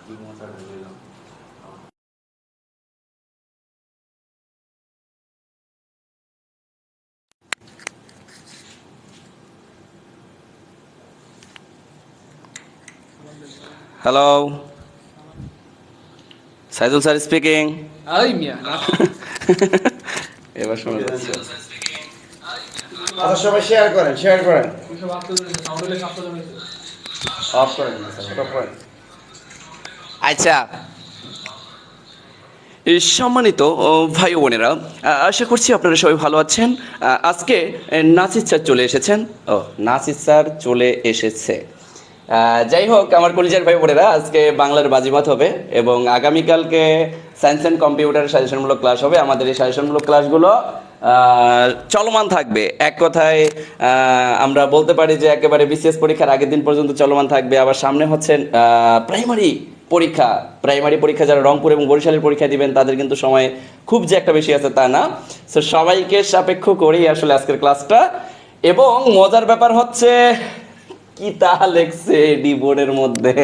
Hello, Saidul sir speaking. এবার শোনা যাচ্ছে। আচ্ছা সবাই শেয়ার করেন অফ করেন না স্যার, অফ করেন। আচ্ছা, সম্মানিত ভাই ও বোনেরা, আশা করছি আপনারা সবাই ভালো আছেন। আজকে নাসির স্যার চলে এসেছেন। নাসির স্যার চলে এসেছে। যাই হোক, আমার কলিজার ভাই বোনেরা, আজকে বাংলার বাজিমাত হবে এবং আগামীকালকে সায়েন্স অ্যান্ড কম্পিউটারের সাজেশনমূলক ক্লাস হবে। আমাদের এই সাজেশনমূলক ক্লাসগুলো চলমান থাকবে। এক কথায় আমরা বলতে পারি যে একেবারে বিসিএস পরীক্ষার আগের দিন পর্যন্ত চলমান থাকবে। আবার সামনে হচ্ছে প্রাইমারি পরীক্ষা যারা রংপুর এবং বরিশালের পরীক্ষা দিবেন তাদের কিন্তু সময় খুব যে একটা বেশি আছে তা না। সো সবাইকে সাপেক্ষ করেই আসলে আজকের ক্লাসটা। এবং মজার ব্যাপার হচ্ছে কি তা লেখছে ডি বোর্ডের মধ্যে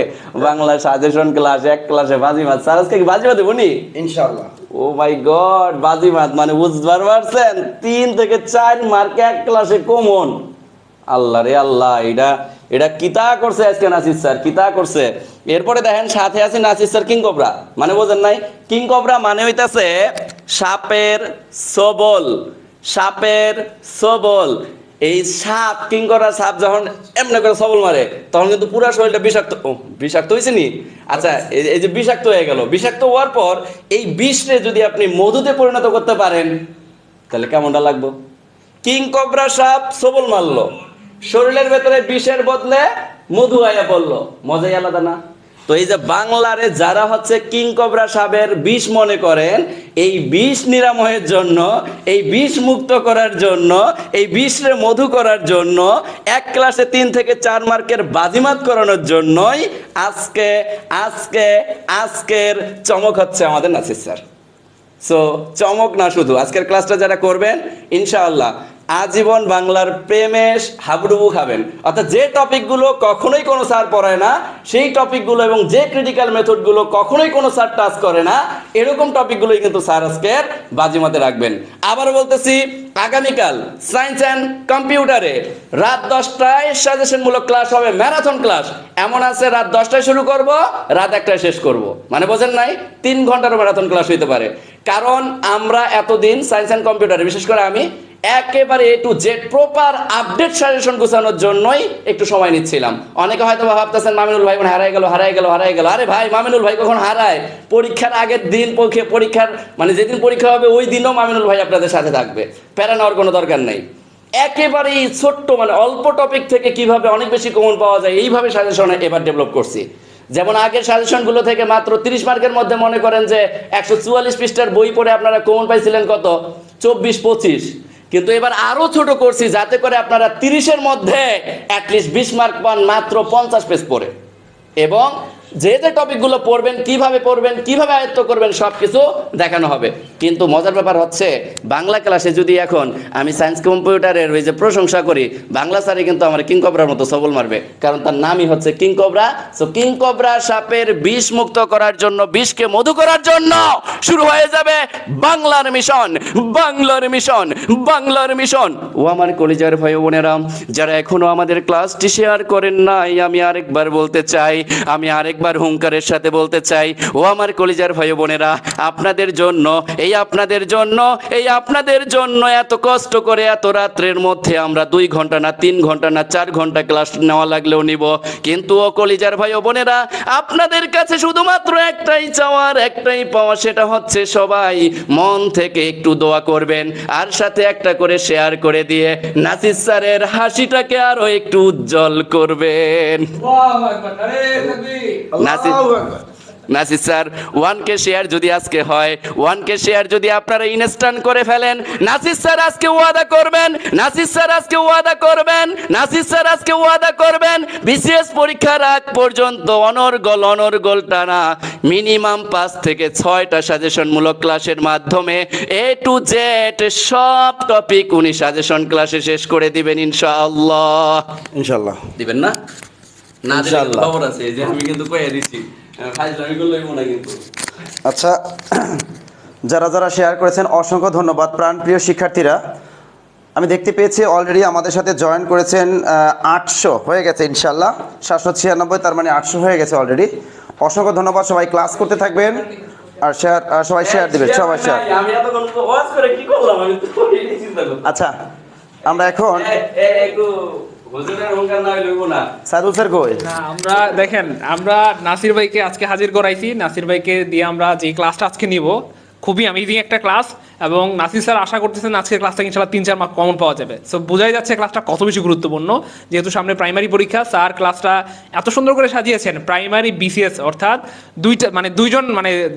বাংলা সাজেশন ক্লাস, এক ক্লাসে বাজিমাত। স্যার আজকে কি বাজিমাত দেবো নি? ইনশাআল্লাহ। ও মাই গড, বাজিমাত মানে বুঝবার পারছেন 3 থেকে 4 মার্ক এক ক্লাসে কমন। আল্লাহ রে আল্লাহ, এটা কিতা করছে আজকে নাসির স্যার, কিতা করছে। এরপরে দেখেন সাথে আছে নাসির স্যার কিং কোবরা। মানে বোঝেন নাই? কিং কোবরা মানে হইতাছে সাপের সবল। এই সাপ, কিং করা সাপ যখন এমনি করে সবল মারে তখন কিন্তু পুরো শরীরটা বিষাক্ত হয়েছে নি। আচ্ছা, এই যে বিষাক্ত হয়ে গেল, বিষাক্ত হওয়ার পর এই বিষরে যদি আপনি মধুতে পরিণত করতে পারেন তাহলে কেমনটা লাগবো? কিং কোবরা সাপ সবল মারলো, শরীরের ভেতরে বিষের বদলে মধু আয়া পড়লো, মজাই আলাদা না? তো এই যে বাংলারে যারা হচ্ছে কিং কোবরা সাপের বিষ মনে করেন, এই বিষ নিরাময়ের জন্য, এই বিষ মুক্ত করার জন্য, এই বিষরে মধু করার জন্য, এক ক্লাসে 3 থেকে 4 মার্কের বাজিমাত করানোর জন্যই আজকের চমক হচ্ছে আমাদের নাসির স্যার। সো চমক না শুধু, আজকের ক্লাসটা যারা করবেন ইনশাআল্লাহ আজীবন বাংলার প্রেমে হাবুডুবু খাবেন। অর্থাৎ যে টপিকগুলো কখনোই কোনো স্যার পড়ায় না, সেই টপিকগুলো এবং যে ক্রিটিক্যাল মেথডগুলো কখনোই কোনো স্যার টাচ করে না, এরকম টপিকগুলোই কিন্তু স্যার আজকের বাজিমাতে রাখবেন। আবার বলতেছি, আগামীকাল সায়েন্স অ্যান্ড কম্পিউটারে রাত 10টায় সাজেশনমূলক ক্লাস হবে, ম্যারাথন ক্লাস। এমন আছে রাত 10টায় শুরু করব, রাত 1টায় শেষ করব। মানে বোঝেন নাই? 3 ঘন্টার ম্যারাথন ক্লাস হইতে পারে। কারণ আমরা এতদিন সায়েন্স অ্যান্ড কম্পিউটারে, বিশেষ করে আমি একেবারে A to Z proper update suggestion গোছানোর জন্যই একটু সময় নিচ্ছিলাম। অনেকে হয়তো ভাবতেছেন মামিনুল ভাই মানে হারাই গেল। আরে ভাই, মামিনুল ভাই কখন হারায়? পরীক্ষার আগের দিন, পরীক্ষার মানে যেদিন পরীক্ষা হবে ওই দিনও মামিনুল ভাই আপনাদের সাথে থাকবে। প্যারা নেওয়ার কোনো দরকার নেই। একেবারেই ছোট্ট মানে অল্প টপিক থেকে কিভাবে অনেক বেশি কমন পাওয়া যায় এইভাবে সাজেশন এবার ডেভেলপ করছি। যেমন আগের সাজেশনগুলো থেকে মাত্র 30 মার্কের মধ্যে মনে করেন যে 144 পৃষ্ঠার বই পড়ে আপনারা কমন পাইছিলেন কত? 24-25। কিন্তু এবার আরো ছোট করছি যাতে করে আপনারা 30-এর মধ্যে অ্যাটলিস্ট 20 মার্ক পান মাত্র 50 পেজ পড়ে। এবং যে টপিকগুলো পড়বেন, কিভাবে আয়ত্ত করবেন সবকিছু দেখানো হবে। কিন্তু মজার ব্যাপার হচ্ছে বাংলা ক্লাসে যদি এখন আমি সায়েন্স কম্পিউটারের ওই যে প্রশংসা করি, বাংলা স্যারে কিন্তু আমার কিং কোবরার মতো সবল মারবে, কারণ তার নামই হচ্ছে king cobra. So king cobra সাপের বিষ মুক্ত করার জন্য, বিষকে মধু করার জন্য শুরু হয়ে যাবে বাংলার মিশন। ও আমার কলিজার ভাই বোনেরা, যারা এখনো আমাদের ক্লাসটি শেয়ার করেন নাই, আমি আরেকবার বলতে চাই, আরেকবার হুঙ্কারের সাথে বলতে চাই, ও আমার কলিজার ভাই বোনেরা, আপনাদের জন্য এত কষ্ট করে এত রাত্রের মধ্যে আমরা 2 ঘন্টা না 3 ঘন্টা না 4 ঘন্টা ক্লাস নেওয়া লাগলেও নিব। কিন্তু ও কলিজার ভাই বোনেরা, আপনাদের কাছে শুধুমাত্র একটাই চাওয়ার, একটাই পাওয়া, সেটা হচ্ছে সবাই মন থেকে একটু দোয়া করবেন, আর সাথে একটা করে শেয়ার করে দিয়ে নাসির স্যারের হাসিটাকে আরো একটু উজ্জ্বল করবেন। নাসির স্যার 1K শেয়ার যদি আজকে হয়, 1K শেয়ার যদি আপনারা ইনস্ট্যান্ট করে ফেলেন, নাসির স্যার আজকে ওয়াদা করবেন বিসিএস পরীক্ষার আগ পর্যন্ত অনর্গল টানা মিনিমাম 5 থেকে 6টা সাজেশনমূলক ক্লাসের মাধ্যমে এ টু জেড সব টপিক উনি সাজেশন ক্লাসে শেষ করে দিবেন ইনশাআল্লাহ। ইনশাআল্লাহ দিবেন না? না দিলে খবর আছে, যে আমি কিন্তু কইয়া দিছি ফাইজলামি করলে মনে কিন্তু। আচ্ছা, যারা যারা শেয়ার করেছেন অসংখ্য ধন্যবাদ প্রাণপ্রিয় শিক্ষার্থীরা। আমি দেখতে পেয়েছি অলরেডি আমাদের সাথে জয়েন করেছেন 800 হয়ে গেছে ইনশাল্লাহ, 796, তার মানে 800 হয়ে গেছে অলরেডি। অসংখ্য ধন্যবাদ, সবাই ক্লাস করতে থাকবেন আর শেয়ার, সবাই শেয়ার দিবেন, সবাই শেয়ার। আমি এতক্ষণ ওয়াজ করে কি করলাম, আমি তো এটাই চিন্তা করছি। আচ্ছা, আমরা এখন একটু হুজুরের হুঙ্কার না হইলে হইবো না। সাইদুল স্যার কই? না, আমরা দেখেন, আমরা নাসির ভাইকে আজকে হাজির করাইছি। নাসির ভাইকে দিয়ে আমরা যে ক্লাসটা আজকে নিব, খুবই অ্যামেজিং একটা ক্লাস, এবং নাসির স্যার আশা করতেছেন আজকের ক্লাস থেকে ইনশাল্লাহ 3-4 মার্ক কমন পাওয়া যাবে। সো বোঝাই যাচ্ছে ক্লাসটা কত বেশি গুরুত্বপূর্ণ, যেহেতু সামনে প্রাইমারি পরীক্ষা। স্যার ক্লাসটা এত সুন্দর করে সাজিয়েছেন, প্রাইমারি বিসিএস অর্থাৎ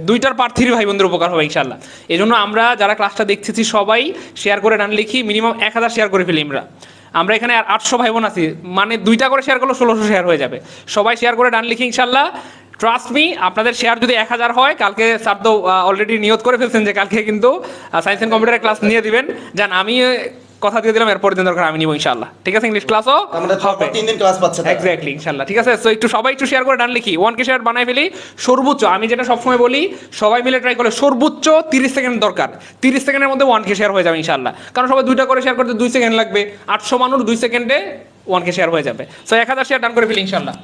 দুইটার প্রার্থীর ভাই বোনদের উপকার হবে ইনশাল্লাহ। এই জন্য আমরা যারা ক্লাসটা দেখতেছি সবাই শেয়ার করে ডান লিখি, মিনিমাম 1000 শেয়ার করে ফেলি। আমরা এখানে আর 800 ভাই বোন আছি, মানে 2টা করে শেয়ার করলে 1600 শেয়ার হয়ে যাবে। সবাই শেয়ার করে ডান লিখি ইনশাল্লাহ। ট্রাস্ট মি, আপনাদের শেয়ার যদি 1000 হয়, কালকে স্যার তো অলরেডি নিয়ত করে ফেলছেন যে কালকে কিন্তু সায়েন্স অ্যান্ড কম্পিউটারের ক্লাস নিয়ে দিবেন। জান, আমি কথা দিয়ে দিলাম, এরপর দিন দরকার আমি নিব ইনশাল্লাহ। ঠিক আছে, ইংলিশ ক্লাসও আমাদের 3 দিন ক্লাস পাচ্ছে। এক্স্যাক্টলি ইনশাল্লাহ। ঠিক আছে, সো সবাই একটু শেয়ার করে ডান লিখি, 1K শেয়ার বানাই ফেলি। সর্বোচ্চ, আমি যেটা সবসময় বলি, সবাই মিলে ট্রাই করলে সর্বোচ্চ 30 সেকেন্ড দরকার। 30 সেকেন্ডের মধ্যে 1K শেয়ার হয়ে যাবে ইনশাল্লাহ, কারণ সবাই 2টা করে শেয়ার করতে 2 সেকেন্ড লাগবে। 800 মানুষ 2 সেকেন্ডে 1K শেয়ার হয়ে যাবে। সো 1000 শেয়ার ডান করে ফেলি ইনশাল্লাহ।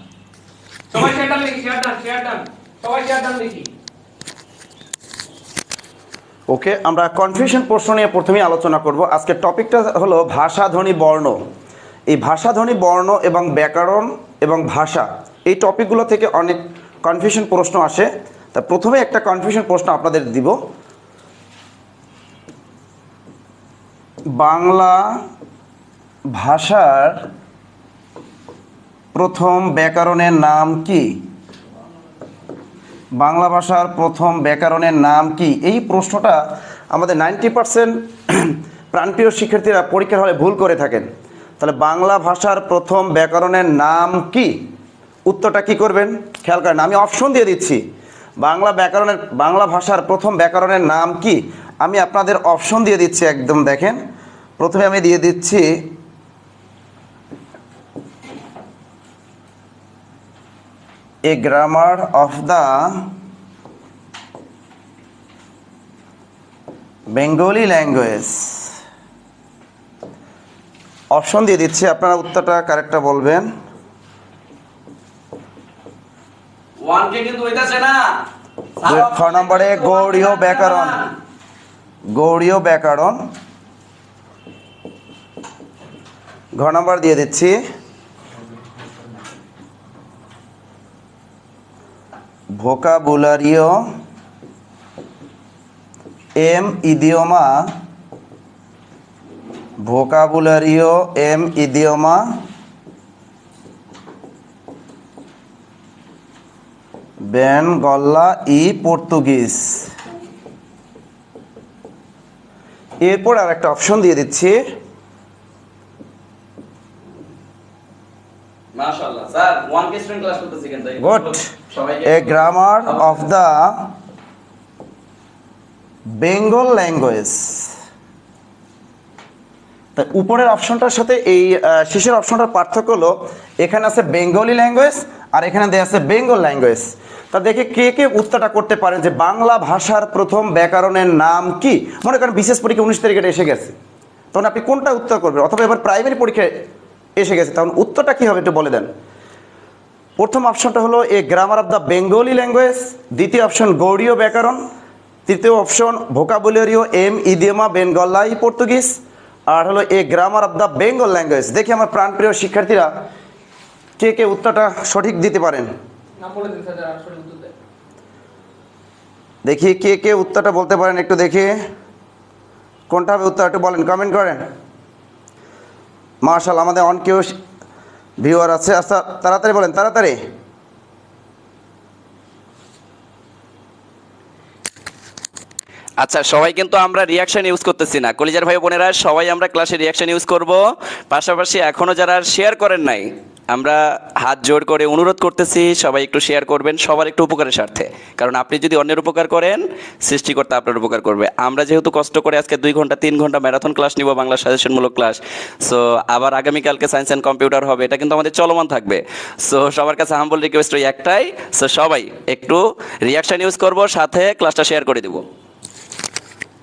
সবাই শেয়ার ডান লিখি, শেয়ার ডান, সবাই শেয়ার ডান লিখি। ওকে, আমরা কনফিউশন প্রশ্ন নিয়ে প্রথমেই আলোচনা করব। আজকের টপিকটা হলো ভাষাধ্বনি বর্ণ। এই ভাষাধ্বনি বর্ণ এবং ব্যাকরণ এবং ভাষা, এই টপিকগুলো থেকে অনেক কনফিউশন প্রশ্ন আসে। তা প্রথমে একটা কনফিউশন প্রশ্ন আপনাদের দিব। বাংলা ভাষার প্রথম ব্যাকরণের নাম কি? বাংলা ভাষার প্রথম ব্যাকরণের নাম কি? এই প্রশ্নটা আমাদের 90% প্রাণপ্রিয় শিক্ষার্থীরা পরীক্ষার হলে ভুল করে থাকেন। তাহলে বাংলা ভাষার প্রথম ব্যাকরণের নাম কি? উত্তরটা কি করবেন খেয়াল করেন, আমি অপশন দিয়ে দিচ্ছি। বাংলা ভাষার প্রথম ব্যাকরণের নাম কি? আমি আপনাদের অপশন দিয়ে দিচ্ছি, একদম দেখেন। প্রথমে আমি দিয়ে দিচ্ছি A grammar of the Bengali language। Option দিয়ে দিচ্ছি, আপনারা উত্তরটা কারেক্টটা বলবেন। 1K কিন্তু হইতাছে না। 6 নম্বরে গৌড়ীয় ব্যাকরণ। গৌড়ীয় ব্যাকরণ। ঘ নম্বর দিয়ে দিচ্ছি ভোকাবুলারিও এম ইডিওমা। ভোকাবুলারিও এম ইডিওমা বেনগল্লা ই পর্তুগিজ। এরপর আর একটা অপশন দিয়ে দিচ্ছি, মাশাআল্লাহ স্যার 1K স্টুডেন্ট ক্লাস করতেছি কিন্তু good, A grammar of the Bengal language. তা উপরের অপশনটার সাথে এই শেষের অপশনটার পার্থক্য হলো, এখানে আছে বেঙ্গলি ল্যাঙ্গুয়েজ আর এখানে দেয়া আছে বেঙ্গল ল্যাঙ্গুয়েজ। তা দেখে কে কে উত্তরটা করতে পারেন যে বাংলা ভাষার প্রথম ব্যাকরণের নাম কি? মনে করেন বিশেষ পরীক্ষা 19 তারিখে এসে গেছে, তখন আপনি কোনটা উত্তর করবেন? অথবা এবার প্রাইমারি পরীক্ষায় এসে গেছে, তখন উত্তরটা কী হবে একটু বলে দেন। প্রথম অপশনটা হলো a grammar of the Bengali language, দ্বিতীয় অপশন গৌড়ীয় ব্যাকরণ, তৃতীয় অপশন ভোকাবুলারিও এম ইডিওমা বেনগল্লা ই পর্তুগিজ, আর হলো a grammar of the Bengal language. দেখি আমার প্রাণপ্রিয় শিক্ষার্থীরা কে কে উত্তরটা সঠিক দিতে পারেন। দেখি কে কে উত্তরটা বলতে পারেন, একটু দেখি কোনটা হবে উত্তর, একটু বলেন, কমেন্ট করেন। মাশাআল্লাহ, আমাদের অনেকেও ভিউয়ার আছে। আচ্ছা তাড়াতাড়ি বলেন, তাড়াতাড়ি। আচ্ছা, সবাই কিন্তু আমরা রিয়াকশন ইউজ করতেছি না, কলিজার ভাই বোনেরা, সবাই আমরা ক্লাসে রিয়াকশন ইউজ করব। পাশাপাশি এখনো যারা শেয়ার করেন নাই, আমরা হাত জোড় করে অনুরোধ করতেছি সবাই একটু শেয়ার করবেন, সবার একটু উপকারের স্বার্থে। কারণ আপনি যদি অন্যের উপকার করেন, সৃষ্টিকর্তা আপনার উপকার করবে। আমরা যেহেতু কষ্ট করে আজকে 2 ঘন্টা 3 ঘন্টা ম্যারাথন ক্লাস নিব, বাংলা সাজেশনমূলক ক্লাস। সো আবার আগামীকালকে সায়েন্স অ্যান্ড কম্পিউটার হবে, এটা কিন্তু আমাদের চলমান থাকবে। সো সবার কাছে হাম্বল রিকোয়েস্ট ওই একটাই, সো সবাই একটু রিয়াকশন ইউজ করব, সাথে ক্লাসটা শেয়ার করে দেবো।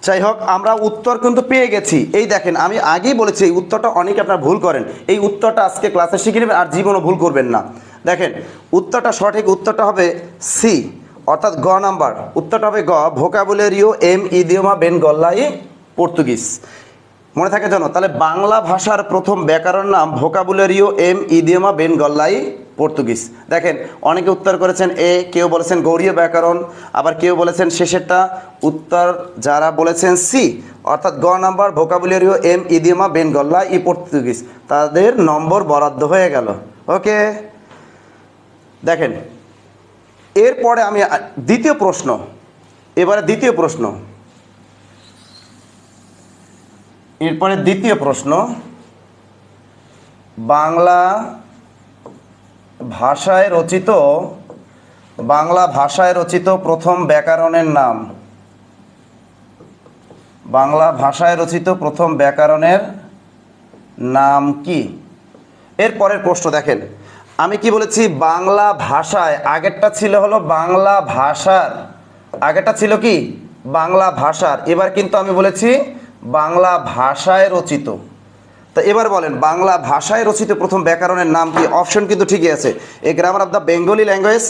যাই হোক, আমরা উত্তর কিন্তু পেয়ে গেছি। এই দেখেন, আমি আগেই বলেছি এই উত্তরটা অনেকে আপনারা ভুল করেন। এই উত্তরটা আজকে ক্লাসে শিখে নেবেন, আর জীবনও ভুল করবেন না। দেখেন, উত্তরটা সঠিক উত্তরটা হবে সি, অর্থাৎ গ নাম্বার। উত্তরটা হবে গ, ভোকাবুলারিও এম ইদিওমা বেন গল্লাই পর্তুগিজ। মনে থাকে জানো? তাহলে বাংলা ভাষার প্রথম ব্যাকরণ নাম ভোকাবুলারিও এম ইদিওমা বেন গল্লাই পর্তুগিজ। দেখেন, অনেকে উত্তর করেছেন এ, কেউ বলেছেন গৌড়ীয় ব্যাকরণ, আবার কেউ বলেছেন শেষেরটা। উত্তর যারা বলেছেন সি, অর্থাৎ গ নাম্বার ভোকাবুলারিও এম ইদিওমা বেন গল্লাই পর্তুগিজ, তাদের নম্বর বরাদ্দ হয়ে গেল। ওকে, দেখেন এরপরে আমি দ্বিতীয় প্রশ্ন, এবারে দ্বিতীয় প্রশ্ন, এরপরে দ্বিতীয় প্রশ্ন, বাংলা ভাষায় রচিত প্রথম ব্যাকরণের নাম। বাংলা ভাষায় রচিত প্রথম ব্যাকরণের নাম কি? এরপরের প্রশ্ন দেখেন, আমি কি বলেছি? বাংলা ভাষায়, আগেরটা ছিল হলো বাংলা ভাষার, আগেরটা ছিল কি? বাংলা ভাষার। এবার কিন্তু আমি বলেছি বাংলা ভাষায় রচিত। তো এবার বলেন, বাংলা ভাষায় রচিত প্রথম ব্যাকরণের নাম কি? অপশন কিন্তু ঠিকই আছে। A grammar of the Bengali language,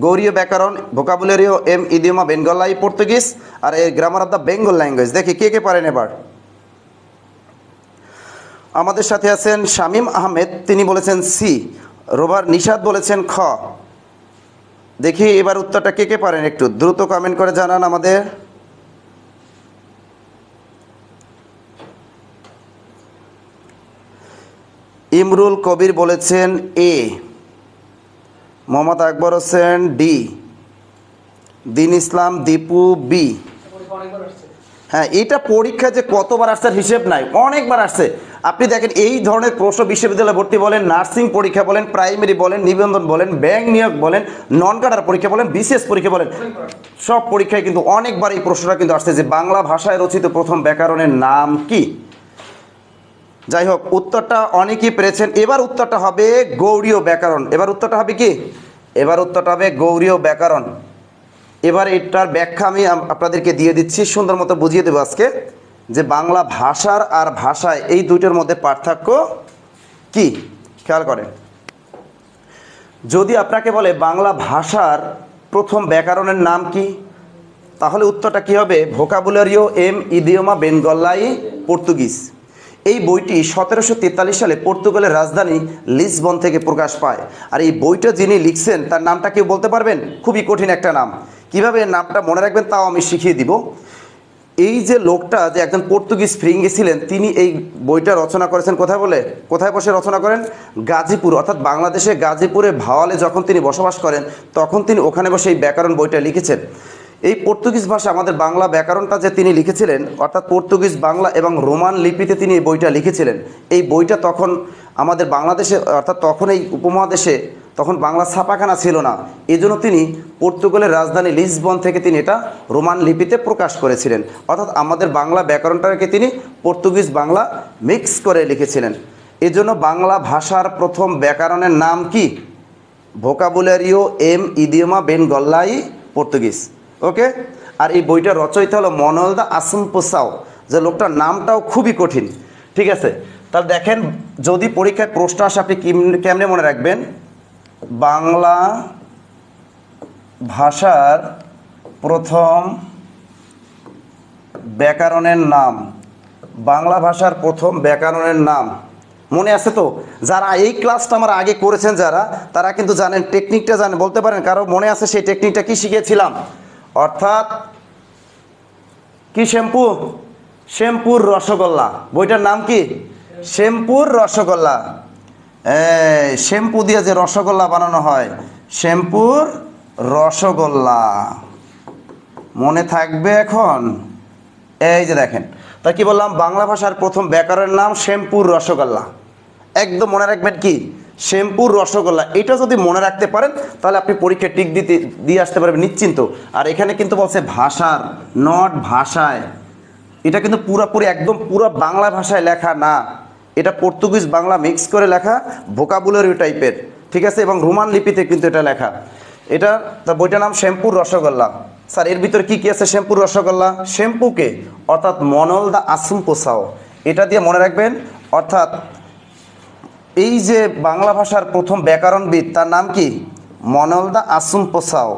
গৌড়ীয় ব্যাকরণ, ভোকাবুলারিও এম ইদিওমা বেন গল্লাই পর্তুগিজ, আর এই grammar of the Bengal language. দেখি কে কে পারেন এবার। আমাদের সাথে আছেন শামীম আহমেদ, তিনি বলেছেন সি। রোবার নিশাদ বলেছেন খ। দেখি এবার উত্তরটা কে কে পারেন, একটু দ্রুত কমেন্ট করে জানান আমাদের। ইমরুল কবির বলেছেন এ, মোহাম্মদ আকবর হোসেন ডি, দিন ইসলাম দীপু বি। হ্যাঁ, এটা পরীক্ষায় যে কতবার আসছে হিসেব নাই, অনেকবার আসছে। আপনি দেখেন, এই ধরনের প্রশ্ন বিশ্ববিদ্যালয়ে ভর্তি বলেন, নার্সিং পরীক্ষা বলেন, প্রাইমারি বলেন, নিবন্ধন বলেন, ব্যাংক নিয়োগ বলেন, নন কাডার পরীক্ষা বলেন, বিশেষ পরীক্ষা বলেন, সব পরীক্ষায় কিন্তু অনেকবার এই প্রশ্নটা কিন্তু আসছে যে বাংলা ভাষায় রচিত প্রথম ব্যাকরণের নাম কি। যাই হোক, উত্তরটা অনেকেই পেরেছেন। এবার উত্তরটা হবে গৌড়ীয় ব্যাকরণ। এবার উত্তরটা হবে কি? এবার উত্তরটা হবে গৌড়ীয় ব্যাকরণ। এবার এটার ব্যাখ্যা আমি আপনাদেরকে দিয়ে দিচ্ছি, সুন্দর মতো বুঝিয়ে দেবো আজকে, যে বাংলা ভাষার আর ভাষায় এই দুইটার মধ্যে পার্থক্য কি। খেয়াল করেন, যদি আপনাকে বলে বাংলা ভাষার প্রথম ব্যাকরণের নাম কি, তাহলে উত্তরটা কি হবে? ভোকাবুলারিও এম ইদিওমা বেন গল্লাই পর্তুগিজ। এই বইটি 1743 সালে পর্তুগালের রাজধানী লিসবন থেকে প্রকাশ পায়। আর এই বইটা যিনি লিখছেন তার নামটা কেউ বলতে পারবেন? খুবই কঠিন একটা নাম, কিভাবে নামটা মনে রাখবেন তাও আমি শিখিয়ে দিব। এই যে লোকটা, যে একজন পর্তুগিজ ফিরিঙ্গি ছিলেন, তিনি এই বইটা রচনা করেছেন কোথায় বসে রচনা করেন? গাজীপুর, অর্থাৎ বাংলাদেশে গাজীপুরে ভাওয়ালে যখন তিনি বসবাস করেন, তখন তিনি ওখানে বসে এই ব্যাকরণ বইটা লিখেছেন। এই পর্তুগিজ ভাষা, আমাদের বাংলা ব্যাকরণটা যে তিনি লিখেছিলেন, অর্থাৎ পর্তুগিজ, বাংলা এবং রোমান লিপিতে তিনি এই বইটা লিখেছিলেন। এই বইটা তখন আমাদের বাংলাদেশে, অর্থাৎ তখন এই উপমহাদেশে তখন বাংলা ছাপাখানা ছিল না, এই জন্য তিনি পর্তুগালের রাজধানী লিসবন থেকে তিনি এটা রোমান লিপিতে প্রকাশ করেছিলেন। অর্থাৎ আমাদের বাংলা ব্যাকরণটাকে তিনি পর্তুগিজ বাংলা মিক্স করে লিখেছিলেন। এজন্য বাংলা ভাষার প্রথম ব্যাকরণের নাম কি? ভোকাবুলারিও এম ইদিওমা বেন গল্লাই পর্তুগিজ। ওকে, আর এই বইটার রচয়িতা হলো মনোয়েল দা আসম্পোসাও, যে লোকটার নামটাও খুবই কঠিন। ঠিক আছে, তাহলে দেখেন, যদি পরীক্ষায় প্রশ্ন আসে আপনি কেমনে মনে রাখবেন? বাংলা ভাষার প্রথম ব্যাকরণের নাম, বাংলা ভাষার প্রথম ব্যাকরণের নাম মনে আছে তো? যারা এই ক্লাসটা আমার আগে করেছেন যারা, তারা কিন্তু জানেন, টেকনিকটা জানেন, বলতে পারেন কারো মনে আছে সেই টেকনিকটা কি শিখেছিলাম? অর্থাৎ কি শ্যাম্পু? শ্যাম্পুর রসগোল্লা। বইটার নাম কি? শ্যাম্পুর রসগোল্লা। শ্যাম্পু দিয়ে যে রসগোল্লা বানানো হয়, শ্যাম্পুর রসগোল্লা। মনে থাকবে এখন? এই যে দেখেন, তা কি বললাম, বাংলা ভাষার প্রথম ব্যাকরণের নাম শ্যামপুর রসগোল্লা। একদম মনে রাখবেন কি, শ্যামপুর রসগোল্লা। এটা যদি মনে রাখতে পারেন তাহলে আপনি পরীক্ষায় টিক দিয়ে আসতে পারবেন নিশ্চিন্ত। আর এখানে কিন্তু বলছে ভাষার, নট ভাষায়। এটা কিন্তু পুরোপুরি একদম পুরো বাংলা ভাষায় লেখা না, এটা পর্তুগিজ বাংলা মিক্স করে লেখা, ভোকাবুলারি টাইপের, ঠিক আছে, এবং রোমান লিপিতে কিন্তু এটা লেখা। এটা তার বইটার নাম শ্যামপুর রসগোল্লা। স্যার এর ভিতরে কি কি আছে শ্যামপুর রসগোল্লা? শ্যাম্পুকে অর্থাৎ মনল দা আসুম পোসাও, এটা দিয়ে মনে রাখবেন। অর্থাৎ এই যে বাংলা ভাষার প্রথম ব্যাকরণবিদ তার নাম কি? মনল দা আসুম পোসাও।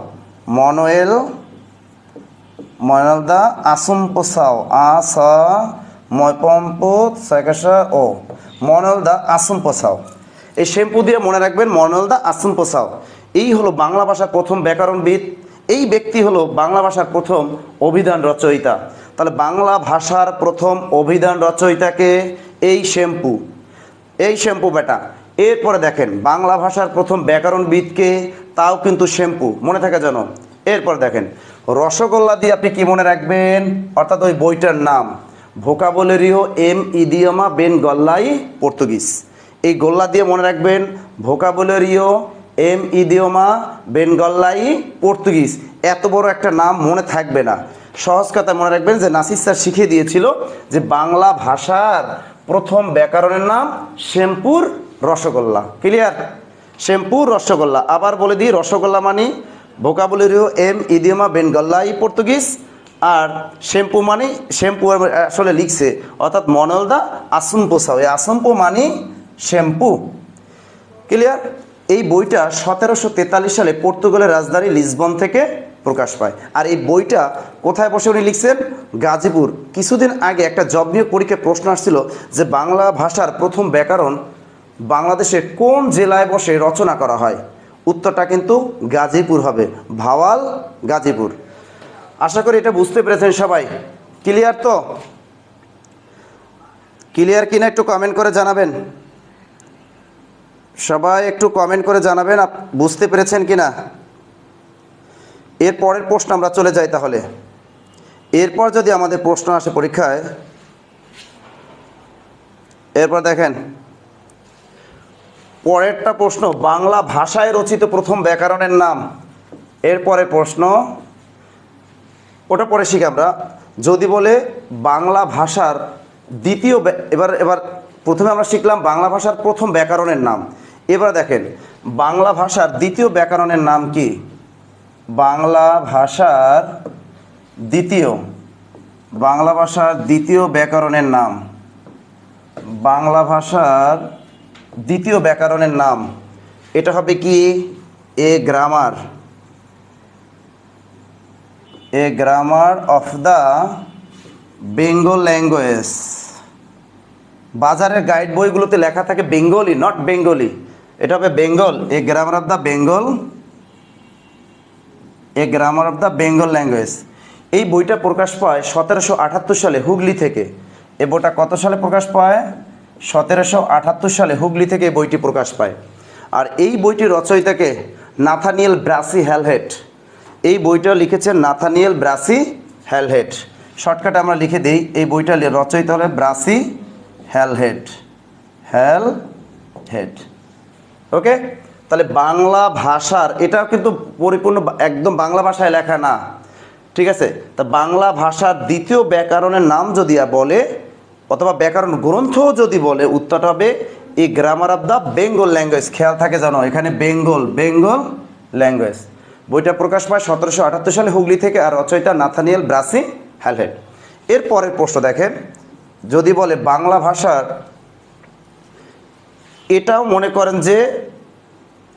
মনল দা আসুম পোসাও, আস ময়পম্পো সাইকাশা ও, মনল দা আসুম পোসাও। এই শ্যাম্পু দিয়ে মনে রাখবেন মনল দা আসুম পোসাও। এই হলো বাংলা ভাষার প্রথম ব্যাকরণবিদ। এই ব্যক্তি হলো বাংলা ভাষার প্রথম অভিধান রচয়িতা। তাহলে বাংলা ভাষার প্রথম অভিধান রচয়িতাকে এই শ্যাম্পু, এই শ্যাম্পু বেটা। এরপরে দেখেন বাংলা ভাষার প্রথম ব্যাকরণবিদকে, তাও কিন্তু শ্যাম্পু, মনে থাকে যেন। এরপর দেখেন রসগোল্লা দিয়ে আপনি কি মনে রাখবেন? অর্থাৎ ওই বইটার নাম ভোকাবুলারিও এম ইডিয়মা বেন গল্লাই পর্তুগিজ। এই গোল্লা দিয়ে মনে রাখবেন ভোকাবুলারিও এম ইডিওমা বেন গল্লাই পর্তুগিজ। এত বড় একটা নাম মনে থাকবে না। সহজ কথা মনে রাখবেন যে নাসির স্যার শিখিয়ে দিয়েছিল যে বাংলা ভাষার প্রথম ব্যাকরণের নাম শ্যামপুর রসগোল্লা। ক্লিয়ার? শ্যামপুর রসগোল্লা। আবার বলে দিই, রসগোল্লা মানে ভোকাবুলারিও এম ইডিওমা বেন গল্লাই পর্তুগিজ, আর শ্যাম্পু মানে শ্যাম্পু আসলে লিখছে অর্থাৎ মনল দা আসুম পোসাও, এই আসুম্পো মানে শ্যাম্পু। ক্লিয়ার? এই বইটা 1743 সালে পর্তুগালের রাজধানী লিসবন থেকে প্রকাশ পায়। আর এই বইটা কোথায় বসে উনি লিখছেন? গাজীপুর। কিছুদিন আগে একটা জব নিয়োগ পরীক্ষায় প্রশ্ন আসছিল যে বাংলা ভাষার প্রথম ব্যাকরণ বাংলাদেশে কোন জেলায় বসে রচনা করা হয়? উত্তরটা কিন্তু গাজীপুর হবে, ভাওয়াল গাজীপুর। আশা করি এটা বুঝতে পেরেছেন সবাই। ক্লিয়ার তো? ক্লিয়ার কিনা একটু কমেন্ট করে জানাবেন। সবাই একটু কমেন্ট করে জানাবেন বুঝতে পেরেছেন কিনা। এর পরের প্রশ্ন আমরা চলে যাই তাহলে। এরপর যদি আমাদের প্রশ্ন আসে পরীক্ষায়, এরপর দেখেন পরেরটা প্রশ্ন, বাংলা ভাষায় রচিত প্রথম ব্যাকরণের নাম। এরপরের প্রশ্ন ওটা পরে শিখি আমরা। যদি বলে বাংলা ভাষার দ্বিতীয়, এবার প্রথমে আমরা শিখলাম বাংলা ভাষার প্রথম ব্যাকরণের নাম। এবার দেখেন বাংলা ভাষার দ্বিতীয় ব্যাকরণের নাম কি? বাংলা ভাষার দ্বিতীয় ব্যাকরণের নাম, বাংলা ভাষার দ্বিতীয় ব্যাকরণের নাম এটা হবে কি? A grammar of the Bengal language. বাজারের গাইড বইগুলোতে লেখা থাকে বেঙ্গলি, নট বেঙ্গলি, এটা হবে Bengal. A grammar of the Bengal language. এই বইটা প্রকাশ পায় 1778 সালে হুগলি থেকে। এই বইটা কত সালে প্রকাশ পায়? 1778 সালে হুগলি থেকে এই বইটি প্রকাশ পায়। আর এই বইটির রচয়িতাকে নাথানিয়েল ব্রাসি হ্যালহেড। এই বইটা লিখেছেন নাথানিয়েল ব্রাসি হ্যালহেড। শর্টকাটে আমরা লিখে দিই, এই বইটা রচয়িতা হলে ব্রাসি হ্যালহেড। ওকে? তাহলে বাংলা ভাষার, এটাও কিন্তু পরিপূর্ণ একদম বাংলা ভাষায় লেখা না, ঠিক আছে? তা বাংলা ভাষার দ্বিতীয় ব্যাকরণের নাম যদি বলে অথবা ব্যাকরণ গ্রন্থ যদি বলে, উত্তরটা হবে এই grammar of the Bengal language. খেয়াল থাকে জানো এখানে বেঙ্গল ল্যাঙ্গুয়েজ। বইটা প্রকাশ পায় 1778 সালে হুগলি থেকে, আর রচয়িতা নাথানিয়েল ব্রাসি হ্যালহেড। এর পরের প্রশ্ন দেখেন, যদি বলে বাংলা ভাষার, এটাও মনে করেন যে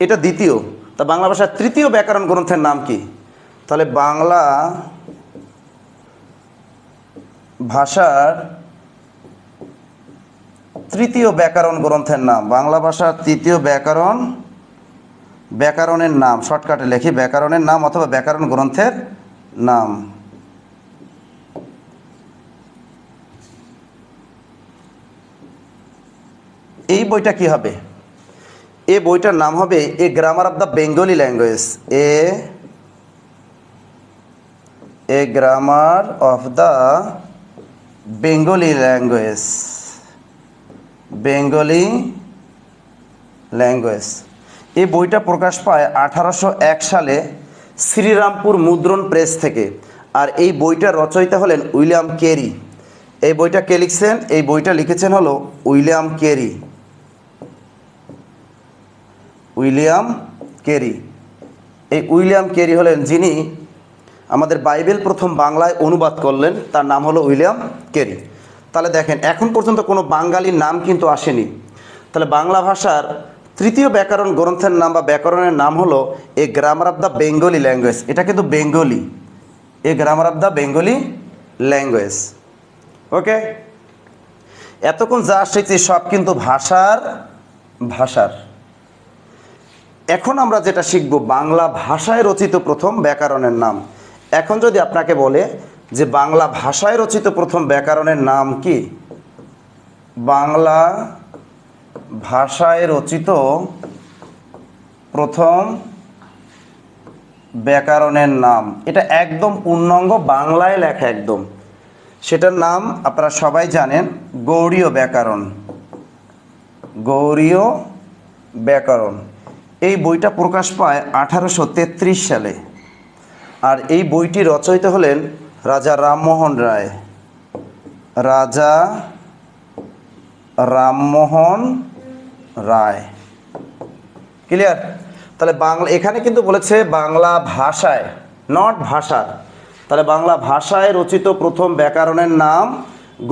এটা দ্বিতীয়, তা বাংলা ভাষার তৃতীয় ব্যাকরণ গ্রন্থের নাম কি? তাহলে বাংলা ভাষার তৃতীয় ব্যাকরণ গ্রন্থের নাম, বাংলা ভাষার তৃতীয় ব্যাকরণের নাম, শর্টকাটে লিখি ব্যাকরণের নাম অথবা ব্যাকরণ গ্রন্থের নাম। এই বইটা কি হবে? এই বইটার নাম হবে a grammar of the Bengali language. A grammar of the Bengali language, Bengali language. এই বইটা প্রকাশ পায় 1801 সালে শ্রীরামপুর মুদ্রণ প্রেস থেকে। আর এই বইটার রচয়িতা হলেন উইলিয়াম কেরি। এই বইটা কে লিখছেন? এই বইটা লিখেছেন হলো উইলিয়াম কেরি, উইলিয়াম কেরি। এই উইলিয়াম কেরি হলেন যিনি আমাদের বাইবেল প্রথম বাংলায় অনুবাদ করলেন, তার নাম হলো উইলিয়াম কেরি। তাহলে দেখেন এখন পর্যন্ত কোনো বাঙালির নাম কিন্তু আসেনি। তাহলে বাংলা ভাষার তৃতীয় ব্যাকরণ গ্রন্থের নাম বা ব্যাকরণের নাম হলো a grammar of the Bengali language. এটা কিন্তু Bengali, a grammar of the Bengali language. Okay, এতক্ষণ যা শিখছি সব কিন্তু ভাষার। এখন আমরা যেটা শিখব বাংলা ভাষায় রচিত প্রথম ব্যাকরণের নাম। এখন যদি আপনাকে বলে যে বাংলা ভাষায় রচিত প্রথম ব্যাকরণের নাম কি, বাংলা ভাষায় রচিত প্রথম ব্যাকরণের নাম, এটা একদম পূর্ণাঙ্গ বাংলায় লেখা একদম, সেটার নাম আপনারা সবাই জানেন গৌড়ীয় ব্যাকরণ, গৌড়ীয় ব্যাকরণ। এই বইটা প্রকাশ পায় 1833 সালে। আর এই বইটি রচয়িতা হলেন রাজা রামমোহন রায়, রাজা রামমোহন রায়। ক্লিয়ার? তাহলে বাংলা এখানে কিন্তু বলেছে বাংলা ভাষায়, নট ভাষার। তাহলে বাংলা ভাষায় রচিত প্রথম ব্যাকরণের নাম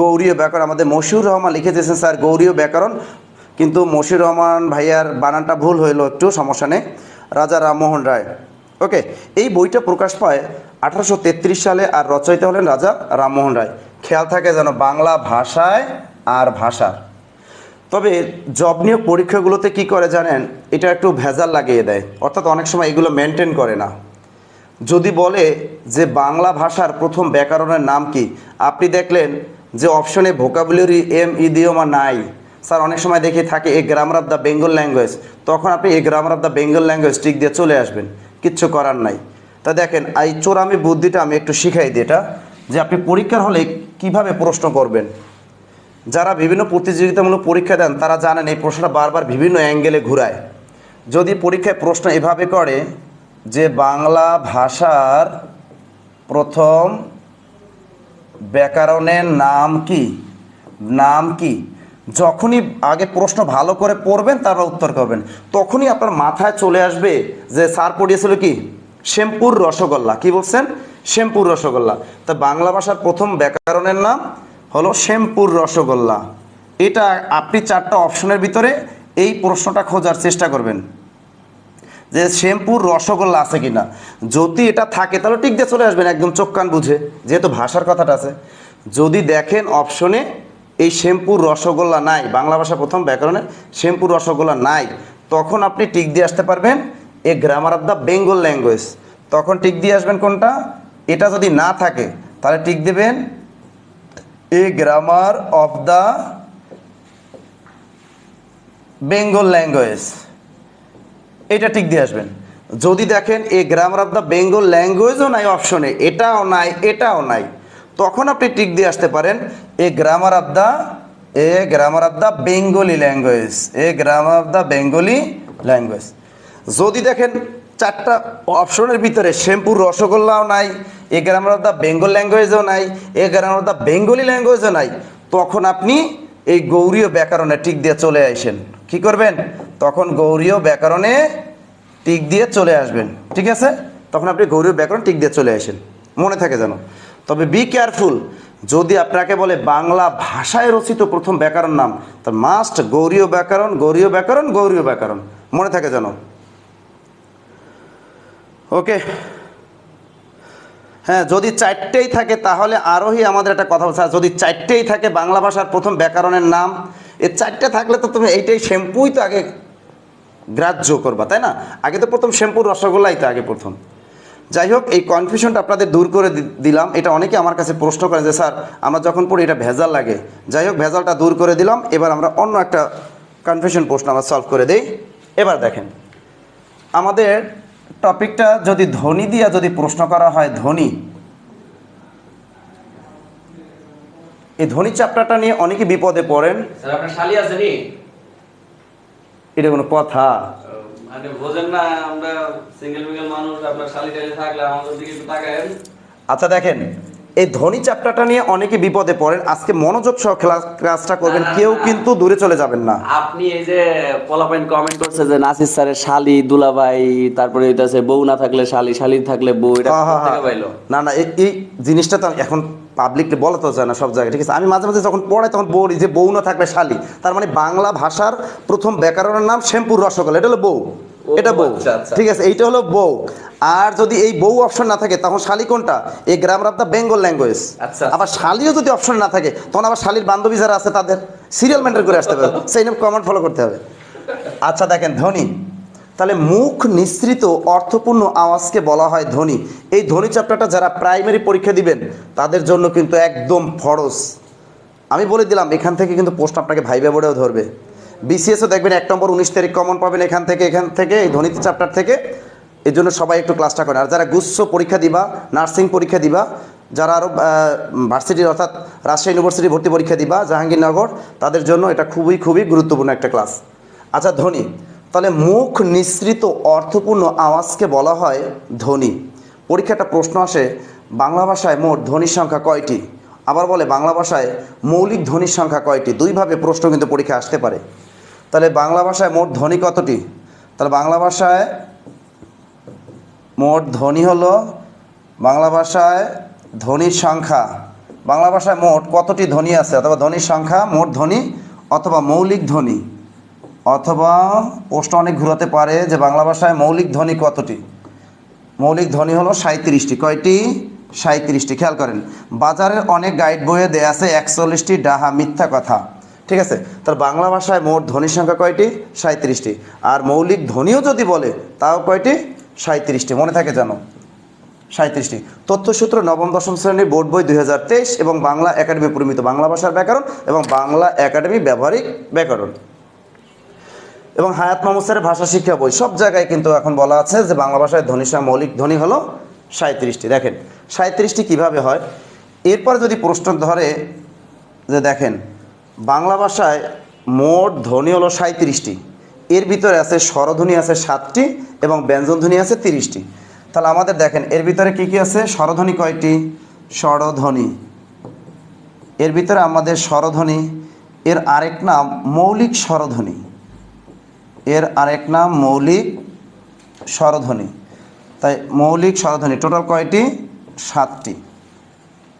গৌড়ীয় ব্যাকরণ। আমাদের মশিউর রহমান লিখে দিয়েছেন স্যার গৌড়ীয় ব্যাকরণ, কিন্তু মশিউর রহমান ভাইয়ার বানানটা ভুল হইলো, একটু সমস্যা নেই, রাজা রামমোহন রায়। ওকে, এই বইটা প্রকাশ পায় 1833 সালে আর রচয়িতা হলেন রাজা রামমোহন রায়। খেয়াল থাকে যেন বাংলা ভাষায় আর ভাষার। তবে জব নিয়োগ পরীক্ষাগুলোতে কি করে জানেন, এটা একটু ভেজাল লাগিয়ে দেয়, অর্থাৎ অনেক সময় এগুলো মেনটেন করে না। যদি বলে যে বাংলা ভাষার প্রথম ব্যাকরণের নাম কি, আপনি দেখলেন যে অপশনে ভোকাবুলারি এম ইডিওমা নাই, স্যার অনেক সময় দেখে থাকে a grammar of the Bengal language, তখন আপনি a grammar of the Bengal language tick দিয়ে চলে আসবেন, কিচ্ছু করার নাই। তা দেখেন এই চোরামি বুদ্ধিটা আমি একটু শিখাই দিই, এটা যে আপনি পরীক্ষার হলে কিভাবে প্রশ্ন করবেন। যারা বিভিন্ন প্রতিযোগিতামূলক পরীক্ষা দেন তারা জানেন এই প্রশ্নটা বারবার বিভিন্ন অ্যাঙ্গেলে ঘুরায়। যদি পরীক্ষায় প্রশ্ন এভাবে করে যে বাংলা ভাষার প্রথম ব্যাকরণের নাম কি, নাম কি, যখনই আগে প্রশ্ন ভালো করে পড়বেন তারপর উত্তর করবেন, তখনই আপনার মাথায় চলে আসবে যে স্যার পড়িয়েছিল কি শ্যামপুর রসগোল্লা। কি বলছেন? শ্যামপুর রসগোল্লা। তা বাংলা ভাষার প্রথম ব্যাকরণের নাম হলো শ্যামপুর রসগোল্লা। এটা আপনি 4টা অপশনের ভিতরে এই প্রশ্নটা খোঁজার চেষ্টা করবেন যে শ্যামপুর রসগোল্লা আছে কিনা। যদি এটা থাকে তাহলে টিক দিয়ে চলে আসবেন একদম চোখ কান বুঝে, যেহেতু ভাষার কথাটা আছে। যদি দেখেন অপশনে এই শ্যামপুর রসগোল্লা নাই, বাংলা ভাষা প্রথম ব্যাকরণের শ্যামপুর রসগোল্লা নাই, তখন আপনি টিক দিয়ে আসতে পারবেন a grammar of the Bengal language. তখন টিক দিয়ে আসবেন কোনটা, এটা যদি না থাকে তাহলে টিক দেবেন a grammar of the Bengal language, এটা টিক দিয়ে আসবেন। যদি দেখেন a grammar of the Bengal ল্যাঙ্গুয়েজও নাই অপশনে, এটাও নাই এটাও নাই, তখন আপনি টিক দিয়ে আসতে পারেন a grammar of the Bengali language, a grammar of the Bengali language. যদি দেখেন 4টা অপশনের ভিতরে শ্যামপুর রসগোল্লাও নাই, a grammar of the Bengal ল্যাঙ্গুয়েজও নাই, a grammar of the Bengali ল্যাঙ্গুয়েজও নাই, তখন আপনি এই গৌড়ীয় ব্যাকরণে টিক দিয়ে চলে আসেন। কি করবেন? তখন গৌড়ীয় ব্যাকরণে টিক দিয়ে চলে আসবেন, ঠিক আছে? তখন আপনি গৌড়ীয় ব্যাকরণ টিক দিয়ে চলে আসেন, মনে থাকে যেন। তবে বি কেয়ারফুল, যদি আপনাকে বলে বাংলা ভাষায় রচিত প্রথম ব্যাকরণ নাম, তার মাস্ট গৌড়ীয় ব্যাকরণ, গৌড়ীয় ব্যাকরণ, গৌড়ীয় ব্যাকরণ, মনে থাকে যেন। ওকে, হ্যাঁ, যদি 4টেই থাকে তাহলে আরোহী আমাদের একটা কথা বলছে, যদি 4টেই থাকে বাংলা ভাষার প্রথম ব্যাকরণের নাম, এই 4টে থাকলে তো তুমি এইটাই শ্যাম্পুই তো আগে গ্রাহ্য করবা, তাই না? আগে তো প্রথম শ্যাম্পুর রসগোল্লাই তো আগে প্রথম। যাই হোক, এই কনফিউশনটা আপনাদের দূর করে দিলাম। এটা অনেকে আমার কাছে প্রশ্ন করেন যে স্যার আমরা যখন পড়ি এটা ভেজাল লাগে। যাই হোক, ভেজালটা দূর করে দিলাম। এবার আমরা অন্য একটা কনফিউশন প্রশ্ন আমরা সলভ করে দিই। এবার দেখেন আমাদের টপিকটা যদি ধ্বনি দিয়া যদি প্রশ্ন করা হয়, ধ্বনি, এই ধ্বনি চ্যাপ্টারটা নিয়ে অনেকে বিপদে পড়েন। স্যার আপনার শালি আছে নি? এটা কোনো কথা? মানে বোঝেন না, আমরা সিঙ্গেল মিঙ্গেল মানুষ, আপনার শালি টালি থাকলে আমাদের দিকে একটু তাকায়েন। আচ্ছা দেখেন, এই ধ্বনি চ্যাপ্টারটা নিয়ে অনেকে বিপদে পড়েন। আজকে মনোযোগ সহ ক্লাসটা করবেন, না, না, কেউ না। কিন্তু দূরে চলে যাবেন না। আপনি এই যে পোলাপাইন কমেন্ট করছে যে নাসির স্যারের শালি দুলাভাই, তারপরে হইতাছে বউ না থাকলে শালি, শালি থাকলে বউ, এটা কোথা থেকে পাইলো? না না, এই জিনিসটা তো এখন পাবলিকলি বলা তো যায় না সব জায়গায়, ঠিক আছে? আমি মাঝে মাঝে যখন পড়াই তখন বলি যে বউ না থাকলে শালি, তার মানে বাংলা ভাষার প্রথম ব্যাকরণের নাম শ্যাম্পুর রসগোল্লা, এটা হলো বউ, এটা বউ, আচ্ছা, আচ্ছা। ঠিক আছে? এইটা হলো বউ। আর যদি এই বউ অপশন না থাকে তখন শালি কোনটা? এই grammar of the Bengal language. আচ্ছা। আবার শালিও যদি অপশন না থাকে তখন আবার শালির বান্ধবী যারা আছে তাদের সিরিয়াল মেনটেন করে আসতে হবে, সেই নিয়ম কমান্ড ফলো করতে হবে। আচ্ছা দেখেন, ধ্বনি, তাহলে মুখ নিঃসৃত অর্থপূর্ণ আওয়াজকে বলা হয় ধ্বনি। এই ধ্বনি চ্যাপ্টারটা যারা প্রাইমারি পরীক্ষা দিবেন তাদের জন্য কিন্তু একদম ফরজ। আমি বলে দিলাম এখান থেকে কিন্তু প্রশ্ন আপনাকে ভাইবে বোর্ডেও ধরবে। বিসিএসও দেখবেন 1 নম্বর 19 তারিখ কমন পাবেন এখান থেকে এই ধ্বনি চ্যাপ্টার থেকে। এই জন্য সবাই একটু ক্লাসটা করেন। আর যারা গুচ্ছ পরীক্ষা দিবা, নার্সিং পরীক্ষা দিবা, যারা আরও ভার্সিটির অর্থাৎ রাজশাহী ইউনিভার্সিটি ভর্তি পরীক্ষা দিবা জাহাঙ্গীরনগর, তাদের জন্য এটা খুবই খুবই গুরুত্বপূর্ণ একটা ক্লাস। আচ্ছা ধ্বনি, তাহলে মুখ নিঃসৃত অর্থপূর্ণ আওয়াজকে বলা হয় ধ্বনি। পরীক্ষাটা প্রশ্ন আসে বাংলা ভাষায় মোট ধ্বনির সংখ্যা কয়টি? আবার বলে বাংলা ভাষায় মৌলিক ধ্বনির সংখ্যা কয়টি? দুইভাবে প্রশ্ন কিন্তু পরীক্ষা আসতে পারে। তাহলে বাংলা ভাষায় মোট ধ্বনি কতটি? তাহলে বাংলা ভাষায় মোট ধ্বনি হলো, বাংলা ভাষায় ধ্বনির সংখ্যা, বাংলা ভাষায় মোট কতটি ধ্বনি আছে, অথবা ধ্বনির সংখ্যা, মোট ধ্বনি অথবা মৌলিক ধ্বনি, অথবা প্রশ্ন অনেক ঘুরাতে পারে যে বাংলা ভাষায় মৌলিক ধ্বনি কতটি? মৌলিক ধ্বনি হলো 37টি। কয়টি? 37টি। খেয়াল করেন, বাজারের অনেক গাইড বইয়ে দেয়া আছে 41টি ডাহা মিথ্যা কথা, ঠিক আছে? তার বাংলা ভাষায় মোট ধ্বনির সংখ্যা কয়টি? 37টি। আর মৌলিক ধ্বনিও যদি বলে তাও কয়টি? 37টি। মনে থাকে জানো, 37টি। তথ্যসূত্র নবম দশম শ্রেণীর বোর্ড বই 2023 এবং বাংলা একাডেমি প্রমিত বাংলা ভাষার ব্যাকরণ এবং বাংলা একাডেমি ব্যবহারিক ব্যাকরণ এবং হায়াত মাহমুদ স্যারের ভাষা শিক্ষা বই, সব জায়গায় কিন্তু এখন বলা আছে যে বাংলা ভাষায় ধ্বনির সংখ্যা মৌলিক ধ্বনি হলো 37টি। দেখেন 37টি কীভাবে হয়। এরপর যদি প্রশ্ন ধরে যে দেখেন বাংলা ভাষায় মোট ধ্বনি হলো 37টি, এর ভিতরে আছে স্বরধ্বনি আছে 7টি এবং ব্যঞ্জনধ্বনি আছে 30টি। তাহলে আমাদের দেখেন এর ভিতরে কি কি আছে? স্বরধ্বনি কয়টি? স্বরধ্বনি, এর ভিতরে আমাদের স্বরধ্বনি, এর আরেক নাম মৌলিক স্বরধ্বনি, এর আরেক নাম মৌলিক স্বরধ্বনি। তাই মৌলিক স্বরধ্বনি টোটাল কয়টি? 7টি।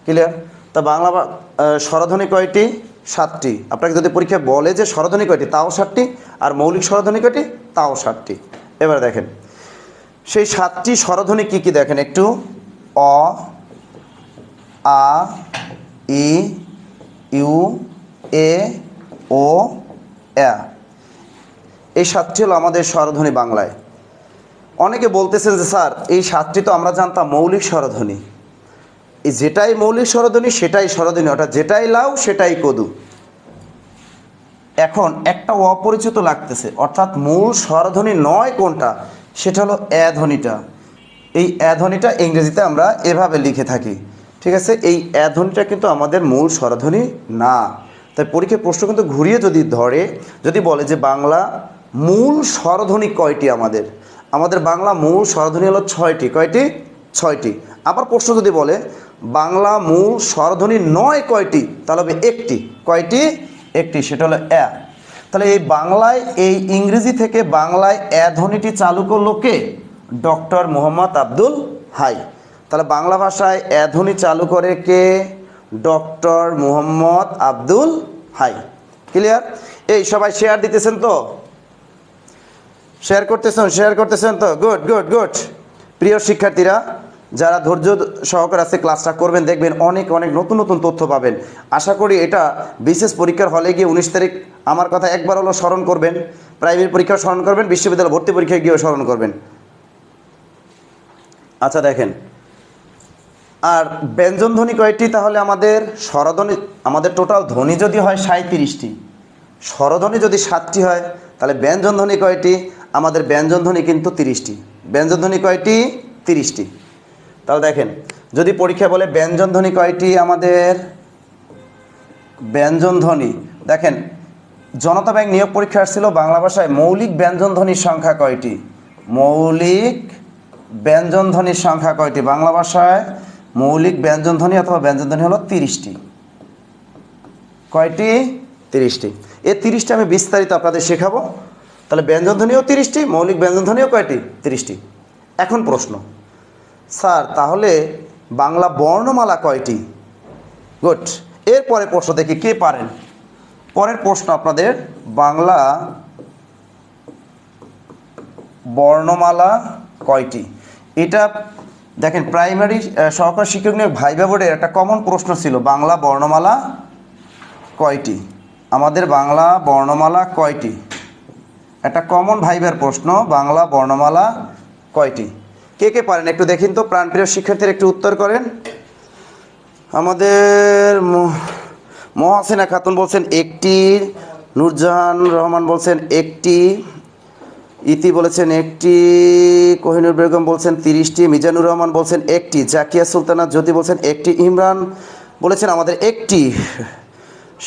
ক্লিয়ার? তা বাংলা স্বরধ্বনি কয়টি? 7টি। আপনাকে যদি পরীক্ষা বলে যে স্বরধ্বনি কয়টি, তাও 7টি, আর মৌলিক স্বরধ্বনি কয়টি, তাও 7টি। এবার দেখেন সেই 7টি স্বরধ্বনি কি কি দেখেন একটু। অ, আ, ই, ইউ, এ, ও, এ। এই 7টি হলো আমাদের স্বরধ্বনি বাংলায়। অনেকে বলতেছেন যে স্যার এই 7টি তো আমরা জানতাম মৌলিক স্বরধ্বনি, এই যেটাই মৌলিক স্বরধ্বনি সেটাই স্বরধ্বনি, অর্থাৎ যেটাই লাউ সেটাই কদু। এখন একটা অপরিচিত লাগতেছে, অর্থাৎ মূল স্বরধ্বনি নয় কোনটা, সেটা হলো এ ধ্বনিটা। এই এ ধ্বনিটা ইংরেজিতে আমরা এভাবে লিখে থাকি, ঠিক আছে? এই এ ধ্বনিটা কিন্তু আমাদের মূল স্বরধ্বনি না। তাই পরীক্ষায় প্রশ্ন কিন্তু ঘুরিয়ে যদি ধরে, যদি বলে যে বাংলা মূল স্বরধ্বনি কয়টি, আমাদের বাংলা মূল স্বরধ্বনি হলো 6টি। কয়টি? 6টি। আবার প্রশ্ন যদি বলে বাংলা মূল স্বরধ্বনি নয় কয়টি, তাহলে হবে একটি। কয়টি? একটি, সেটা হলো এ। তাহলে এই বাংলায়, এই ইংরেজি থেকে বাংলায় এ ধ্বনিটি চালু করলো কে? ডক্টর মোহাম্মদ আব্দুল হাই। তাহলে বাংলা ভাষায় এ ধ্বনি চালু করে কে? ডক্টর মোহাম্মদ আব্দুল হাই। ক্লিয়ার? এই সবাই শেয়ার দিতেছেন তো? শেয়ার করতেছেন তো? Good good good. প্রিয় শিক্ষার্থীরা, যারা ধৈর্য সহকারে আছে ক্লাসটা করবেন, দেখবেন অনেক অনেক নতুন নতুন তথ্য পাবেন। আশা করি এটা বিশেষ পরীক্ষার হলে গিয়ে 19 তারিখ আমার কথা একবার হলো স্মরণ করবেন, প্রাইমারি পরীক্ষা স্মরণ করবেন, বিশ্ববিদ্যালয় ভর্তি পরীক্ষায় গিয়েও স্মরণ করবেন। আচ্ছা দেখেন, আর ব্যঞ্জনধ্বনি কয়টি? তাহলে আমাদের স্বরধ্বনি, আমাদের টোটাল ধ্বনি যদি হয় 37টি, স্বরধ্বনি যদি 7টি হয়, তাহলে ব্যঞ্জনধ্বনি কয়টি? আমাদের ব্যঞ্জনধ্বনি কিন্তু 30টি। ব্যঞ্জনধ্বনি কয়টি? 30টি। তাহলে দেখেন যদি পরীক্ষা বলে ব্যঞ্জনধ্বনি কয়টি, আমাদের ব্যঞ্জনধ্বনি। দেখেন জনতা ব্যাংক নিয়োগ পরীক্ষা আসছিল বাংলা ভাষায় মৌলিক ব্যঞ্জনধ্বনির সংখ্যা কয়টি? মৌলিক ব্যঞ্জনধ্বনির সংখ্যা কয়টি? বাংলা ভাষায় মৌলিক ব্যঞ্জনধ্বনি অথবা ব্যঞ্জনধ্বনি হলো 30টি। কয়টি? 30টি। এই 30টি আমি বিস্তারিত আপনাদের শেখাবো। তাহলে ব্যঞ্জনধ্বনিও 30টি, মৌলিক ব্যঞ্জনধ্বনিও কয়টি? 30টি। এখন প্রশ্ন, স্যার তাহলে বাংলা বর্ণমালা কয়টি? গুড। এরপরে প্রশ্ন দেখি কে পারেন। পরের প্রশ্ন আপনাদের, বাংলা বর্ণমালা কয়টি? এটা দেখেন প্রাইমারি সহকারী শিক্ষক নিয়োগ ভাইভা বোর্ডের একটা কমন প্রশ্ন ছিল, বাংলা বর্ণমালা কয়টি? আমাদের বাংলা বর্ণমালা কয়টি? একটা কমন ভাইবার প্রশ্ন, বাংলা বর্ণমালা কয়টি? কে কে পারেন একটু দেখিন তো, প্রাণপ্রিয় শিক্ষার্থীরা একটু উত্তর করেন। আমাদের মহাসিনা খাতুন বলছেন একটি, নূরজাহান রহমান বলছেন একটি, ইতি বলেছেন একটি, কোহিনুর বেগম বলছেন 30টি, মিজানুর রহমান বলছেন একটি, জাকিয়া সুলতানা জ্যোতি বলছেন একটি, ইমরান বলেছেন আমাদের একটি,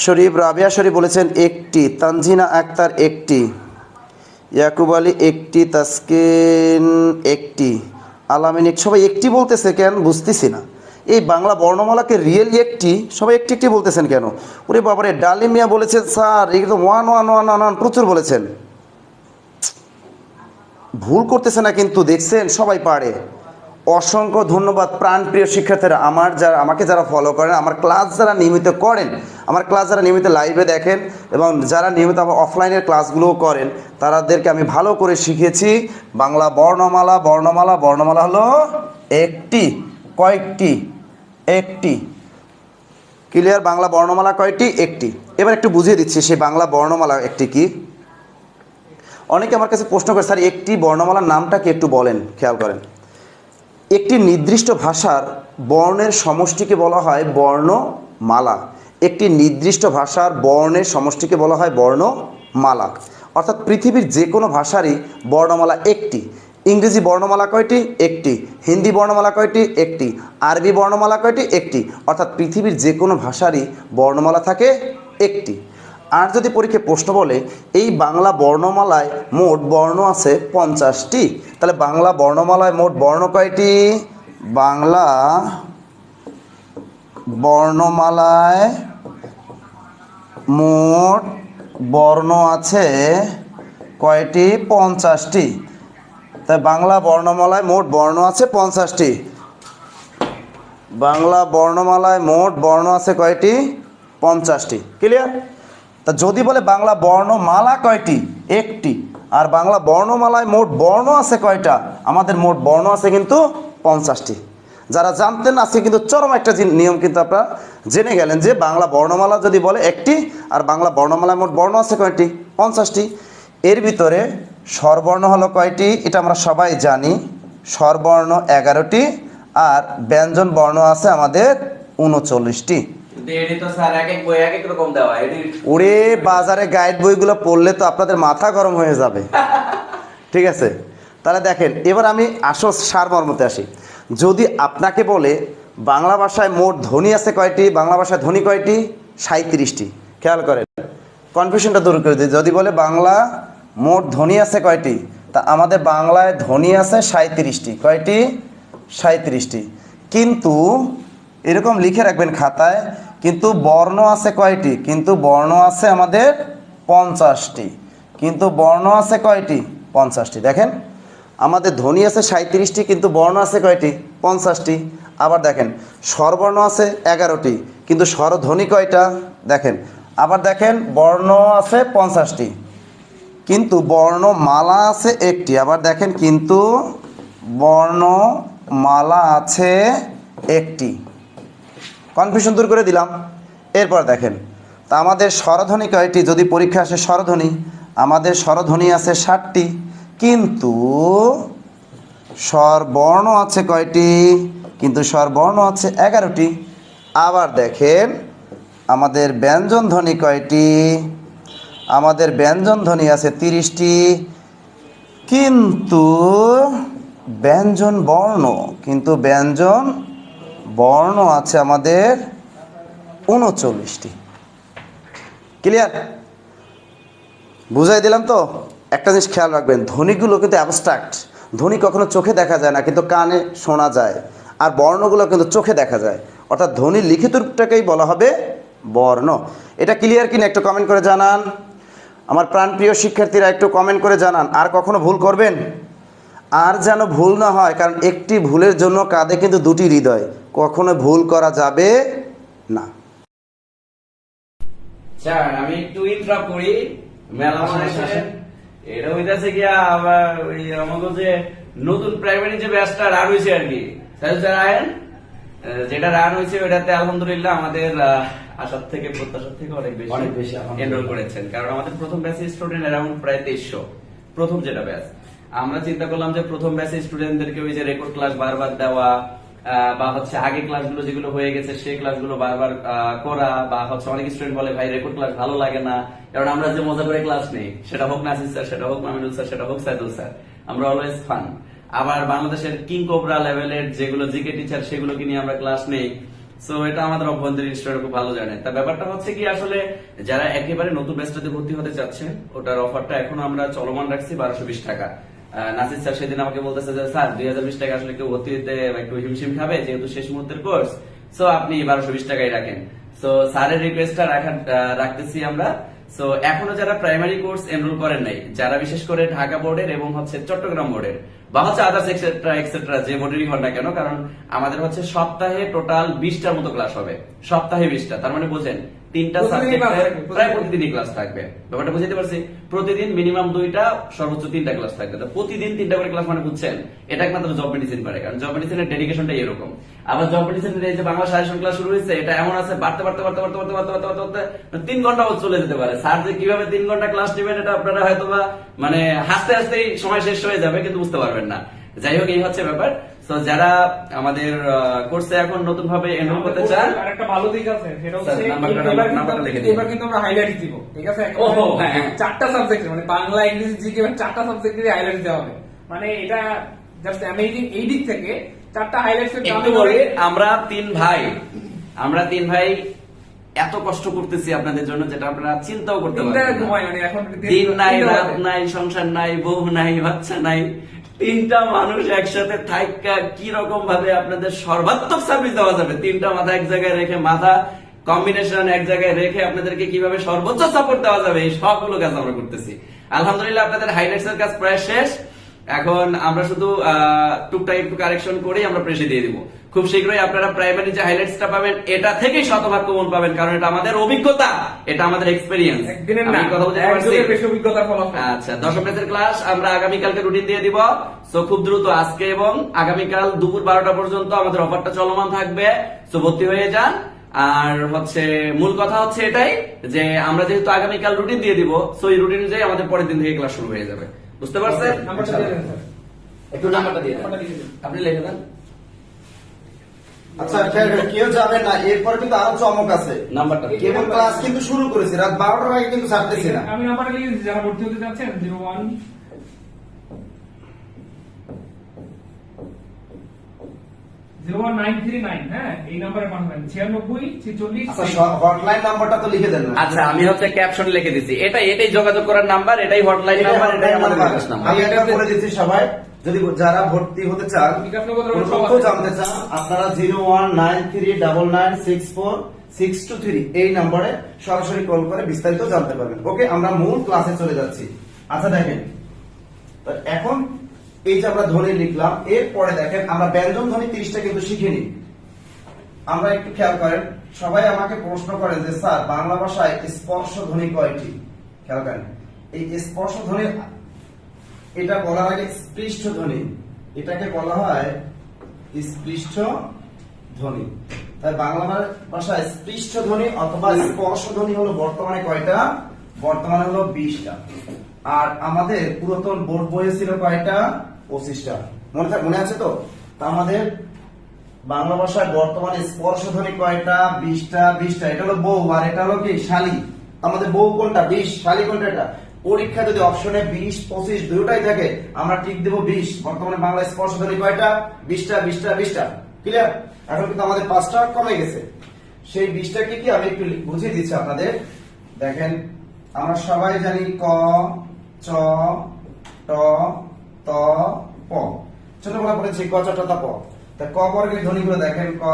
শরীফ রাবিয়া শরীফ বলেছেন একটি, তানজিনা আক্তার একটি, ইয়াকুব আলী একটি, তাসকিন একটি, আলামিন সবাই একটি বলতেছে কেন বুঝতেছি না। এই বাংলা বর্ণমালাকে রিয়েল একটি, সবাই একটি একটি বলতেছেন কেন? ওরে বাবারে, ডালিম মিয়া বলেছেন স্যার একদম 1 প্রচুর বলেছেন। ভুল করতেছে না কিন্তু, দেখছেন সবাই পারে। অসংখ্য ধন্যবাদ প্রাণপ্রিয় শিক্ষার্থীরা, আমাকে যারা ফলো করেন, আমার ক্লাস যারা নিয়মিত করেন, আমার ক্লাস যারা নিয়মিত লাইভে দেখেন এবং যারা নিয়মিত আমার অফলাইনের ক্লাসগুলোও করেন, তাদেরকে আমি ভালো করে শিখেছি বাংলা বর্ণমালা। বর্ণমালা বর্ণমালা হলো একটি। কয়েকটি? একটি। ক্লিয়ার? বাংলা বর্ণমালা কয়টি? একটি। এবার একটু বুঝিয়ে দিচ্ছি সেই বাংলা বর্ণমালা একটি কি। অনেকে আমার কাছে প্রশ্ন করে, স্যার একটি বর্ণমালার নামটা কি একটু বলেন। খেয়াল করেন, একটি নির্দিষ্ট ভাষার বর্ণের সমষ্টিকে বলা হয় বর্ণমালা। একটি নির্দিষ্ট ভাষার বর্ণের সমষ্টিকে বলা হয় বর্ণমালা। অর্থাৎ পৃথিবীর যে কোনো ভাষারই বর্ণমালা একটি। ইংরেজি বর্ণমালা কয়টি? একটি। হিন্দি বর্ণমালা কয়টি? একটি। আরবি বর্ণমালা কয়টি? একটি। অর্থাৎ পৃথিবীর যে কোনো ভাষারই বর্ণমালা থাকে একটি। আর যদি পরীক্ষায় প্রশ্ন বলে এই বাংলা বর্ণমালায় মোট বর্ণ আছে 50টি, তাহলে বাংলা বর্ণমালায় মোট বর্ণ কয়টি? বাংলা বর্ণমালায় মোট বর্ণ আছে কয়টি? 50টি। তাই বাংলা বর্ণমালায় মোট বর্ণ আছে 50টি। বাংলা বর্ণমালায় মোট বর্ণ আছে কয়টি? 50টি। ক্লিয়ার? তা যদি বলে বাংলা বর্ণমালা কয়টি? একটি। আর বাংলা বর্ণমালায় মোট বর্ণ আছে কয়টা? আমাদের মোট বর্ণ আছে কিন্তু 50টি। যারা জানতেন আজকে কিন্তু চরম একটা নিয়ম কিন্তু আপনারা জেনে গেলেন যে বাংলা বর্ণমালা যদি বলে একটি আর বাংলা বর্ণমালায় মোট বর্ণ আছে কয়টি? 50টি। এর ভিতরে স্বরবর্ণ হলো কয়টি? এটা আমরা সবাই জানি, স্বরবর্ণ 11টি আর ব্যঞ্জন বর্ণ আছে আমাদের 39টি। ওরে বাজারে গাইড বইগুলো পড়লে তো আপনাদের মাথা গরম হয়ে যাবে। ঠিক আছে, তাহলে দেখেন এবার আমি আসল সারমর্মতে আসি। যদি আপনাকে বলে বাংলা ভাষায় মোট ধ্বনি আছে কয়টি? বাংলা ভাষায় ধ্বনি কয়টি? 37টি। খেয়াল করেন, কনফিউশনটা দূর করে দিই। যদি বলে বাংলা মোট ধ্বনি আছে কয়টি, তা আমাদের বাংলায় ধ্বনি আছে 37টি। কয়টি? 37টি। কিন্তু এরকম লিখে রাখবেন খাতায়, কিন্তু বর্ণ আছে কয়টি? কিন্তু বর্ণ আছে আমাদের 50টি। কিন্তু বর্ণ আছে কয়টি? 50টি। দেখেন আমাদের ধ্বনি আছে 37টি, কিন্তু বর্ণ আছে কয়টি? 50টি। আবার দেখেন স্বরবর্ণ আছে 11টি, কিন্তু স্বরধ্বনি কয়টা? দেখেন আবার দেখেন বর্ণ আছে 50টি, কিন্তু বর্ণমালা আছে একটি। আবার দেখেন কিন্তু বর্ণমালা আছে একটি। কনফিউশন দূর করে দিলাম। এরপর দেখেন তা আমাদের স্বরধ্বনি কয়টি? যদি পরীক্ষা আসে স্বরধ্বনি, আমাদের স্বরধ্বনি আছে 60টি, কিন্তু স্বরবর্ণ আছে কয়টি? কিন্তু স্বরবর্ণ আছে 11টি। আবার দেখেন আমাদের ব্যঞ্জন ধ্বনি কয়টি? আমাদের ব্যঞ্জন ধ্বনি আছে 30টি, কিন্তু ব্যঞ্জন বর্ণ আছে আমাদের 39টি। ক্লিয়ার? বুঝাই দিলাম তো? একটা জিনিস খেয়াল রাখবেন, ধ্বনিগুলো কিন্তু অ্যাবস্ট্রাক্ট। ধ্বনি কখনো চোখে দেখা যায় না, কিন্তু কানে শোনা যায়। আর বর্ণগুলো কিন্তু চোখে দেখা যায়। অর্থাৎ ধ্বনির লিখিত রূপটাকেই বলা হবে বর্ণ। এটা ক্লিয়ার কিনা একটু কমেন্ট করে জানান। আমার প্রাণপ্রিয় শিক্ষার্থীরা একটু কমেন্ট করে জানান। আর কখনো ভুল করবেন? আর যেন ভুল না হয়, কারণ একটি ভুলের জন্য কাঁদে কিন্তু দুটি হৃদয়। কখনো ভুল করা যাবে না। স্যার আমি একটু ইন্টারাপ্ট করি। মেলা এটা হইতাছে কি আবার ওই আমাদের যে নতুন প্রাইমারি যে ব্যাচটা রান হয়েছে আর কি, স্যার আয়েন যেটা রান হয়েছে ওটাতে আলহামদুলিল্লাহ আমাদের আশার থেকে প্রত্যাশার থেকে অনেক বেশি এনরোল করেছেন। কারণ আমাদের প্রথম ব্যাচে স্টুডেন্ট অ্যারাউন্ড প্রায় 2300, প্রথম যেটা ব্যাচ। আমরা চিন্তা করলাম যে প্রথম ব্যাচে স্টুডেন্টদেরকে ওই যে রেকর্ড ক্লাস বারবার দেওয়া বা হচ্ছে আগে ক্লাসগুলো যেগুলো হয়ে গেছে সেই ক্লাসগুলো বারবার করা, বা হচ্ছে অনেক স্টুডেন্ট বলে ভাই রেকর্ড ক্লাস ভালো লাগে না, কারণ আমরা যে মজা করে ক্লাস নেই, সেটা হোক নাসির স্যার, সেটা হোক মামিনুল স্যার, সেটা হোক সাইদুল স্যার, আমরা অলওয়েজ ফান। আবার বাংলাদেশের কিং কোবরা লেভেলের যেগুলো জিকে টিচার সেগুলোকে নিয়ে আমরা ক্লাস নেই। সো এটা আমাদের অভ্যন্তরীণ স্টুডেন্ট খুব ভালো জানে। তা ব্যাপারটা হচ্ছে কি আসলে যারা একেবারে নতুন ব্যাচটাতে ভর্তি হতে চাচ্ছেন, ওটার অফারটা এখনো আমরা চলমান রাখছি 1220 টাকা। নাসির স্যার সেদিন আমাকে বলতেছে যে স্যার 2020 টাকা আসলে কেউ ভর্তি হতে একটু হিমশিম খাবে, যেহেতু শেষ মুহূর্তের কোর্স, সো আপনি 1220 টাকাই রাখেন। সো স্যারের রিকোয়েস্টটা রাখতেছি আমরা। সো এখনো যারা প্রাইমারি কোর্স এনরোল করেন নাই, যারা বিশেষ করে ঢাকা বোর্ডের এবং হচ্ছে চট্টগ্রাম বোর্ডের বা হচ্ছে আদার্স এক্সেট্রা এক্সেট্রা যে বোর্ডেরই হন না কেন, কারণ আমাদের হচ্ছে সপ্তাহে টোটাল 20টার মতো ক্লাস হবে, সপ্তাহে 20টা, তার মানে বোঝেন 3টা সাবজেক্টে প্রায় প্রতিদিনই ক্লাস থাকবে। ব্যাপারটা বুঝতে পারছি? প্রতিদিন মিনিমাম 2টা সর্বোচ্চ 3টা ক্লাস থাকবে। তো প্রতিদিন 3টা করে ক্লাস মানে বুঝছেন, এটা একমাত্র জব মেডিসিন পারে, কারণ জব মেডিসিনের ডেডিকেশনটাই এরকম। আবার জব মেডিসিনের এই যে বাংলা সাজেশন ক্লাস শুরু হয়েছে, এটা এমন আছে বাড়তে বাড়তে বাড়তে বাড়তে বাড়তে বাড়তে বাড়তে বাড়তে 3 ঘন্টা চলে যেতে পারে। স্যার যে কিভাবে 3 ঘন্টা ক্লাস নেবেন এটা আপনারা হয়তো বা মানে হাসতে হাসতেই সময় শেষ হয়ে যাবে, কিন্তু বুঝতে পারবেন না। যাই হোক, এই হচ্ছে ব্যাপার। তো যারা আমাদের কোর্সে এখন নতুন ভাবে এনরোল করতে চান, আর একটা ভালো দিক আছে, সেটা হচ্ছে নাম্বারটা লিখে দিন। এবার কিন্তু আমরা হাইলাইট দিব, ঠিক আছে? ওহো, হ্যাঁ, হ্যাঁ। 4টা সাবজেক্ট মানে বাংলা, ইংরেজি, জিকে, 4টা সাবজেক্টেরই হাইলাইট দেওয়া হবে। মানে এটা জাস্ট অ্যামেজিং। এই দিক থেকে 4টা হাইলাইটস একটু বলি, আমরা তিন ভাই এত কষ্ট করতেছি আপনাদের জন্য, যেটা আপনারা চিন্তাও করতে পারবেন না। মানে এখন দিন নাই, রাত নাই, সংসার নাই, বউ নাই, বাচ্চা নাই, 3টা মানুষ একসাথে থাইকা কি রকম ভাবে আপনাদের সর্বাত্মক সার্ভিস দেওয়া যাবে, 3টা মাথা এক জায়গায় রেখে, মাথা কম্বিনেশন এক জায়গায় রেখে আপনাদেরকে কিভাবে সর্বোচ্চ সাপোর্ট দেওয়া যাবে, এই সবগুলো কাজ আমরা করতেছি। আলহামদুলিল্লাহ আপনাদের হাইলাইটস এর কাজ প্রায় শেষ। এখন আমরা শুধু টুকটাক একটু কারেকশন করে আমরা প্রেসে দিয়ে দিব। খুব শীঘ্রই আপনারা প্রাইমারি যে হাইলাইটসটা পাবেন, এটা থেকেই শতভাগ কমন পাবেন, কারণ এটা আমাদের অভিজ্ঞতা, এটা আমাদের এক্সপেরিয়েন্স। আমি কথা বলতে পারছি। আচ্ছা, দশম ব্যাচের ক্লাস আমরা আগামীকালকে রুটিন দিয়ে দিব। সো খুব দ্রুত আজকে এবং আগামীকাল দুপুর 12টা পর্যন্ত আমাদের অফারটা চলমান থাকবে। সো ভর্তি হয়ে যান। আর হচ্ছে মূল কথা হচ্ছে এটাই যে আমরা যেহেতু আগামীকাল রুটিন দিয়ে দিব, সো এই রুটিন অনুযায়ী আমাদের পরের দিন থেকে ক্লাস শুরু হয়ে যাবে। বুঝতে পারছেন? একটু নাম্বারটা দিয়ে দেন, আপনি লিখে দেন। আচ্ছা, কেউ যাবে না, এরপরে কিন্তু আরো চমক আছে। নাম্বারটা কেবল ক্লাস কিন্তু শুরু করেছি, রাত 12টার আগে কিন্তু ছাড়তেছি না। আমি নাম্বারটা লিখে দিচ্ছি, যারা ভর্তি হতে যাচ্ছেন 01 01939, হ্যাঁ, এই নম্বরে পাঠাবেন 96 আচ্ছা, 46। হটলাইন নাম্বারটা তো লিখে দেন না। আচ্ছা, আমি হচ্ছে ক্যাপশন লিখে দিচ্ছি, এটাই যোগাযোগ করার নাম্বার, এটাই হটলাইন নাম্বার, এটাই আমাদের বিকাশ নাম্বার। আমি এটা বলে দিচ্ছি সবাই, যদি যারা ভর্তি হতে চান, কোনো তথ্য জানতে চান, আপনারা 0193996463 এই নম্বরে সরাসরি কল করে বিস্তারিত জানতে পারবেন। ওকে, আমরা মূল ক্লাসে চলে যাচ্ছি। আচ্ছা দেখেন, তো এখন এই যে আমরা ধ্বনি লিখলাম, এরপরে দেখেন আমরা ব্যঞ্জন ধ্বনি 30টা কিন্তু শিখিনি। আমরা একটু খেয়াল করেন, সবাই আমাকে প্রশ্ন করেন যে স্যার বাংলা ভাষায় স্পর্শ ধ্বনি কয়টি? খেয়াল করেন, এই স্পর্শ ধ্বনি এটা বলার আগে স্পৃষ্ট ধ্বনি, এটাকে বলা হয় স্পৃষ্ট ধ্বনি। তাই বাংলা ভাষায় স্পৃষ্ট ধ্বনি অথবা স্পর্শ ধ্বনি হলো বর্তমানে কয়টা? বর্তমানে হলো 20টা। আর আমাদের পুরাতন বোর্ড বইয়ে ছিল কয়টা? 25টা। মনে আছে তো? তা আমাদের বাংলা ভাষায় বর্তমানে স্পর্শ ধ্বনি কয়টা? 20টা। এটা হলো বউ, আর এটা হলো কি? শালী। আমাদের বউ কোনটা? 20। শালী কোনটা? এটা। পরীক্ষা যদি অপশনে 20, 25 দুটোটাই থাকে, আমরা টিক দেব 20। বর্তমানে বাংলা স্পর্শ ধ্বনি কয়টা? 20টা। ক্লিয়ার? এখন কিন্তু আমাদের 5টা কমে গেছে। সেই 20টা কি আমি একটু বুঝিয়ে দিচ্ছি আপনাদের। দেখেন আমরা সবাই জানি ক, চ, ট, ত, প। ছোটবেলা পড়েছি ক, চ, ট, ত, প। তা ক বর্গের ধ্বনিগুলো দেখেন ক,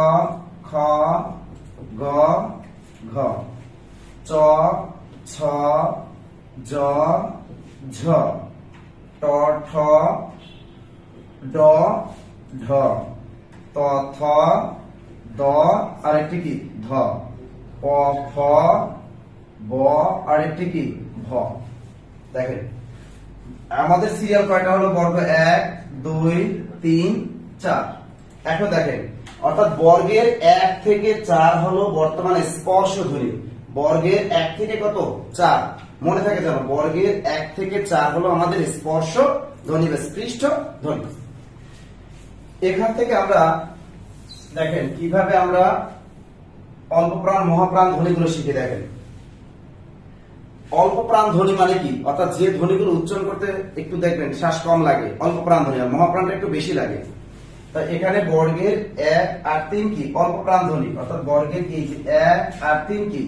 খ, গ, ঘ, চ, ছ, জ, ঝ, ট, ঠ, ড, ঢ, ত, থ, দ, আর একটি কি ধ, প, ফ, ব, আর একটি কি ভ। দেখেন আমাদের সিরিয়াল কয়টা হলো বর্গ 1 2 3 4। এখন দেখেন অর্থাৎ বর্গের 1 থেকে 4 হলো বর্তমানে স্পর্শ ধ্বনি। বর্গের 1 থেকে কত 4 মনে থাকে জানো, বর্গের 1 থেকে 4 হলো আমাদের স্পর্শ ধ্বনি বা স্পৃষ্ট ধ্বনি। এখান থেকে আমরা দেখেন কিভাবে আমরা অল্প প্রাণ মহাপ্রাণ ধ্বনিগুলো শিখে। দেখেন অল্প প্রাণ ধ্বনি মানে কি, অর্থাৎ যে ধ্বনিগুলো উচ্চারণ করতে একটু দেখবেন শ্বাস কম লাগে, অল্প প্রাণ ধ্বনি। আর মহাপ্রাণটা একটু বেশি লাগে। তাই এখানে বর্গের 1 আর 3 কি অল্প প্রাণ ধ্বনি, অর্থাৎ বর্গের কি 1 আর 3 কি,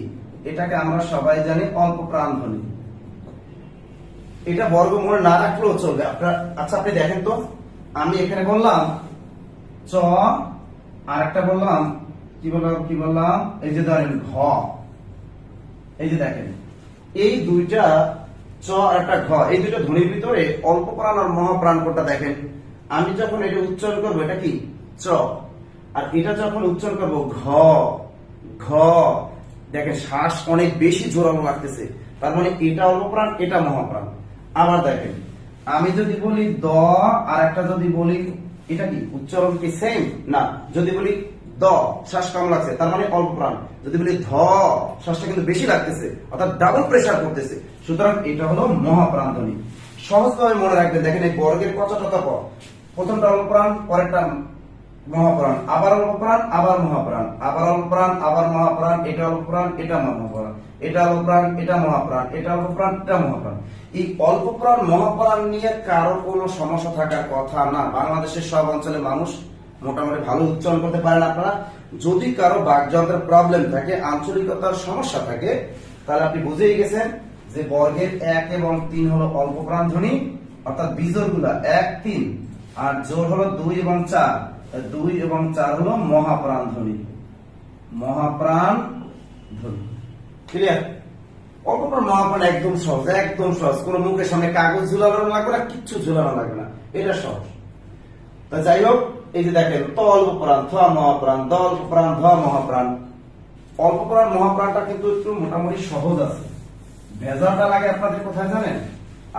এটাকে আমরা সবাই জানি অল্প প্রাণ ধ্বনি। এটা বর্গ মনে না রাখলেও চলবে আপনার। আচ্ছা আপনি দেখেন তো, আমি এখানে বললাম চ, আর একটা বললাম কি বললাম এই যে ধরেন ঘ। এই যে দেখেন এই দুইটা চ আর একটা ঘ, এই দুইটা ধ্বনির ভিতরে অল্প প্রাণ আর মহাপ্রাণ কোনটা দেখেন। আমি যখন এটা উচ্চারণ করবো এটা কি চ, আর এটা যখন উচ্চারণ করবো ঘ, ঘ, দেখেন শ্বাস অনেক বেশি জোরালো লাগতেছে, তার মানে এটা অল্প প্রাণ এটা মহাপ্রাণ। আবার দেখেন আমি যদি বলি দ, আর একটা যদি বলি এটা কি উচ্চারণ কি সেম না, যদি বলি দ শ্বাস কম লাগছে তার মানে অল্প প্রাণ, যদি বলি ধ শ্বাসটা কিন্তু বেশি লাগতেছে অর্থাৎ ডাবল প্রেসার করতেছে, সুতরাং এটা হলো মহাপ্রাণ ধ্বনি। সহজভাবে মনে রাখবেন। দেখেন এই বর্গের ক, চ, ট, ত, প, প্রথমটা অল্প প্রাণ, পরেরটা মহাপ্রাণ, আবার অল্প প্রাণ, আবার মহাপ্রাণ, আবার অল্প প্রাণ, আবার মহাপ্রাণ, এটা অল্প প্রাণ, এটা মহাপ্রাণ, এটা অল্প প্রাণ, এটা মহাপ্রাণ, এটা অল্প প্রাণ, এটা মহাপ্রাণ। এই অল্প প্রাণ মহাপ্রাণ নিয়ে কারো কোনো সমস্যা থাকার কথা না। বাংলাদেশের সব অঞ্চলে মানুষ মোটামুটি ভালো উচ্চারণ করতে পারেন আপনারা। যদি কারো বাকযন্ত্রের প্রবলেম থাকে, আঞ্চলিকতার সমস্যা থাকে, তাহলে আপনি বুঝেই গেছেন যে বর্গের 1 এবং 3 হলো অল্প প্রাণ ধ্বনি, অর্থাৎ বিজোড় গুলা 1 3, আর জোড় হলো 2 এবং 4। 2 এবং 4 হলো মহাপ্রাণ ধ্বনি, মহাপ্রাণ ধ্বনি। ক্লিয়ার? অল্প প্রাণ মহাপ্রাণ একদম সহজ, একদম সহজ। কোনো মুখের সামনে কাগজ ঝুলানো লাগবে না, কিচ্ছু ঝুলানো লাগবে না, এটা সহজ। তা যাই হোক, এই যে দেখেন ত অল্প প্রাণ, থ মহাপ্রাণ, দ অল্প প্রাণ, ধ মহাপ্রাণ। অল্প প্রাণ মহাপ্রাণটা কিন্তু একটু মোটামুটি সহজ আছে। ভেজালটা লাগে আপনাদের কোথায় জানেন?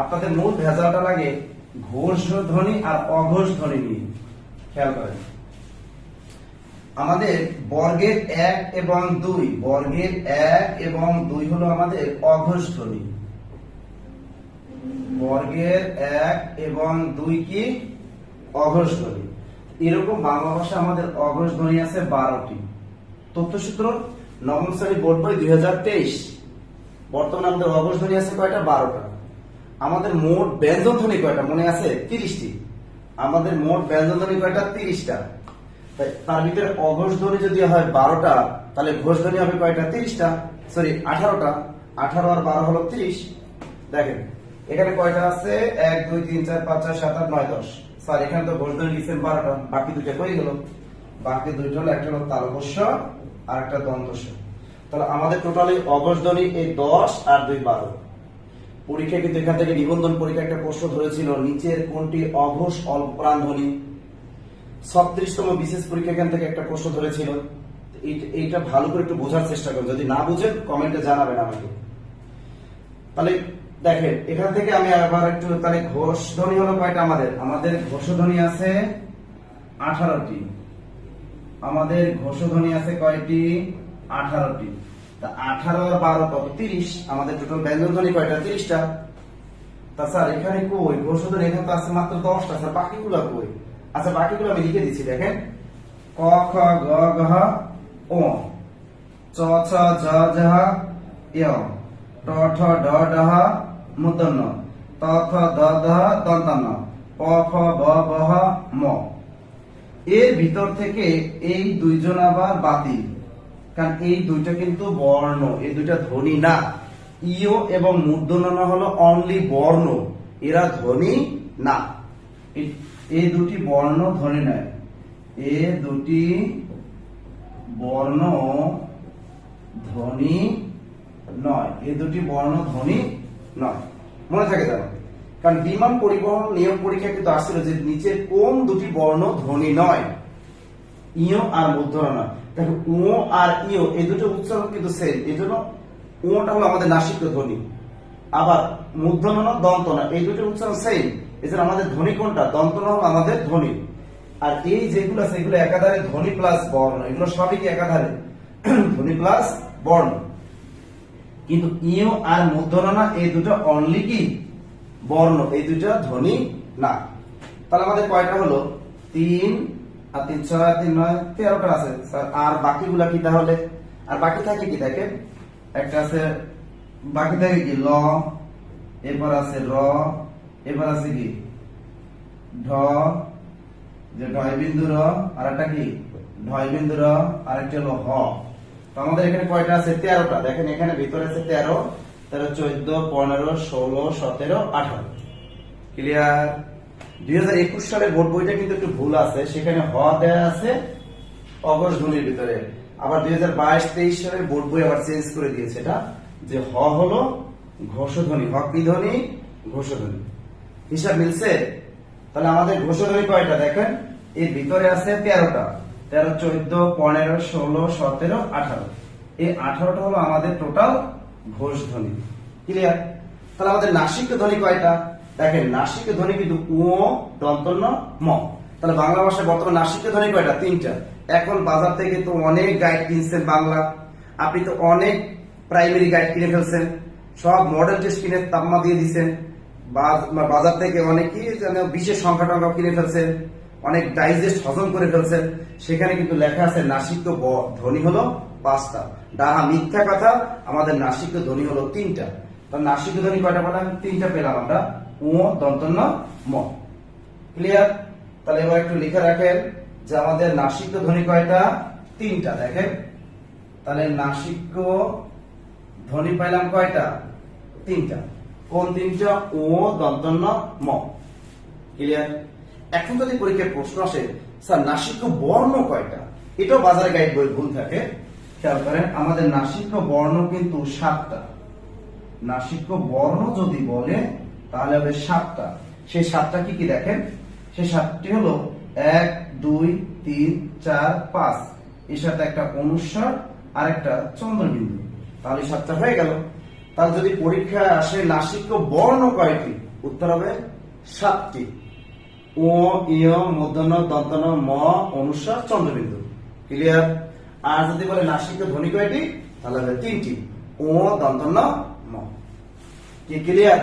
আপনাদের মূল ভেজালটা লাগে ঘোষ ধ্বনি আর অঘোষ ধ্বনি নিয়ে। খেয়াল করেন আমাদের বর্গের 1 এবং 2, বর্গের 1 এবং 2 হলো আমাদের অঘোষ ধ্বনি। বর্গের 1 এবং 2 কি অঘোষ ধ্বনি। এরকম বাংলা ভাষা আমাদের অঘোষ ধ্বনি আছে 12টি। তথ্যসূত্র নবম শ্রেণী বোর্ড বই 2023। বর্তমানে আমাদের অঘোষ ধ্বনি আছে কয়টা? 12টা। আমাদের মোট ব্যঞ্জন ধ্বনি কয়টা মনে আছে? 30টি। আমাদের মোট ব্যঞ্জন ধ্বনি কয়টা? 30টা। তার ভিতরে অঘোষ ধ্বনি যদি হয় 12টা, তাহলে ঘোষ ধ্বনি হবে কয়টা? 30টা, সরি 18টা। 18 আর 12 হলো 30। দেখেন এখানে কয়টা আছে? 1 2 3 4 5 6 7 8 9 10। স্যার এখানে তো ঘোষ ধ্বনি লিখছেন 12টা, বাকি দুটো কই গেল? বাকি দুটো হলো, একটা হলো তালব্য আর একটা দন্তস্ব। তাহলে আমাদের টোটালি অঘোষ ধ্বনি এই 10 আর 2 12। পরীক্ষা কিন্তু এখান থেকে নিবন্ধন পরীক্ষা একটা প্রশ্ন ধরেছিল, নিচের কোনটি অঘোষ অল্প প্রাণ ধ্বনি? 36তম বিশেষ পরীক্ষা এখান থেকে একটা প্রশ্ন ধরেছিল। এইটা ভালো করে একটু বোঝার চেষ্টা করুন, যদি না বুঝেন কমেন্টে জানাবেন আমাকে। তাহলে দেখেন এখান থেকে আমি আবার একটু, তাহলে ঘোষ ধ্বনি হলো কয়টা? আমাদের ঘোষ ধ্বনি আছে 18টি। আমাদের ঘোষ ধ্বনি আছে কয়টি? 18টি। তা 18 আর 12 কত? 30। আমাদের টোটাল ব্যঞ্জন ধ্বনি কয়টা? 30টা। তা স্যার এখানে কই ঘোষ ধ্বনি? এখানে তো আছে মাত্র 10টা। স্যার বাকিগুলো কই? আচ্ছা বাকিগুলো আমি লিখে দিচ্ছি। দেখেন ক খ গ ঘ ও, চ ছ জ ঝ য়, ট ঠ ড ঢ মূর্ধন্য, ত থ দ দ দন্তান্ন, প ফ ব ভ ম। এর ভিতর থেকে এই দুইজন আবার বাতিল, কারণ এই দুইটা কিন্তু বর্ণ, এই দুইটা ধ্বনি না। ইও এবং মূর্ধন্য হলো অনলি বর্ণ, এরা ধ্বনি না। এই দুটি বর্ণ ধ্বনি নয়, এ দুটি বর্ণ ধ্বনি নয়, এ দুটি বর্ণ ধ্বনি নয়। মনে থাকে যেন, কারণ বিমান পরিবহন নিয়ম পরীক্ষা কিন্তু আসছিল যে নিচে কোন দুটি বর্ণ ধ্বনি নয়, ইও আর মূর্ধন্য নয়। দেখো ও আর ইও এই দুটো উচ্চারণ কিন্তু সেম, এই জন্য ওটা হলো আমাদের নাসিক ধ্বনি, আবার মূর্ধন্য দন্ত না, এই দুটো উচ্চারণ সেম, এই জন্য আমাদের ধ্বনি কোনটা, দন্ত হলো আমাদের ধ্বনি। আর এই যেগুলো আছে এগুলো একাধারে ধ্বনি প্লাস বর্ণ, এগুলো সবই কি একাধারে ধ্বনি প্লাস বর্ণ। কিন্তু ইও আর মূর্ধন্য না এই দুটো অনলি কি বর্ণ, এই দুটো ধ্বনি না। তাহলে আমাদের কয়টা হলো, 3 আর 3 6 আর 3 9 13টা আছে স্যার। আর বাকিগুলা কি তাহলে, আর বাকি থাকে কি দেখেন, একটা আছে বাকি থাকে কি ল, এরপর আছে র, এরপর আছে কি ঢ, যে ঢয় বিন্দু র, আর একটা কি ঢয় বিন্দু র, আর একটা হলো হ। তো আমাদের এখানে কয়টা আছে, 13টা। দেখেন এখানে ভিতরে আছে 13, 13 14 15 16 17 18। ক্লিয়ার? 2021 সালের বোর্ড বইটা কিন্তু একটু ভুল আছে, সেখানে হ দেয়া আছে অঘোষ ধ্বনির ভিতরে। আবার 2022-23 সালের বোর্ড বই আবার চেঞ্জ করে দিয়েছে এটা, যে হ হলো ঘোষধ্বনি, হ কি ধ্বনি, ঘোষধ্বনি। হিসাব মিলছে? তাহলে আমাদের ঘোষধ্বনি কয়টা দেখেন, এর ভিতরে আছে 13টা, 13 14 15 16 17 18। এই 18টা হলো আমাদের টোটাল ঘোষ ধ্বনি। ক্লিয়ার? তাহলে আমাদের নাসিক ধ্বনি কয়টা দেখেন, নাসিক ধ্বনি কিন্তু ও দন্তন্য ম। তাহলে বাংলা ভাষায় বর্তমান নাসিক ধ্বনি কয়টা, 3টা। এখন বাজার থেকে তো অনেক গাইড কিনছেন বাংলা, আপনি তো অনেক প্রাইমারি গাইড কিনে ফেলছেন, সব মডেল টেস্ট কিনে তাপমা দিয়ে দিচ্ছেন, বাজার থেকে অনেকেই বিশেষ সংখ্যা টঙ্কা কিনে ফেলছেন, অনেক ডাইজেস্ট হজম করে ফেলছেন। সেখানে কিন্তু লেখা আছে নাসিক ধ্বনি হলো 5টা। ডাহা মিথ্যা কথা, আমাদের নাসিক ধ্বনি হলো 3টা। তাহলে নাসিক ধ্বনি কয়টা পেলাম, 3টা পেলাম আমরা, ও দন্তন্য ম। ক্লিয়ার? তাহলে এবার একটু লিখে রাখেন যে আমাদের নাসিক ধ্বনি কয়টা, 3টা। দেখেন তাহলে নাসিক ধ্বনি পাইলাম কয়টা, 3টা। কোন 3টা, ও দন্তন্য ম। ক্লিয়ার? এখন যদি পরীক্ষায় প্রশ্ন আসে স্যার নাসিক বর্ণ কয়টা, এটাও বাজারে গাইড বই ভুল থাকে। খেয়াল করেন আমাদের নাসিক বর্ণ কিন্তু 7টা। নাসিক বর্ণ যদি বলে তাহলে হবে 7টা। সেই 7টা কি কি দেখেন, সেই 7টি হলো 1 2 3 4 5, এর সাথে একটা অনুস্বার আর একটা চন্দ্রবিন্দু। তাহলে 7টা হয়ে গেল। তাহলে যদি পরীক্ষায় আসে নাসিক বর্ণ কয়টি, উত্তর হবে 7টি। ও ইয় মূর্ধন্য দন্তন্য ম অনুস্বার চন্দ্রবিন্দু। ক্লিয়ার? আর যদি বলে নাসিক ধ্বনি কয়টি, তাহলে হবে 3টি, ও দন্তন্য ম। কি ক্লিয়ার?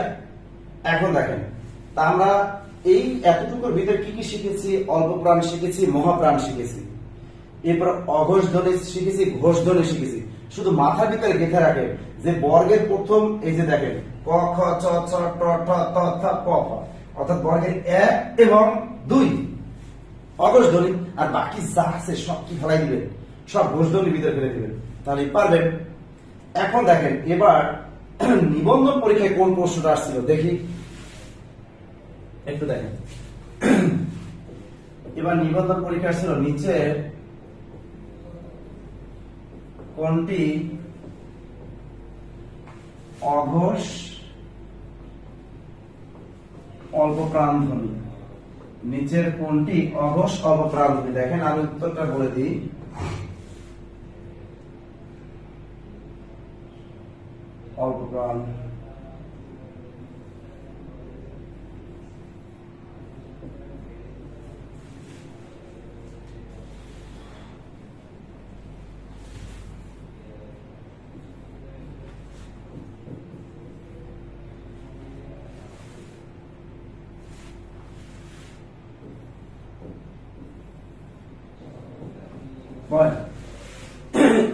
এখন দেখেন তা আমরা এই এতটুকুর ভিতরে কি কি শিখেছি, অল্প প্রাণ শিখেছি, মহাপ্রাণ শিখেছি, এরপর অঘোষ ধ্বনি শিখেছি, ঘোষ ধ্বনি শিখেছি। শুধু মাথার ভিতরে গেঁথে রাখেন যে বর্গের প্রথম এই যে দেখেন ক খ চ ছ ট ঠ ত থ প ফ, অর্থাৎ বর্গের 1 এবং 2 অঘোষ ধ্বনি, আর বাকি যা আছে সব কি ফেলাই দিবেন, সব ঘোষ ধ্বনির ভিতরে ফেলে দিবেন, তাহলে পারবেন। এখন দেখেন এবার নিবন্ধন পরীক্ষায় কোন প্রশ্নটা আসছিল দেখি, একটু দেখেন। এবার নিবন্ধন পরীক্ষা আসছিল নিচে কোনটি অঘোষ অল্প প্রাণ ধ্বনি, নিচের কোনটি অঘোষ অল্প প্রাণ ধ্বনি। দেখেন আমি উত্তরটা বলে দিই, অল্প প্রাণ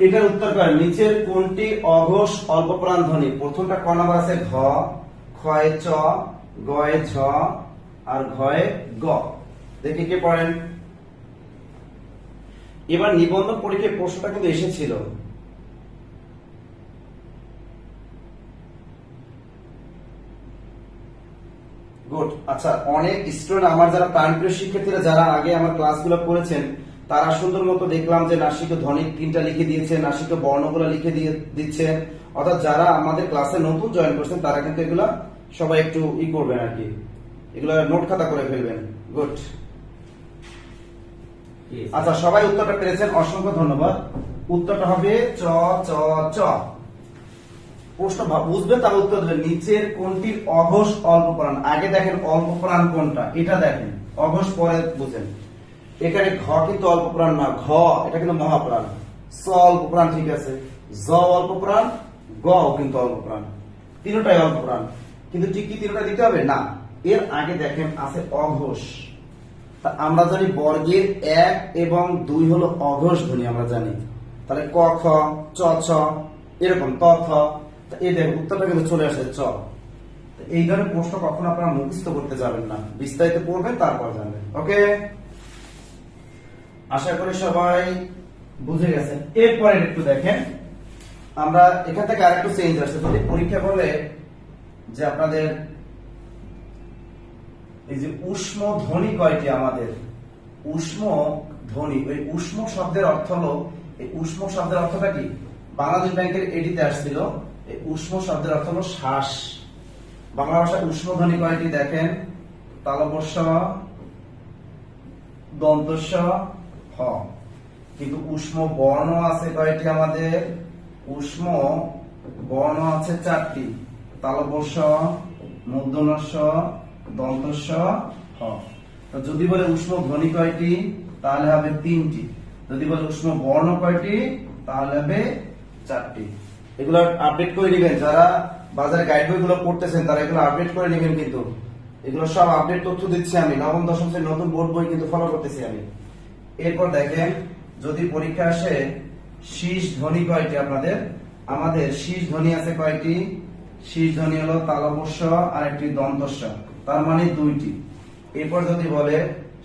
এটার উত্তর করেন, নিচের কোনটি অঘোষ অল্প প্রাণ ধ্বনি। প্রথমটা ক নাম্বার আছে ঘ, খয়ে চ, গয়ে ঝ আর ঘয়ে গ। দেখি কে পড়েন। এবার নিবন্ধন পরীক্ষায় প্রশ্নটা কিন্তু এসেছিল গুড। আচ্ছা, অনেক স্টুডেন্ট আমার যারা প্রাণপ্রিয় শিক্ষার্থীরা যারা আগে আমার ক্লাসগুলো করেছেন তারা সুন্দর মতো দেখলাম যে নাসিক ধ্বনি 3টা লিখে দিয়েছে, নাসিক বর্ণগুলো লিখে দিয়ে দিচ্ছেন। অর্থাৎ যারা আমাদের ক্লাসে নতুন জয়েন করছেন তারা কিন্তু এগুলা সবাই একটু করবেন আর কি, এগুলো নোট খাতা করে ফেলবেন। গুড। আচ্ছা, সবাই উত্তরটা পেরেছেন, অসংখ্য ধন্যবাদ। উত্তরটা হবে চ চ চ। প্রশ্ন বুঝবেন তার উত্তর দেবেন। নিচের কোনটির অঘোষ অল্প প্রাণ? আগে দেখেন অল্প প্রাণ কোনটা, এটা দেখেন, অঘোষ পরে বুঝেন। এখানে ঘ কিন্তু অল্প প্রাণ না, ঘ এটা কিন্তু মহাপ্রাণ। স অল্প প্রাণ, ঠিক আছে। জ অল্প প্রাণ, গ কিন্তু অল্প প্রাণ, তিনটাই অল্প প্রাণ। কিন্তু ঠিক কি তিনটা দিতে হবে না, এর আগে দেখেন আছে অঘোষ। তা আমরা জানি বর্গের 1 এবং 2 হলো অঘোষ ধ্বনি, আমরা জানি। তাহলে ক খ চ ছ এরকম ত থ, এই দেখেন উত্তরটা কিন্তু চলে আসে চ। এই ধরনের প্রশ্ন কখনো আপনারা মুখস্থ করতে যাবেন না, বিস্তারিত পড়বেন তারপর জানবেন। ওকে, আশা করি সবাই বুঝে গেছেন। এরপরে একটু দেখেন, আমরা এখান থেকে আরেকটু চেঞ্জ আসছে। যদি পরীক্ষা বলে যে আপনাদের এই যে উষ্ম ধ্বনি কয়টি, আমাদের উষ্ম ধ্বনি, ওই উষ্ম শব্দের অর্থ হলো, এই উষ্ম শব্দের অর্থটা কি? বাংলাদেশ ব্যাংকের এডিতে আসছিল, এই উষ্ম শব্দের অর্থ হলো শ্বাস। বাংলা ভাষায় উষ্ম ধ্বনি কয়টি দেখেন, তালব্য দন্তস্ব হ। কিন্তু উষ্ম বর্ণ আছে কয়টি আমাদের? উষ্ম বর্ণ আছে 4টি, তালব্য মূর্ধন্য দন্তস্ব হ। তো যদি বলে উষ্ম ধ্বনি কয়টি তাহলে হবে 3টি, যদি বলে উষ্ম বর্ণ কয়টি তাহলে হবে 4টি। এগুলো আপডেট করে নেবেন, যারা বাজারে গাইড বইগুলো পড়তেছেন তারা এগুলো আপডেট করে নেবেন। কিন্তু এগুলো সব আপডেট তথ্য দিচ্ছি আমি, নবম দশম শ্রেণীর নতুন বোর্ড বই কিন্তু ফলো করতেছি আমি। এরপর দেখেন, যদি পরীক্ষা আসে শীষ ধ্বনি কয়টি আপনাদের, আমাদের শীষ ধ্বনি আছে কয়টি? শীষ ধ্বনি হলো তালব্য আর একটি দন্তস্ব, তার মানে 2টি। এরপর যদি বলে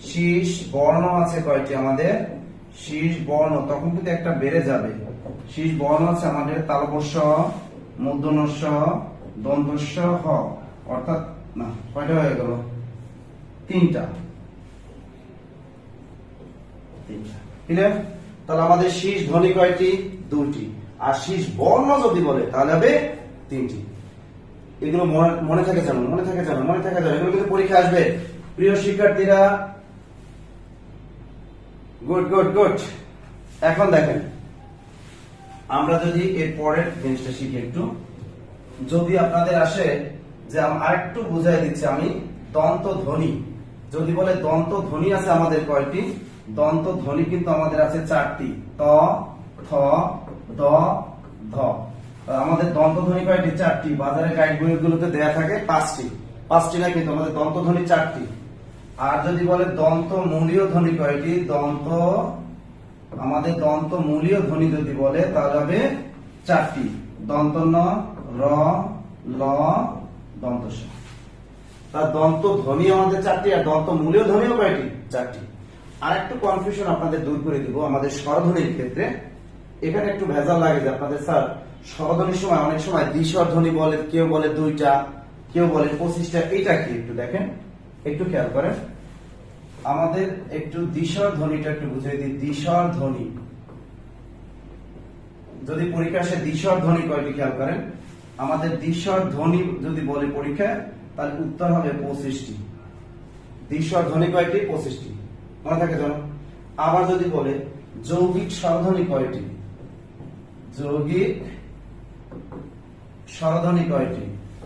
শীষ বর্ণ আছে কয়টি আমাদের? শীষ বর্ণ তখন কিন্তু একটা বেড়ে যাবে। শীষ বর্ণ আছে আমাদের তালব্য মূর্ধন্য দন্তস্ব হ, অর্থাৎ না কয়টা হয়ে গেল? 3টা। ক্লিয়ার? তাহলে আমাদের শীষ ধ্বনি কয়টি? 2টি। আর শীষ বর্ণ যদি বলে তাহলে হবে 3টি। এগুলো মনে থাকে জানো, মনে থাকে জানো, মনে থাকে জানো, এগুলো কিন্তু পরীক্ষা আসবে প্রিয় শিক্ষার্থীরা। Good good good. এখন দেখেন, আমরা যদি এর পরের জিনিসটা শিখি একটু, যদি আপনাদের আসে যে আরেকটু বুঝাই দিচ্ছি আমি, দন্ত ধ্বনি যদি বলে, দন্ত ধ্বনি আছে আমাদের কয়টি? দন্ত ধ্বনি কিন্তু আমাদের আছে 4টি, ত থ দ ধ। আমাদের দন্ত ধ্বনি কয়টি? 4টি। বাজারে গাইড বইগুলোতে দেয়া থাকে 5টি, 5টি না কিন্তু আমাদের দন্ত ধ্বনি 4টি। আর যদি বলে দন্ত মূলীয় ধ্বনি কয়টি? আমাদের দন্ত মূলীয় ধ্বনি যদি বলে তাহলে হবে 4টি, দন্ত ন র ল দন্তস্ব। তার দন্ত ধ্বনি আমাদের 4টি, আর দন্ত মূলীয় ধ্বনিও কয়টি? 4টি। আর একটু কনফিউশন আপনাদের দূর করে দিব আমাদের স্বরধ্বনির ক্ষেত্রে। এখানে একটু ভেজাল লাগে যে আপনাদের স্যার স্বরধ্বনির সময় অনেক সময় দ্বিস্বর ধ্বনি বলে, কেউ বলে 2টা, কেউ বলে 25টা। এইটা কি একটু দেখেন, একটু খেয়াল করেন। আমাদের একটু দ্বিস্বর ধ্বনিটা একটু বুঝিয়ে দিই। দ্বিস্বর ধ্বনি যদি পরীক্ষা আসে, দ্বিস্বর ধ্বনি কয়টি খেয়াল করেন। আমাদের দ্বিস্বর ধ্বনি যদি বলে পরীক্ষায় তাহলে উত্তর হবে 25টি। দ্বিস্বর ধ্বনি কয়টি? 25টি, মনে থাকে জানো। আবার যদি বলে যৌগিক স্বরধ্বনি কয়টি? যৌগিক স্বরধ্বনি কয়টি?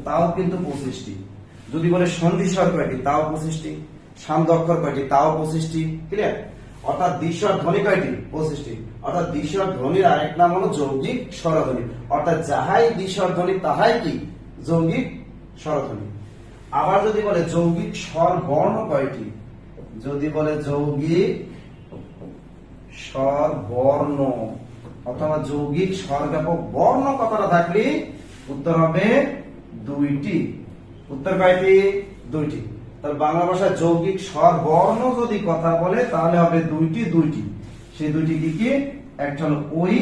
তাও কিন্তু 25টি। যদি বলে সন্ধি স্বর কয়টি? তাও 25টি। শান্ত অক্ষর কয়টি? তাও 25টি। ক্লিয়ার? অর্থাৎ দ্বিস্বর ধ্বনি কয়টি? 25টি। অর্থাৎ দ্বিস্বর ধ্বনির আরেক নাম হলো যৌগিক স্বরধ্বনি। অর্থাৎ যাহাই দ্বিস্বর ধ্বনি তাহাই কি? যৌগিক স্বরধ্বনি। আবার যদি বলে যৌগিক স্বর বর্ণ কয়টি? যদি বলে যৌগিক স্বর বর্ণ অথবা যৌগিক স্বরব্যাপক বর্ণ কথাটা থাকলে উত্তর হবে 2টি। উত্তর কয়টি? 2টি। তাহলে বাংলা ভাষায় যৌগিক স্বর বর্ণ যদি কথা বলে তাহলে হবে 2টি। সেই 2টি কি কি? একটা হলো ওই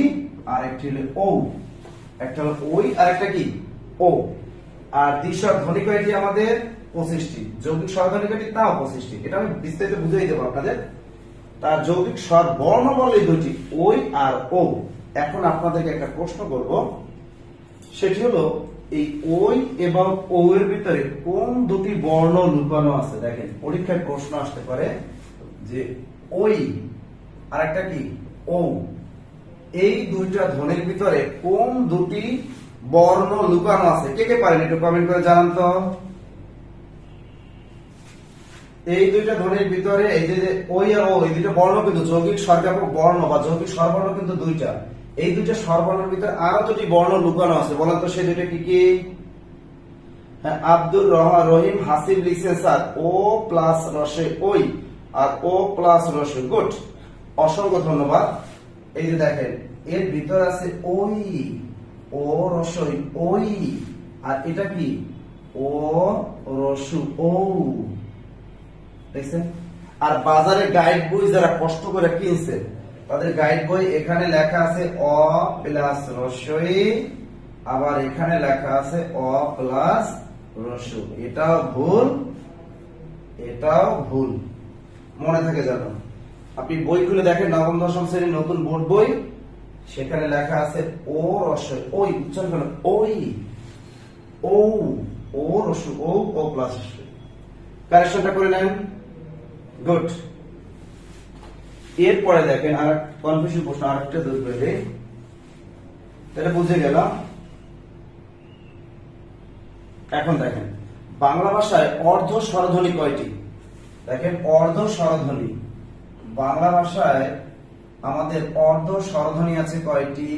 আর একটি হলো ও। একটা হলো ওই আর একটা কি? ও। আর দ্বিস্বর ধ্বনি কয়টি আমাদের? 25টি, যৌগিক স্বরধ্বনি কয়টি, তাও 25টি। এটা আমি বিস্তারিত বুঝিয়ে দেবো আপনাদের। তার যৌগিক স্বর বর্ণ বললেই দুইটি, ওই আর ও। এখন আপনাদেরকে একটা প্রশ্ন করব, সেটি হলো এই ওই এবং ও এর ভিতরে কোন দুটি বর্ণ লুকানো আছে। দেখেন পরীক্ষায় প্রশ্ন আসতে পারে যে ওই আর একটা কি ও, এই দুইটা ধ্বনির ভিতরে কোন দুটি বর্ণ লুকানো আছে। কে কে পারেন একটু কমেন্ট করে জানান তো। এই দুইটা ধ্বনির ভিতরে এই যে ওই আর ও, এই দুইটা বর্ণ কিন্তু যৌগিক স্বরজ্ঞাপক বর্ণ বা যৌগিক স্বরবর্ণ কিন্তু দুইটা। এই দুইটা স্বরবর্ণের ভিতরে আরো দুটি বর্ণ লুকানো আছে, বলেন তো সেই দুইটা কি কি? হ্যাঁ, আব্দুর রহিম হাসিব লিখছেন স্যার ও প্লাস রসে ওই আর ও প্লাস রসে। গুড, অসংখ্য ধন্যবাদ। এই যে দেখেন এর ভিতর আছে ওই, ও রসই ওই, আর এটা কি ও রসু ও, দেখছেন? আর বাজারে গাইড বই যারা কষ্ট করে কিনছে তাদের গাইড বই এখানে লেখা আছে অ প্লাস রসই, আবার এখানে লেখা আছে অ প্লাস রসু। এটাও ভুল, এটাও ভুল, মনে থাকে জানো। আপনি বই খুলে দেখেন নবম দশম শ্রেণীর নতুন বোর্ড বই, সেখানে লেখা আছে ও রসই ওই, উচ্চারণ করেন ওই, ও ও রসু ও ও প্লাস রসু। কারেকশনটা করে নেন। গুড। এরপরে দেখেন আর কনফিউশন প্রশ্ন আরেকটা দূর করে দেই, তাহলে বুঝে গেলাম। এখন দেখেন বাংলা ভাষায় অর্ধ স্বরধ্বনি কয়টি? দেখেন অর্ধ স্বরধ্বনি বাংলা ভাষায় আমাদের অর্ধ স্বরধ্বনি আছে কয়টি?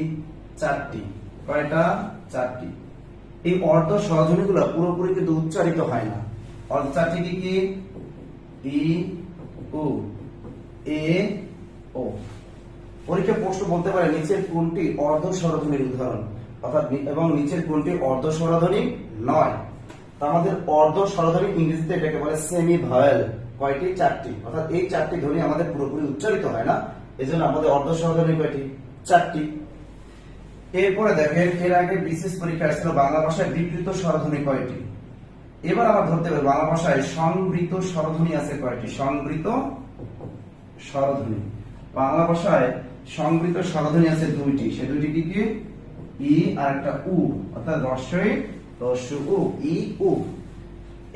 4টি। কয়টা? 4টি। এই অর্ধ স্বরধ্বনিগুলো পুরোপুরি কিন্তু উচ্চারিত হয় না। অর্ধ 4টি কি কি? ই, উ, এ, ও। পরীক্ষা প্রশ্ন বলতে পারে নিচের কোনটি অর্ধ স্বরধ্বনির উদাহরণ, অর্থাৎ এবং নিচের কোনটি অর্ধ স্বরধ্বনি নয়। তা আমাদের অর্ধ স্বরধ্বনি ইংরেজিতে এটাকে বলে সেমি ভাওয়েল। কয়টি? 4টি। অর্থাৎ এই 4টি ধ্বনি আমাদের পুরোপুরি উচ্চারিত হয় না, এজন্য আমাদের অর্ধ স্বরধ্বনি কয়টি? 4টি। এরপরে দেখেন এর আগে বিশেষ পরীক্ষা আসছিল বাংলা ভাষায় বিবৃত স্বরধ্বনি কয়টি। এবার আমরা ধরতে পারি বাংলা ভাষায় সংবৃত স্বরধ্বনি আছে কয়টি? সংবৃত স্বরধ্বনি বাংলা ভাষায় সংবৃত স্বরধ্বনি আছে 2টি। সে 2টি কি কি? ই আর একটা উ, অর্থাৎ রস্বই রস্যু উ, ই উ।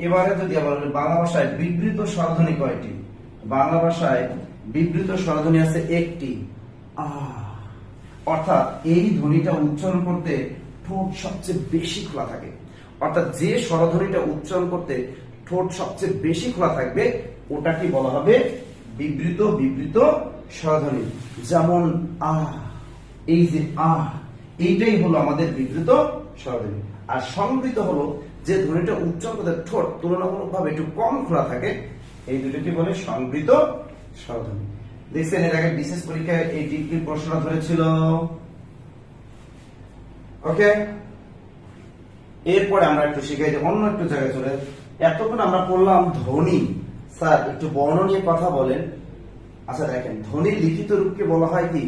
এবারে যদি আবার বাংলা ভাষায় বিবৃত স্বরধ্বনি কয়টি? বাংলা ভাষায় বিবৃত স্বরধ্বনি আছে 1টি, আ। অর্থাৎ এই ধ্বনিটা উচ্চারণ করতে ঠোঁট সবচেয়ে বেশি খোলা থাকে। অর্থাৎ যে স্বরধ্বনিটা উচ্চারণ করতে ঠোঁট সবচেয়ে বেশি খোলা থাকবে ওটা কি বলা হবে? বিবৃত বিবৃত স্বরধ্বনি। যেমন আ, এই যে আ, এইটাই হলো আমাদের বিবৃত স্বরধ্বনি। আর সংবৃত হলো যে ধ্বনিটা উচ্চারণ করতে ঠোঁট তুলনামূলকভাবে একটু কম খোলা থাকে, এই দুটোকে বলে সংবৃত স্বরধ্বনি। দেখছেন এর আগে বিশেষ পরীক্ষায় এই ডিগ্রি প্রশ্ন ধরেছিল। ওকে, এরপরে আমরা একটু শিখাই যে অন্য একটু জায়গায় চলে। এতক্ষণ আমরা পড়লাম ধ্বনি, স্যার একটু বর্ণ নিয়ে কথা বলেন। আচ্ছা দেখেন ধ্বনির লিখিত রূপকে বলা হয় কি?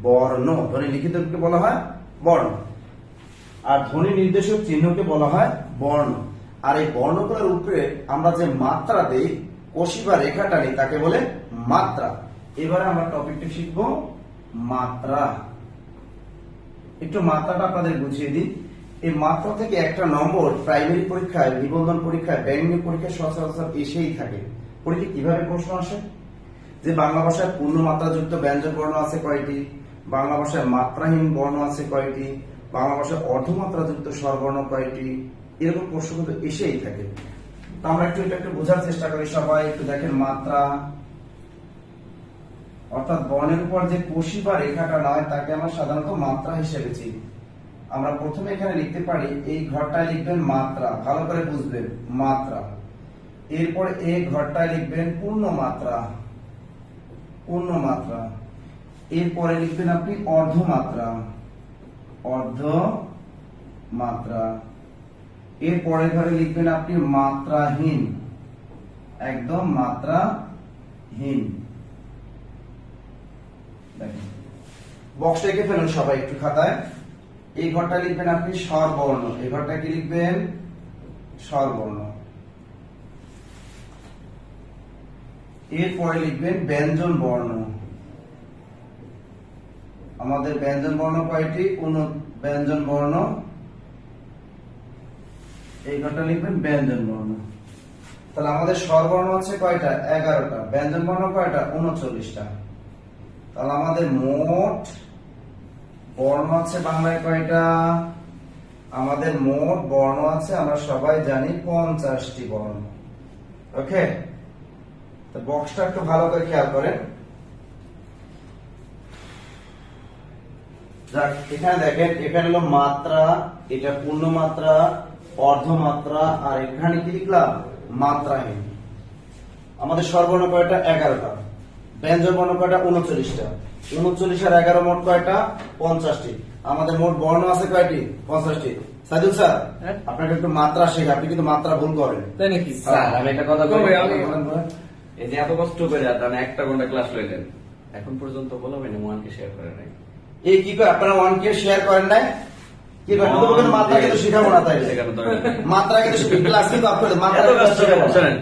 বর্ণ। ধ্বনির লিখিত রূপকে বলা হয় বর্ণ, আর ধ্বনি নির্দেশক চিহ্নকে বলা হয় বর্ণ। আর এই বর্ণগুলোর উপরে আমরা যে মাত্রা দেই, কষি বা রেখা টানি, তাকে বলে মাত্রা। এবারে আমরা টপিকটা শিখবো মাত্রা। একটু মাত্রাটা আপনাদের বুঝিয়ে দিই। এই মাত্রা থেকে একটা নম্বর প্রাইমারি পরীক্ষায়, নিবন্ধন পরীক্ষায়, ব্যঙ্গ পরীক্ষায় সচরাচর এসেই থাকে। পরীক্ষা কিভাবে প্রশ্ন আসে? যে বাংলা ভাষায় পূর্ণ মাত্রাযুক্ত ব্যঞ্জন বর্ণ আছে কয়টি? বাংলা ভাষায় মাত্রাহীন বর্ণ আছে কয়টি? বাংলা ভাষায় অর্ধমাত্রাযুক্ত স্বরবর্ণ কয়টি? এরকম প্রশ্ন কিন্তু এসেই থাকে। তো আমরা একটু এটা একটু বোঝার চেষ্টা করি সবাই। একটু দেখেন মাত্রা, অর্থাৎ বর্ণের উপর যে কষি বা রেখাটা নয় তাকে আমরা সাধারণত মাত্রা হিসেবে চিনি। আমরা প্রথমে এখানে লিখতে পারি, এই ঘরটায় লিখবেন মাত্রা, ভালো করে বুঝবেন মাত্রা। এরপর এই ঘরটায় লিখবেন পূর্ণ মাত্রা, পূর্ণ মাত্রা। এরপরে লিখবেন আপনি অর্ধমাত্রা, অর্ধ মাত্রা। এরপরে ঘরে লিখবেন আপনি মাত্রাহীন, একদম মাত্রাহীন। বক্সটা এঁকে ফেলুন সবাই একটু খাতায়। এই ঘরটা লিখবেন আপনি স্বরবর্ণ, এই ঘরটা কি লিখবেন? স্বরবর্ণ। এরপরে লিখবেন ব্যঞ্জন বর্ণ। আমাদের ব্যঞ্জন বর্ণ কয়টি? ব্যঞ্জন বর্ণ, এই ঘরটা লিখবেন ব্যঞ্জন বর্ণ। তাহলে আমাদের স্বরবর্ণ হচ্ছে কয়টা? 11টা। ব্যঞ্জন বর্ণ কয়টা? 39টা। তাহলে আমাদের মোট বর্ণ আছে বাংলায় কয়টা? আমাদের মোট বর্ণ আছে আমরা সবাই জানি 50টি বর্ণ। ওকে, তো বক্সটা একটু ভালো করে খেয়াল করেন। যাক, এখানে দেখেন, এখানে হলো মাত্রা, এটা পূর্ণ মাত্রা, অর্ধমাত্রা, আর এখানে কি লিখলাম? মাত্রাহীন। আমাদের স্বরবর্ণ কয়টা? 11টা। ব্যঞ্জন বর্ণ কয়টা? 39টা। 39 আর 11 মোট কয়টা? 50টি। আমাদের মোট বর্ণ আছে কয়টি? 50টি। সাইদুল স্যার, হ্যাঁ? আপনাকে একটু মাত্রা শেখা, আপনি কিন্তু মাত্রা ভুল করেন। তাই নাকি? স্যার আমি একটা কথা কবে? বলি, আমি- এই যে এত কষ্ট করে আপনি একটা ঘন্টা ক্লাস লইলেন, এখন পর্যন্ত বলবেন ওয়ানকে শেয়ার করে নাই। এই কি করে আপনারা 1K শেয়ার করেন নাই? কি করে? তো বলেন মাত্রা কিন্তু শেখাবো না, তাই শেখানো দরকার নেই। মাত্রা কিন্তু ক্লাস কিন্তু আপ করে মাত্রা এত কষ্ট করে শোনেন,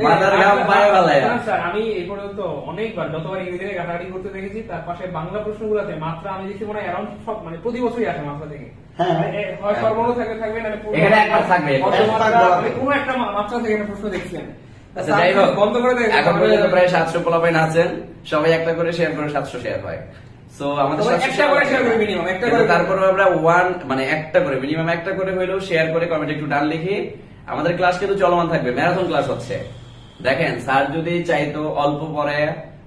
মাথার ঘাম পায়ে ভালায় না। না, স্যার আমি এই পর্যন্ত অনেকবার যতবার ইংরেজিতে ঘাটাঘাটি করতে দেখেছি, তার পাশে বাংলা প্রশ্নগুলোতে মাত্রা আমি দেখছি মনে হয় অ্যারাউন্ড সব মানে প্রতি বছরই আসে মাত্রা থেকে। হ্যাঁ। হয় সর্বর্ণ থাকবে না এখানে একবার থাকবে। কোনো একটা মাত্রা থেকে একটা প্রশ্ন দেখছি আমি। আচ্ছা যাই হোক, বন্ধ করে দেয়। এখন পর্যন্ত প্রায় 700 পোলাপাইন আছেন, সবাই একটা করে শেয়ার করে 700 শেয়ার হয়। সো আমাদের তবে 700 একটা করে share করি minimum, একটা কিন্তু করে। তারপরে আমরা মানে একটা করে মিনিমাম একটা করে হইলেও শেয়ার করে কমেন্ট একটু ডান লিখি। আমাদের ক্লাস কিন্তু চলমান থাকবে, ম্যারাথন ক্লাস হচ্ছে। দেখেন স্যার যদি চাইতো অল্প পরে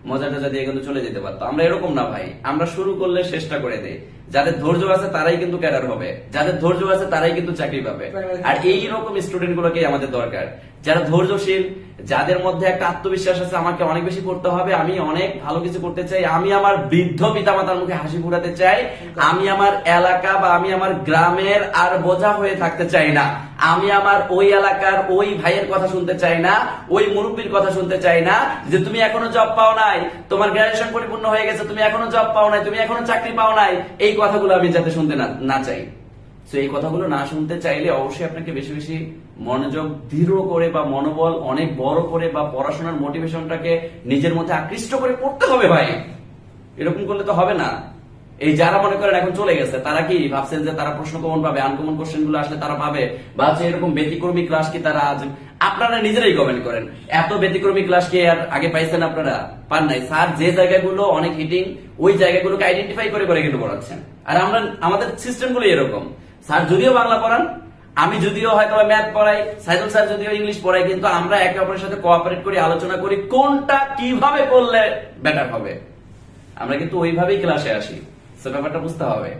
মজা টজা দিয়ে কিন্তু চলে যেতে পারতো, আমরা এরকম না ভাই, আমরা শুরু করলে চেষ্টা করে দেই। যাদের ধৈর্য আছে তারাই কিন্তু ক্যাডার হবে, যাদের ধৈর্য আছে তারাই কিন্তু চাকরি পাবে। আর এই রকম স্টুডেন্ট গুলোকেই আমাদের দরকার, যারা ধৈর্যশীল, যাদের মধ্যে একটা আত্মবিশ্বাস আছে আমাকে অনেক বেশি পড়তে হবে, আমি অনেক ভালো কিছু করতে চাই, আমি আমার বৃদ্ধ পিতামাতার মুখে হাসি ফুটাতে চাই, আমি আমার এলাকা বা আমি আমার গ্রামের আর বোঝা হয়ে থাকতে চাই না, আমি আমার ওই এলাকার ওই ভাইয়ের কথা শুনতে চাই না, ওই মুরব্বীর কথা শুনতে চাই না যে তুমি এখনো জব পাও নাই, তোমার গ্রাজুয়েশন পরিপূর্ণ হয়ে গেছে, তুমি এখনো জব পাও নাই, তুমি এখনো চাকরি পাও নাই, এই কথাগুলো আমি যাতে শুনতে না চাই। তো এই কথাগুলো না শুনতে চাইলে অবশ্যই আপনাকে বেশি বেশি মনোযোগ দৃঢ় করে বা মনোবল অনেক বড় করে বা পড়াশোনার মোটিভেশনটাকে নিজের মধ্যে আকৃষ্ট করে পড়তে হবে ভাই। এরকম করলে তো হবে না। এই যারা মনে করেন এখন চলে গেছে, তারা কি ভাবছেন যে তারা প্রশ্ন কমন পাবে, আনকমন কোশ্চেন গুলো আসলে তারা পাবে, বা হচ্ছে এরকম ব্যতিক্রমী ক্লাস কি তারা আজ, আপনারা নিজেরাই কমেন্ট করেন, এত ব্যতিক্রমী ক্লাস কি আর আগে পাইছেন আপনারা? পান নাই। স্যার যে জায়গাগুলো অনেক হিটিং, ওই জায়গাগুলোকে আইডেন্টিফাই করে করে কিন্তু পড়াচ্ছেন। আর আমরা আমাদের সিস্টেম গুলো এরকম, স্যার যদিও বাংলা পড়ান, আমি যদিও হয়তো ম্যাথ পড়াই, সাইদুল স্যার যদিও ইংলিশ পড়াই, কিন্তু আমরা একে অপরের সাথে কোঅপারেট করি, আলোচনা করি কোনটা কিভাবে করলে বেটার হবে। আমরা কিন্তু ওইভাবেই ক্লাসে আসি, সো ব্যাপারটা বুঝতে হবে।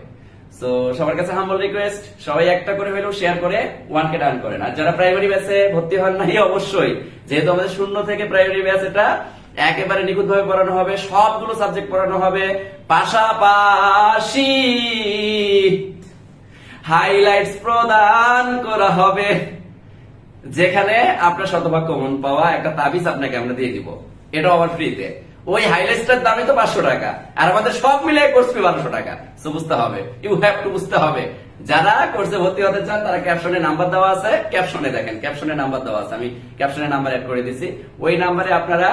সো সবার কাছে হাম্বল রিকোয়েস্ট, সবাই একটা করে হলেও শেয়ার করে 1K ডান করেন। আর যারা প্রাইমারি ব্যাচে ভর্তি হন নাই, অবশ্যই যেহেতু আমাদের 0 থেকে প্রাইমারি ব্যাচ, এটা একেবারে নিখুঁত ভাবে পড়ানো হবে, সবগুলো সাবজেক্ট পড়ানো হবে, পাশাপাশি হাইলাইটস প্রদান করা হবে, যেখানে আপনার শতভাগ কমন পাওয়া একটা তাবিজ আপনাকে আমরা দিয়ে দিব, এটাও আবার ফ্রিতে। ওই হাইলাইটসটার দামই তো 500 টাকা, আর আমাদের সব মিলে কোর্স ফি 1200 টাকা। সো বুঝতে হবে, ইউ হ্যাভ টু বুঝতে হবে। যারা কোর্সে ভর্তি হতে চান তারা ক্যাপশনে নাম্বার দেওয়া আছে, ক্যাপশনে দেখেন, ক্যাপশনে নাম্বার দেওয়া আছে, আমি ক্যাপশনে নাম্বার অ্যাড করে দিছি, ওই নাম্বারে আপনারা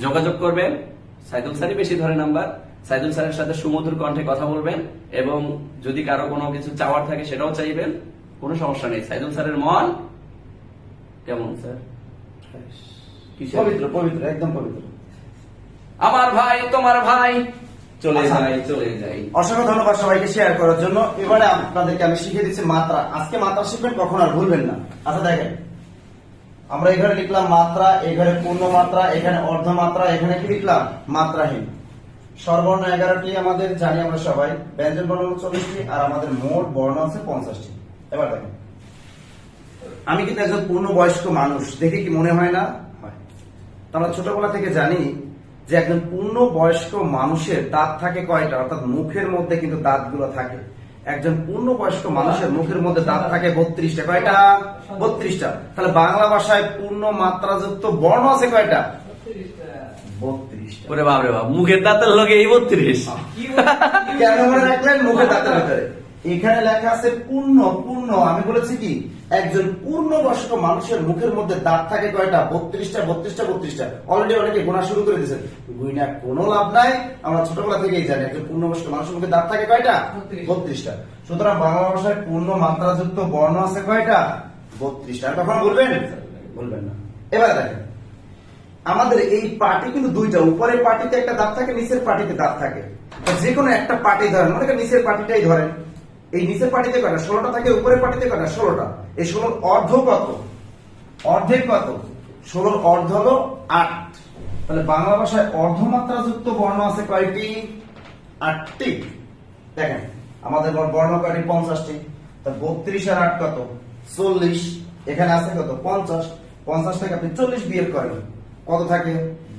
যোগাযোগ করবেন। সাইদুল স্যারই বেশি ধরে নাম্বার, সাইদুল স্যারের সাথে সুমধুর কণ্ঠে কথা বলবেন, এবং যদি কারো কোনো কিছু চাওয়ার থাকে সেটাও চাইবেন, কোনো সমস্যা নেই। সাইদুল স্যারের মন কেমন স্যার? পবিত্র, পবিত্র, একদম পবিত্র। আমার ভাই তোমার ভাই, চলে আচ্ছা। যাই চলে যাই। অসংখ্য ধন্যবাদ সবাইকে শেয়ার করার জন্য। এবারে আপনাদেরকে আমি শিখিয়ে দিচ্ছি মাত্রা। আজকে মাত্রা শিখবেন, কখন আর ভুলবেন না। আচ্ছা দেখেন, আমরা এখানে লিখলাম মাত্রা, এখানে পূর্ণ মাত্রা, এখানে অর্ধমাত্রা, এখানে কি লিখলাম? মাত্রাহীন। স্বরবর্ণ 11টি আমাদের জানি আমরা সবাই, ব্যঞ্জন বর্ণ 40টি, আর আমাদের মোট বর্ণ আছে 50টি। এবার দেখেন, আমি কিন্তু একজন পূর্ণবয়স্ক মানুষ, দেখে কি মনে হয় না? হয়। তো আমরা ছোটবেলা থেকে জানি যে একজন পূর্ণবয়স্ক মানুষের দাঁত থাকে কয়টা, অর্থাৎ মুখের মধ্যে কিন্তু দাঁতগুলো থাকে। একজন পূর্ণবয়স্ক মানুষের মুখের মধ্যে দাঁত থাকে 32টা। কয়টা? 32টা। তাহলে বাংলা ভাষায় পূর্ণ মাত্রাযুক্ত বর্ণ আছে কয়টা? 32টা। ওরে বাপ রে বাপ, মুখের দাঁতের লগে এই 32। কেন মনে রাখলেন? মুখের দাঁতের ভিতরে এখানে লেখা আছে পূর্ণ পূর্ণ, আমি বলেছি কি একজন পূর্ণবয়স্ক মানুষের মুখের মধ্যে দাঁত থাকে কয়টা? 32টা 32টা 32টা। অলরেডি অনেকে গোনা শুরু করে দিয়েছেন, গুইনা কোনো লাভ নাই, আমরা ছোটবেলা থেকেই জানি একজন পূর্ণবয়স্ক মানুষের মুখে দাঁত থাকে কয়টা? 32টা। সুতরাং বাংলা ভাষায় পূর্ণ মাত্রাযুক্ত বর্ণ আছে কয়টা? 32টা। তখন বলবেন? বলবেন না। এবার দেখেন, আমাদের এই পার্টি কিন্তু দুইটা, উপরের পার্টিতে একটা দাঁত থাকে, নিচের পার্টিতে দাঁত থাকে। যে কোনো একটা পার্টি ধরেন, মনে করেন নিচের পার্টিটাই ধরেন, এই নিচের পার্টিতে কয়টা? 16টা থাকে, উপরের পার্টিতে কয়টা? 16টা। এই 16 অর্ধ কত? অর্ধেক কত? 16 অর্ধ হলো 8। তাহলে বাংলা ভাষায় অর্ধমাত্রাযুক্ত বর্ণ আছে কয়টি? 8টি। দেখেন আমাদের বর্ণ কয়টি? 50টি। তা 32 আর 8 কত? 40। এখানে আছে কত? 50। 50 থেকে আপনি 40 বিয়োগ করেন, কত থাকে?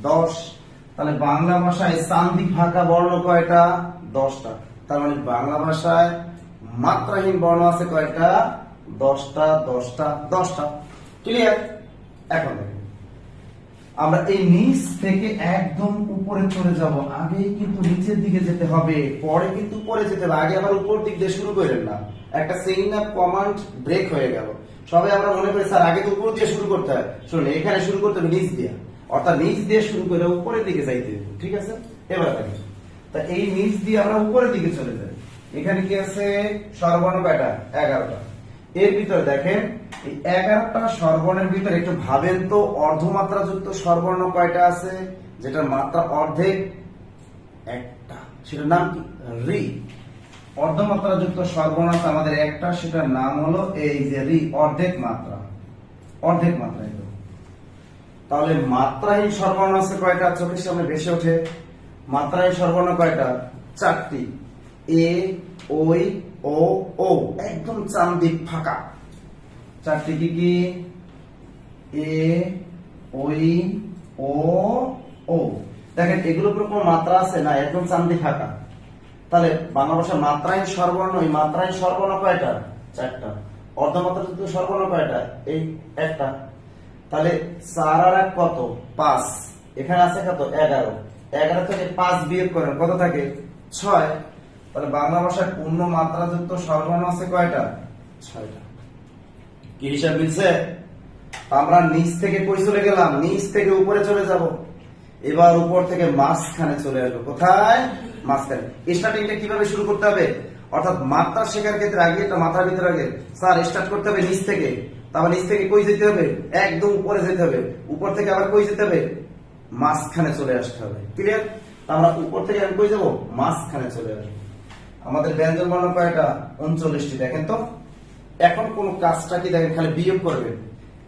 10। তাহলে বাংলা ভাষায় সান্দি ফাঁকা বর্ণ কয়টা? 10টা। তার মানে বাংলা ভাষায় মাত্রাহীন বর্ণ আছে কয়টা? 10টা 10টা 10টা। ক্লিয়ার? এখন দেখেন, আমরা এই নিচ থেকে একদম উপরে চলে যাব। আগে কিন্তু নিচের দিকে যেতে হবে, পরে কিন্তু উপরে যেতে হবে। আগে আবার উপর দিক দিয়ে শুরু করেন না, একটা চেইন অফ কমান্ড ব্রেক হয়ে গেল। সবাই আমরা মনে করি স্যার আগে তো উপর দিয়ে শুরু করতে হয়। শুনুন, এখানে শুরু করতে হবে নিচ দিয়ে, অর্থাৎ নিচ দিয়ে শুরু করে উপরের দিকে যাইতে হবে। ঠিক আছে? এবার দেখেন, তা এই নিচ দিয়ে আমরা উপরের দিকে চলে যাই। এখানে কি আছে? স্বরবর্ণ কয়টা? 11টা। এর ভিতরে দেখেন এই 11টা স্বরবর্ণের ভিতরে একটু ভাবেন তো, অর্ধমাত্রাযুক্ত স্বরবর্ণ কয়টা আছে? যেটার মাত্রা অর্ধেক একটা, সেটার নাম কি? রি। অর্ধমাত্রাযুক্ত স্বরবর্ণ আছে আমাদের একটা, সেটার নাম হলো এই যে রি, অর্ধেক মাত্রা। অর্ধেক মাত্রা এটা। তাহলে মাত্রাহীন স্বরবর্ণ আছে কয়টা? চোখের সামনে ভেসে ওঠে। মাত্রাহীন স্বরবর্ণ কয়টা? 4টি। এ, ওই, ও, ও, একদম চান্দি ফাঁকা। 4টি কি কি? এ, ওই, ও, ও। দেখেন এগুলোর উপর কোনো মাত্রা আছে না, একদম চান্দি ফাঁকা। তাহলে বাংলা ভাষার মাত্রাহীন স্বরবর্ণ, এই মাত্রাহীন স্বরবর্ণ কয়টা? 4টা। অর্ধমাত্রাযুক্ত স্বরবর্ণ কয়টা? এই একটা। তাহলে 4 আর 1 কত? 5। এখানে আছে কত? 11। 11 থেকে 5 বিয়োগ করেন, কত থাকে? 6। তাহলে বাংলা ভাষায় পূর্ণ মাত্রাযুক্ত স্বরবর্ণ আছে কয়টা? 6টা। কি হিসাব মিলছে? আমরা নিচ থেকে কই চলে গেলাম? নিচ থেকে উপরে চলে যাব। এবার উপর থেকে মাঝখানে চলে আসবো। কোথায়? মাঝখানে। স্টার্টিংটা কিভাবে শুরু করতে হবে? অর্থাৎ মাত্রা শেখার ক্ষেত্রে আগে এটা মাথার ভিতরে আগে স্যার স্টার্ট করতে হবে নিচ থেকে। তারপর নিচ থেকে কই যেতে হবে? একদম উপরে যেতে হবে। উপর থেকে আবার কই যেতে হবে? মাঝখানে চলে আসতে হবে। ক্লিয়ার? আমরা উপর থেকে আমি কই যাব? মাঝখানে চলে আসবো। আমাদের ব্যঞ্জন বর্ণ কয়টা? 39টি। দেখেন তো, এখন কোন কাজটা কি দেখেন, খালি বিয়োগ করবেন।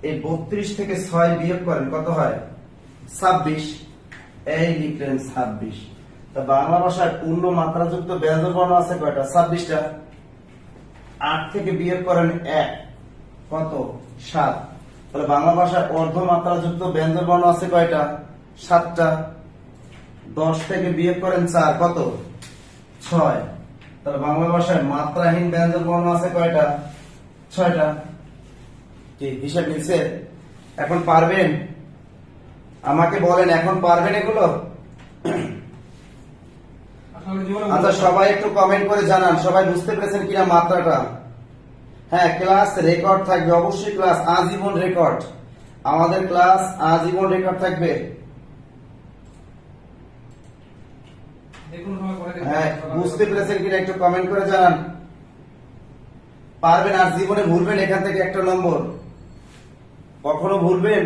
এই 32 থেকে 6 বিয়োগ করেন, কত হয়? 26। এই লিখলেন 26। তা বাংলা ভাষায় পূর্ণ মাত্রাযুক্ত ব্যঞ্জন বর্ণ আছে কয়টা? 26টা। 8 থেকে বিয়োগ করেন 1, কত? 7। তাহলে বাংলা ভাষায় অর্ধ মাত্রাযুক্ত ব্যঞ্জন বর্ণ আছে কয়টা? 7টা। 10 থেকে বিয়োগ করেন 4, কত? 6। তাহলে বাংলা ভাষায় মাত্রাহীন ব্যঞ্জন বর্ণ আছে কয়টা? 6টা। কি হিসাব মিলছে? এখন পারবেন? আমাকে বলেন, এখন পারবেন এগুলো? আচ্ছা, সবাই একটু কমেন্ট করে জানান সবাই বুঝতে পেরেছেন কিনা মাত্রাটা। হ্যাঁ, ক্লাস রেকর্ড থাকবে অবশ্যই, ক্লাস আজীবন রেকর্ড। আমাদের ক্লাস আজীবন রেকর্ড থাকবে। হ্যাঁ, বুঝতে পেরেছেন কিনা একটু কমেন্ট করে জানান। পারবেন? আর জীবনে ভুলবেন এখান থেকে একটা নম্বর, কখনো ভুলবেন?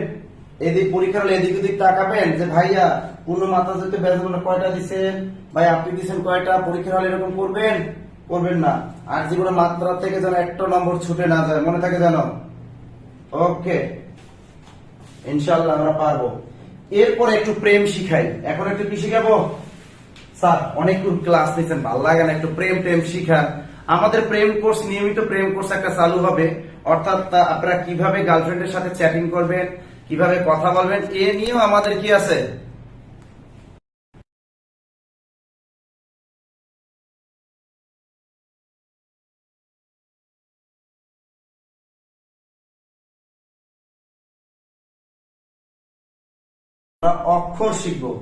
এদিক পরীক্ষা হলে এদিক ওদিক তাকাবেন যে ভাইয়া পূর্ণ মাত্রাযুক্ত ব্যঞ্জন কয়টা দিচ্ছেন, ভাই আপনি দিচ্ছেন কয়টা, পরীক্ষা হলে এরকম করবেন? করবেন না। আর জীবনে মাত্রা থেকে যেন একটা নম্বর ছুটে না যায়, মনে থাকে যেন। ওকে, ইনশাআল্লাহ আমরা পারবো। এরপর একটু প্রেম শিখাই। এখন একটু কি শিখাবো? স্যার অনেকক্ষণ ক্লাস নিচ্ছেন, ভালো লাগে না, একটু প্রেম প্রেম শিখান। আমাদের প্রেম কোর্স, নিয়মিত প্রেম কোর্স একটা চালু হবে। অর্থাৎ আপনারা কিভাবে গার্লফ্রেন্ডের সাথে চ্যাটিং করবেন, কিভাবে কথা বলবেন, এ নিয়েও আমাদের কি আছে, অক্ষর শিখবো।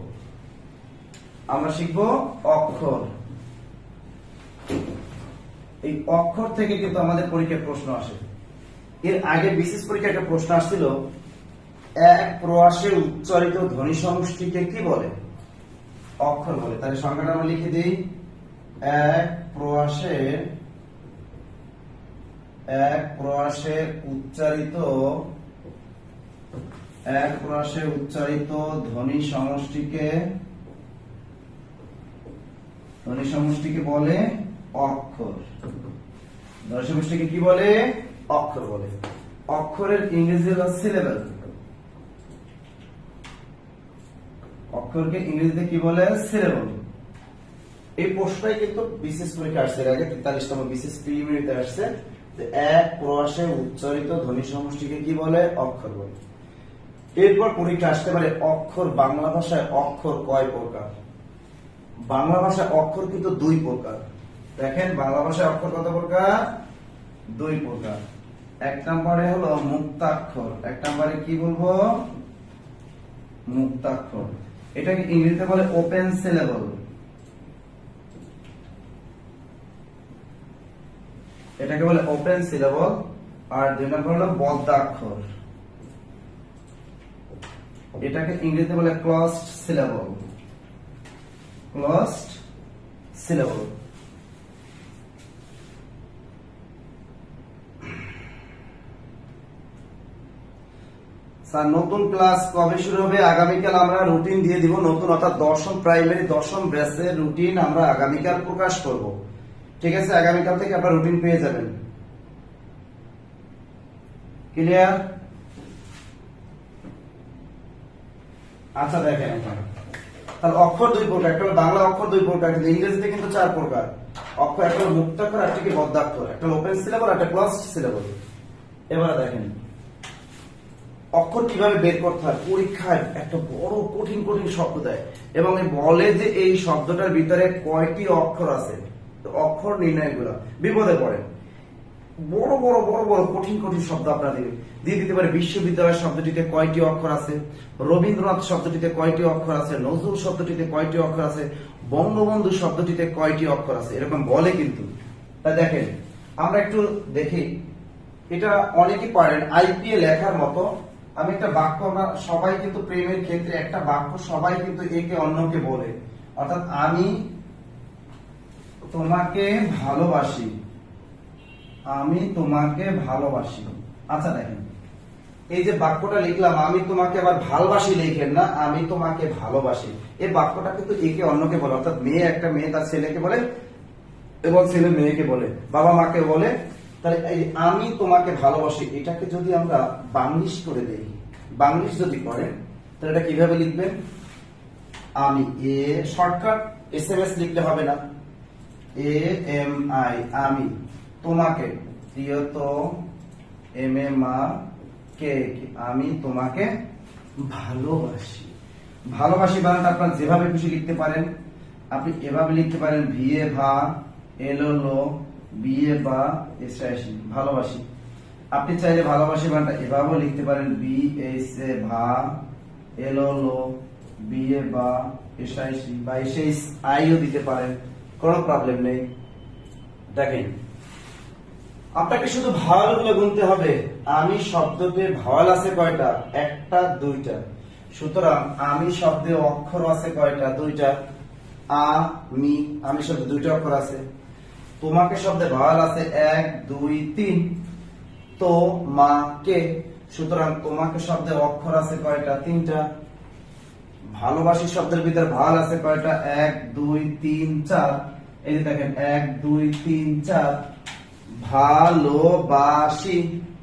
আমরা শিখবো অক্ষর। এই অক্ষর থেকে কিন্তু আমাদের পরীক্ষায় প্রশ্ন আসে। এর আগে বিশেষ পরীক্ষায় একটা প্রশ্ন আসছিল, এক প্রয়াসে উচ্চারিত ধ্বনি সমষ্টিকে কি বলে? অক্ষর বলে। তাহলে সংখ্যাটা আমরা লিখে দিই, এক প্রয়াসে উচ্চারিত ধ্বনি সমষ্টিকে বলে অক্ষর। ধ্বনি সমষ্টিকে কি বলে? অক্ষর বলে। অক্ষরের ইংরেজি হলো সিলেবল। অক্ষরকে ইংরেজিতে কি বলে? সিলেবল। এই প্রশ্নটাই কিন্তু বিশেষ পরীক্ষা আসছে, এর আগে 43তম বিশেষ প্রিলিমিনারিতে আসছে যে এক প্রয়াসে উচ্চারিত ধ্বনি সমষ্টিকে কি বলে? অক্ষর বলে। এরপর পরীক্ষা আসতে পারে অক্ষর বাংলা ভাষায় অক্ষর কয় প্রকার? বাংলা ভাষায় অক্ষর কিন্তু 2 প্রকার। দেখেন বাংলা ভাষায় অক্ষর কত প্রকার? 2 প্রকার। এক নম্বরে হলো মুক্তাক্ষর। এক নম্বরে কি বলবো? মুক্তাক্ষর। এটাকে ইংরেজিতে বলে ওপেন সিলেবল। এটাকে বলে ওপেন সিলেবল। আর 2 নম্বর হলো বদ্ধাক্ষর। এটাকে ইংরেজিতে বলে closed syllable. Closed syllable. Sir নতুন ক্লাস কবে শুরু হবে? আগামীকাল আমরা রুটিন দিয়ে দিব, নতুন অর্থাৎ দশম প্রাইমারি দশম ব্যাচের রুটিন আমরা আগামীকাল প্রকাশ করব। ঠিক আছে, আগামীকাল থেকে আপনারা রুটিন পেয়ে যাবেন। ক্লিয়ার? আচ্ছা দেখেন, তাহলে অক্ষর 2 প্রকার। একটা হলো বাংলা অক্ষর 2 প্রকার, কিন্তু ইংরেজিতে কিন্তু 4 প্রকার অক্ষর। একটা হলো মুক্তাক্ষর, একটা কি বদ্ধাক্ষর, একটা ওপেন সিলেবল, একটা ক্লোজড সিলেবল। এবারে দেখেন অক্ষর কিভাবে বের করতে হয়। পরীক্ষায় একটা বড় কঠিন শব্দ দেয় এবং বলে যে এই শব্দটার ভিতরে কয়টি অক্ষর আছে, তো অক্ষর নির্ণয় গুলা বিপদে পড়ে। বড় বড় কঠিন শব্দ আপনারা দিয়ে দিতে পারে। বিশ্ববিদ্যালয় শব্দটিতে কয়টি অক্ষর আছে, রবীন্দ্রনাথ শব্দটিতে কয়টি অক্ষর আছে, নজরুল শব্দটিতে কয়টি অক্ষর আছে, বঙ্গবন্ধু শব্দটিতে কয়টি অক্ষর আছে, এরকম বলে কিন্তু। তাই দেখেন আমরা একটু দেখি, এটা অনেকেই পারেন আইপিএ লেখার মতো। আমি একটা বাক্য, আমরা সবাই কিন্তু প্রেমের ক্ষেত্রে একটা বাক্য সবাই কিন্তু একে অন্যকে বলে, অর্থাৎ আমি তোমাকে ভালোবাসি, আমি তোমাকে ভালোবাসি। আচ্ছা দেখেন এই যে বাক্যটা লিখলাম, আমি তোমাকে, আবার ভালোবাসি লিখেন না, আমি তোমাকে ভালোবাসি। এই বাক্যটা কিন্তু একে অন্যকে বলে, অর্থাৎ একটা মেয়ে তার ছেলেকে বলে এবং ছেলে মেয়েকে বলে, বাবা মাকে বলে। তাহলে এই আমি তোমাকে ভালোবাসি এটাকে যদি আমরা বাংলিশ করে দেই, বাংলিশ যদি করেন তাহলে এটা কিভাবে লিখবেন? আমি শর্টকাট এসএমএস লিখলে হবে না, AMI আমি তোমাকে, প্রিয়ত কে, আমি তোমাকে ভালোবাসি। ভালোবাসি বানানটা আপনারা যেভাবে খুশি লিখতে পারেন। আপনি এভাবে লিখতে পারেন, ভিএ ভা, এলো বিএ বা এসআইসি, ভালোবাসি। আপনি চাইলে ভালোবাসি বানানটা এভাবেও লিখতে পারেন, বিএসএ ভা, এলো বিএ বা এসআইসি বা এসএস আইও দিতে পারেন, কোনো প্রবলেম নেই। দেখেন আপনাকে শুধু ভাওয়ালগুলো গুনতে হবে। আমি শব্দতে ভাওয়াল আছে কয়টা? 1টা 2টা। সুতরাং আমি শব্দে অক্ষর আছে কয়টা? 2টা। আমি শব্দে 2টা অক্ষর আছে। তোমাকে শব্দে ভাওয়াল আছে 1 2 3। তোমাকে, সুতরাং তোমাকে শব্দে অক্ষর আছে কয়টা? 3টা। ভালোবাসি শব্দের ভিতরে ভাওয়াল আছে কয়টা? 1 2 3 4। এই যে দেখেন 1 2 3 4। ভালোবাসি,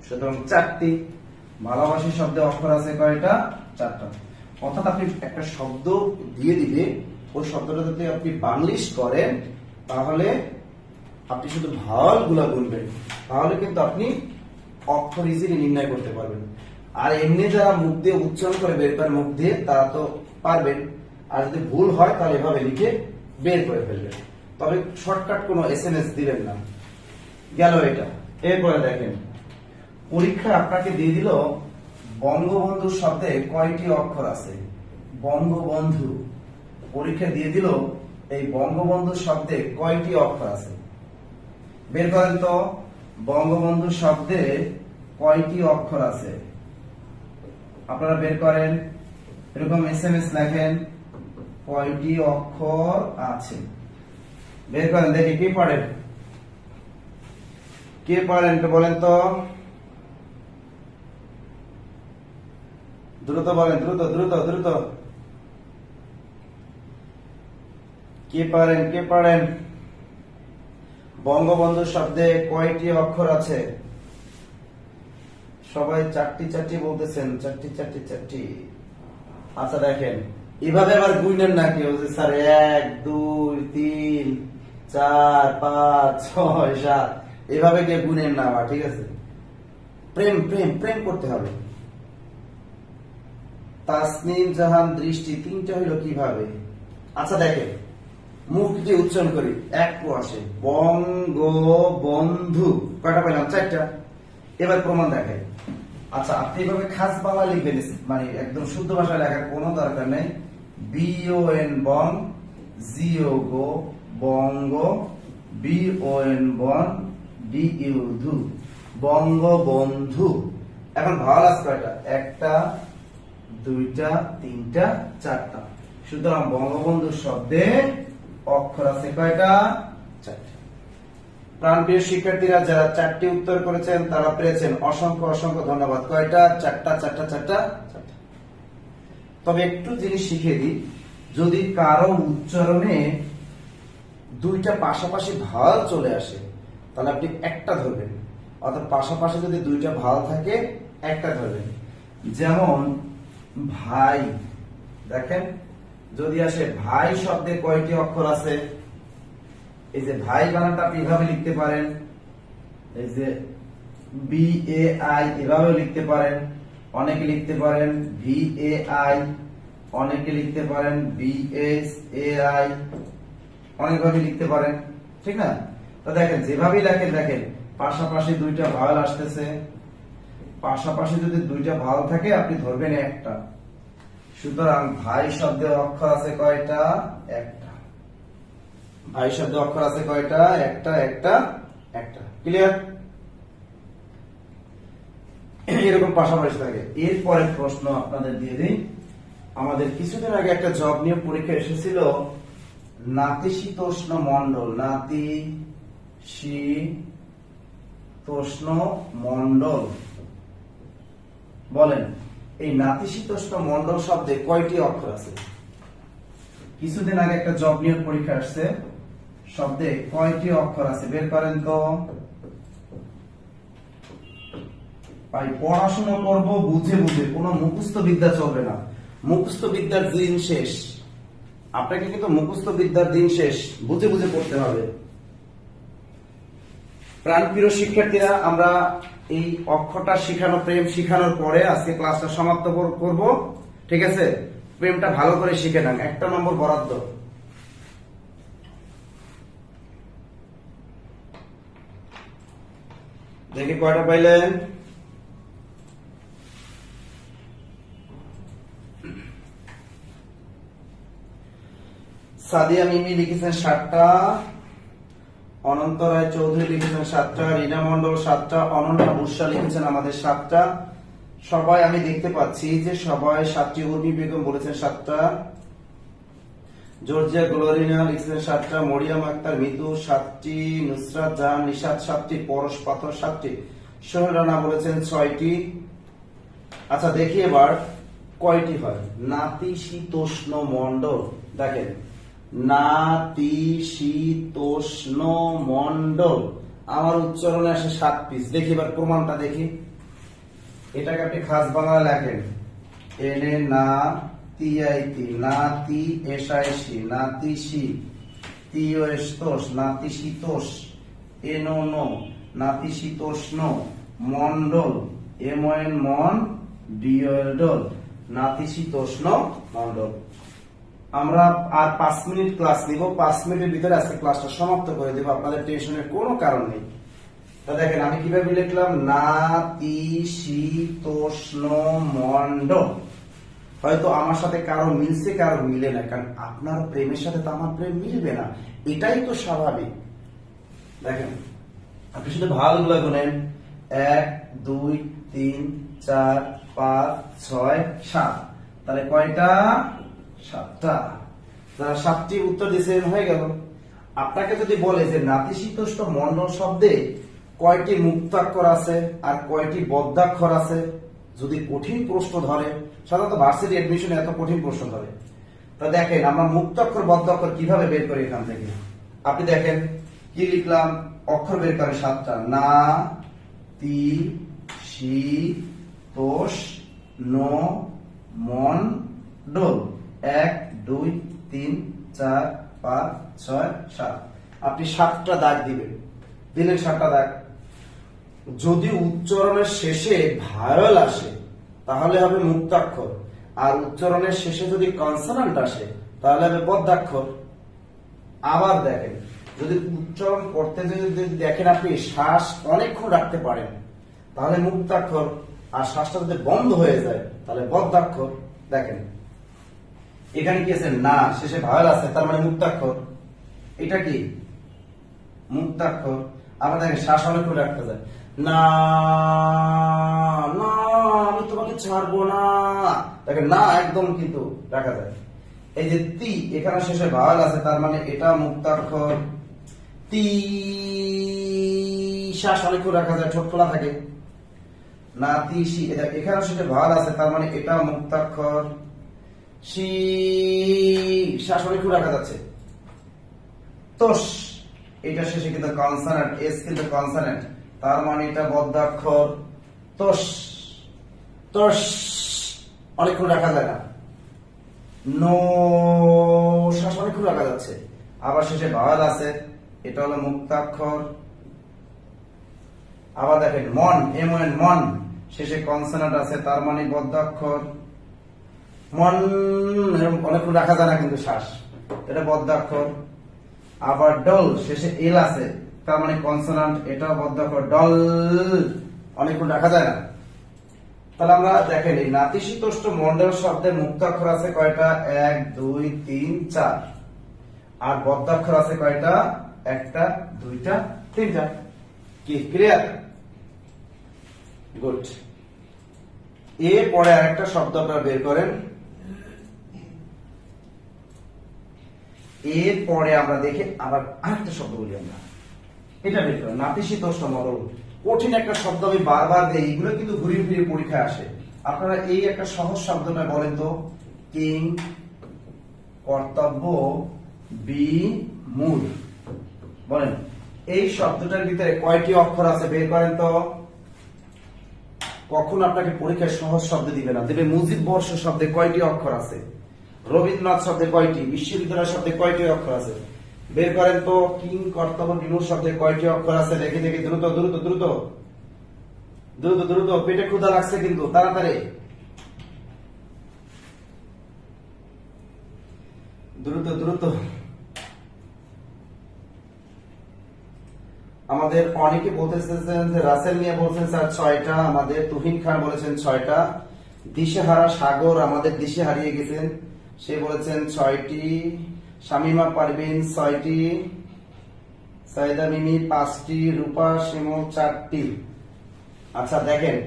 সুতরাং 4টি। ভালোবাসি শব্দে অক্ষর আছে কয়টা? 4টা। অর্থাৎ আপনি একটা শব্দ দিয়ে দিলে ওই শব্দটা যদি আপনি বাংলিশ করেন তাহলে আপনি শুধু ভাওয়াল গুলা গুনবেন, তাহলে কিন্তু আপনি অক্ষর ইজিলি নির্ণয় করতে পারবেন। আর এমনি যারা মুখ দিয়ে উচ্চারণ করে বের করেন মুখ দিয়ে, তারা তো পারবেন। আর যদি ভুল হয় তাহলে এভাবে লিখে বের করে ফেলবেন, তবে শর্টকাট কোনো এসএমএস দিবেন না। গেল এটা। এরপরে দেখেন পরীক্ষা আপনাকে দিয়ে দিল বঙ্গবন্ধু শব্দে কয়টি অক্ষর আছে। বঙ্গবন্ধু পরীক্ষা দিয়ে দিল এই বঙ্গবন্ধু শব্দে কয়টি অক্ষর আছে। বের করেন তো বঙ্গবন্ধু শব্দে কয়টি অক্ষর আছে? আপনারা বের করেন, এরকম এসএমএস লেখেন, কয়টি অক্ষর আছে? বের করেন দেখি কি পড়েন, কে পড়েন একটু বলেন তো, দ্রুত বলেন, দ্রুত দ্রুত দ্রুত, কে পারেন কে পারেন? বঙ্গবন্ধু শব্দে কয়টি অক্ষর আছে? সবাই চারটি চারটি বলতেছেন, চারটি চারটি চারটি। আচ্ছা দেখেন, এভাবে আবার গুনেন নাকি ওই যে স্যার 1 2 3 4 5 6 7 এভাবে কে গুনেন না আবার, ঠিক আছে? প্রেম প্রেম প্রেম করতে হবে। তাসনিম জাহান দৃষ্টি তিনটা হইলো কিভাবে? আচ্ছা দেখেন, মুখ দিয়ে উচ্চারণ করি, এক পো আসে, বঙ্গবন্ধু কয়টা পেলাম? 4টা। এবার প্রমাণ দেখাই। আচ্ছা আপনি এভাবে খাস বাংলা লিখবেন, মানে একদম শুদ্ধ ভাষায় লেখার কোনো দরকার নেই। BON বং, GO গো, বঙ্গ, BON বন, DU ধু, বঙ্গবন্ধু। এখন ভাওয়াল আছে কয়টা? 1টা 2টা 3টা 4টা। সুতরাং বঙ্গবন্ধু শব্দে অক্ষর আছে কয়টা? 4টা। প্রাণপ্রিয় শিক্ষার্থীরা যারা 4টি উত্তর করেছেন তারা পেয়েছেন অসংখ্য অসংখ্য ধন্যবাদ। কয়টা? 4টা 4টা 4টা 4টা। তবে একটু জিনিস শিখিয়ে দিই, যদি কারো উচ্চারণে 2টা পাশাপাশি ভাওয়াল চলে আসে তাহলে আপনি একটা ধরবেন, অর্থাৎ পাশাপাশি যদি 2টা ভাওয়াল থাকে একটা ধরবেন। যেমন ভাই, দেখেন যদি আসে ভাই শব্দে কয়টি অক্ষর আছে? এই যে ভাই বানানটা আপনি এভাবে লিখতে পারেন, এই যে BAI এভাবেও লিখতে পারেন, অনেকে লিখতে পারেন VAI, অনেকে লিখতে পারেন BSAI, অনেকভাবে লিখতে পারেন, ঠিক না? তো দেখেন যেভাবেই লেখেন, দেখেন পাশাপাশি 2টা ভাওয়াল আসতেছে, পাশাপাশি যদি 2টা ভাওয়াল থাকে আপনি ধরবেন একটা। সুতরাং ভাই শব্দের অক্ষর আছে কয়টা? একটা। ভাই শব্দে অক্ষর আছে কয়টা? একটা একটা একটা। ক্লিয়ার? এরকম পাশাপাশি থাকে। এরপরে প্রশ্ন আপনাদের দিয়ে দিই, আমাদের কিছুদিন আগে একটা জব নিয়ে পরীক্ষা এসেছিল, নাতিশীতোষ্ণ মণ্ডল, নাতিশীতোষ্ণ মণ্ডল। বলেন এই নাতিশীতোষ্ণ মণ্ডল শব্দে কয়টি অক্ষর আছে? কিছুদিন আগে একটা জব নিয়োগ পরীক্ষা আসছে, শব্দে কয়টি অক্ষর আছে? বের করেন তো ভাই। পড়াশোনা করব বুঝে বুঝে, কোনো মুখস্থ বিদ্যা চলবে না। মুখস্থ বিদ্যার দিন শেষ, আপনাকে কিন্তু মুখস্থ বিদ্যার দিন শেষ, বুঝে বুঝে পড়তে হবে। প্রাণপ্রিয় শিক্ষার্থীরা, আমরা এই অক্ষরটা শিখানো, প্রেম শিখানোর পরে আজকে ক্লাসটা সমাপ্ত করব, ঠিক আছে? প্রেমটা ভালো করে শিখে নেন, 1টা নম্বর বরাদ্দ। দেখি কয়টা পাইলেন? সাদিয়া মিমি লিখেছেন 7টা, অনন্ত রায় চৌধুরী লিখেছেন 7টা, রীনা মন্ডল 7টা, অনন্যা বুসরা লিখেছেন আমাদের 7টা। সবাই আমি দেখতে পাচ্ছি যে সবাই 7টি, উর্মি বেগম বলেছেন 7টা, জর্জিয়া গ্লোরিনা লিখেছেন 7টা, মরিয়াম আক্তার মিতু 7টি, নুসরাত জাহান নিশাত 7টি, পরশ পাথর 7টি, সোহেল রানা বলেছেন 6টি। আচ্ছা দেখি এবার কয়টি হয়? নাতিশীতোষ্ণ মণ্ডল, দেখেন নাতিশীতোষ্ণ মণ্ডল, আমার উচ্চারণে আসে 7 পিস। দেখি এবার প্রমাণটা দেখি। এটাকে আপনি খাস বাংলা লেখেন, এনে না তিয়াইতি, নাতি এসাইসি, নাতিশি, তিয়স্তোষ, নাতিশীতোষ, এনো নো, নাতিশীতোষ্ণ, মণ্ডল, এমন মন, ডিওডল, নাতিশীতোষ্ণ মণ্ডল। আমরা আর 5 মিনিট ক্লাস নিব, 5 মিনিটের ভিতরে আজকে ক্লাসটা সমাপ্ত করে দেব, আপনাদের টেনশনের কোনো কারণ নেই। তা দেখেন আমি কিভাবে লিখলাম, নাতিশীতোষ্ণ মণ্ডল। হয়তো আমার সাথে কারো মিলছে, কারো মিলে না, কারণ আপনার প্রেমের সাথে তো আমার প্রেম মিলবে না, এটাই তো স্বাভাবিক। দেখেন আপনি শুধু ভালগুলো গুনেন, 1 2 3 4 5 6 7, তাহলে কয়টা? 7টা। যারা 7টি উত্তর দিয়েছেন হয়ে গেল। আপনাকে যদি বলে যে নাতিশীতোষ্ণ মণ্ডল শব্দে কয়টি মুক্তাক্ষর আছে আর কয়টি বদ্ধাক্ষর আছে, যদি কঠিন প্রশ্ন ধরে, সাধারণত ভার্সিটি এডমিশনে এত কঠিন প্রশ্ন ধরে, তা দেখেন আমরা মুক্তাক্ষর বদ্ধাক্ষর কিভাবে বের করি এখান থেকে। আপনি দেখেন কি লিখলাম, অক্ষর বের করে 7টা, না তি শি তোষ নো মন ডোল, 1 2 3 4 5 6 7। আপনি 7টা দাগ দিবেন, দিলেন 7টা দাগ। যদি উচ্চারণের শেষে ভায়োল আসে তাহলে হবে মুক্তাক্ষর, আর উচ্চারণের শেষে যদি কনসোনান্ট আসে তাহলে হবে বদ্ধাক্ষর। আবার দেখেন, যদি উচ্চারণ করতে যদি দেখেন আপনি শ্বাস অনেকক্ষণ রাখতে পারেন তাহলে মুক্তাক্ষর, আর শ্বাসটা যদি বন্ধ হয়ে যায় তাহলে বদ্ধাক্ষর। দেখেন এখানে কি আছে, না শেষে ভায়োল আছে তার মানে মুক্তাক্ষর, এটা কি মুক্তাক্ষর। আবার দেখেন শ্বাস অনেকক্ষণ রাখতে যায়, না না আমি তোমাকে ছাড়বো না, দেখেন না একদম কিন্তু রাখা যায়। এই যে তি, এখানে শেষে ভাওয়াল আছে তার মানে এটা মুক্তাক্ষর। তি, শ্বাস অনেকক্ষণ রাখা যায়, ঠোঁট খোলা থাকে। না তি শি, এখানে শেষে ভাওয়াল আছে তার মানে এটা মুক্তাক্ষর। শি, শ্বাস অনেকক্ষণ রাখা যাচ্ছে। তোষ, এটা শেষে কিন্তু কনসোনেন্ট, এস কিন্তু কনসোনেন্ট, তার মানে এটা বদ্ধাক্ষর। তোষ, তোষ অনেকক্ষণ রাখা যায় না। নো, শ্বাস অনেকক্ষণ রাখা যাচ্ছে, আবার শেষে ভাওয়াল আছে, এটা হলো মুক্তাক্ষর। আবার দেখেন মন, এম এন মন, শেষে কনসোনেন্ট আছে তার মানে বদ্ধাক্ষর। মন অনেকক্ষণ রাখা যায় না কিন্তু শ্বাস, এটা বদ্ধাক্ষর। আবার ডল, শেষে এল আছে তার মানে কনসোনান্ট, এটা বদ্ধাক্ষর। ডল অনেকক্ষণ রাখা যায় না। তাহলে আমরা দেখেন এই নাতিশীতোষ্ণ মণ্ডল শব্দের মুক্তাক্ষর আছে কয়টা, 1 2 3 4, আর বদ্ধাক্ষর আছে কয়টা, 1টা 2টা 3টা। কি ক্লিয়ার? গুড। এরপরে আরেকটা শব্দ আপনারা বের করেন। এরপরে আমরা দেখে আবার আরেকটা শব্দ বলি, আমরা এটা বের করেন। নাতিশীতোষ্ণ মণ্ডল কঠিন একটা শব্দ আমি বারবার দেই, এগুলো কিন্তু ঘুরিয়ে ফিরিয়ে পরীক্ষায় আসে। আপনারা এই একটা সহজ শব্দটা বলেন তো, কিং কর্তব্য বিমূল, বলেন এই শব্দটার ভিতরে কয়টি অক্ষর আছে বের করেন তো। কখন আপনাকে পরীক্ষায় সহজ শব্দ দিবে না, দেবে মুজিব বর্ষ শব্দে কয়টি অক্ষর আছে, রবীন্দ্রনাথ শব্দে কয়টি, বিশ্ববিদ্যালয় শব্দে কয়টি অক্ষর আছে, বের করেন তো। কিং কর্তব্য বিমূল শব্দে কয়টি অক্ষর আছে, দেখে দেখে দ্রুত দ্রুত দ্রুত দ্রুত দ্রুত, পেটে ক্ষুধা লাগছে কিন্তু তাড়াতাড়ি দ্রুত দ্রুত। আমাদের অনেকে বলতেছেন যে রাসেল মিয়া বলছেন স্যার 6টা, আমাদের তুহিন খান বলেছেন 6টা, দিশেহারা সাগর আমাদের দিশে হারিয়ে গেছেন, সে বলেছেন 6টি, শামিমা পারভিন 6টি, সাইদা মিমি 5টি, রূপা শিমুল 4টি। আচ্ছা দেখেন,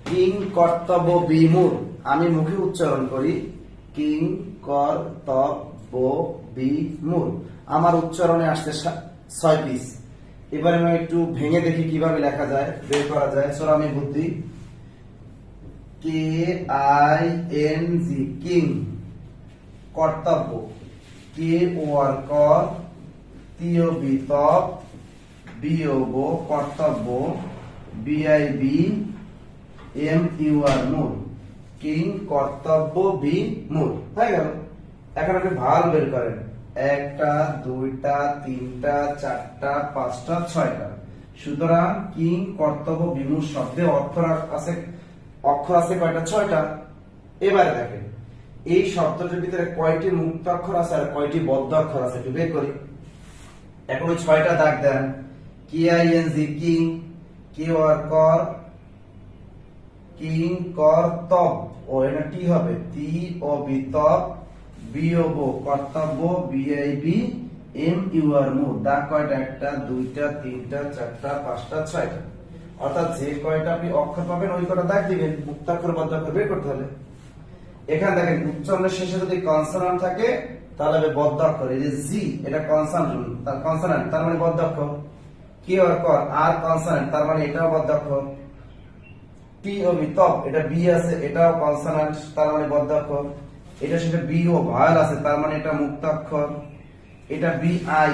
কিং কর্তব্য বিমূল, আমি মুখে উচ্চারণ করি কিং কর্তব্য বিমূল, আমার উচ্চারণে আসছে 6 পিস। এবারে আমি একটু ভেঙে দেখি কিভাবে লেখা যায়, বের করা যায়। সোরামি বুদ্ধি, কে আই এন জি, কিং, কর্তব্য, কে ও আর কর, তিও বি তপ, বিয়োগ কর্তব্য, বিআইবি এম ইউ আর মূল, কিং কর্তব্য বি মূল, হয়ে গেল। এখন আপনি ভাল বের করেন, 1টা 2টা 3টা 4টা 5টা 6টা। সুতরাং কিং কর্তব্য বিমূল শব্দে অক্ষর আছে কয়টা, 6টা। এবারে দেখেন এই শব্দটির ভিতরে কয়টি মুক্তাক্ষর আছে আর কয়টি বদ্ধাক্ষর আছে একটু বের করি। এখন ওই 6টা দাগ দেন, কে আই এন জি কিং, কে আর কর, কিং কর্তব্য, ও এটা টি হবে, তি ও বি তপ, বিয়োগ কর্তব্য, বিআইবি এম ইউ আর মোট দাগ কয়টা? একটা, দুইটা, তিনটা, চারটা, পাঁচটা, ছয়টা। অর্থাৎ যে কয়টা আপনি অক্ষর পাবেন ওই কটা দাগ দিবেন, মুক্তাক্ষর বদ্ধাক্ষর বের করতে হলে। এখানে দেখেন উচ্চারণের শেষে যদি কনসোনান্ট থাকে তাহলে হবে বদ্ধাক্ষর। এই যে জি এটা কনসোনান্ট তার মানে বদ্ধাক্ষর। কি আর কর আর কনসোনান্ট তার মানে এটাও বদ্ধাক্ষর। টি ও বি তপ এটা বি আছে এটাও কনসোনান্ট তার মানে বদ্ধাক্ষর। এটা সেটা বি ও ভয়েল আছে তার মানে এটা মুক্তাক্ষর। এটা বি আই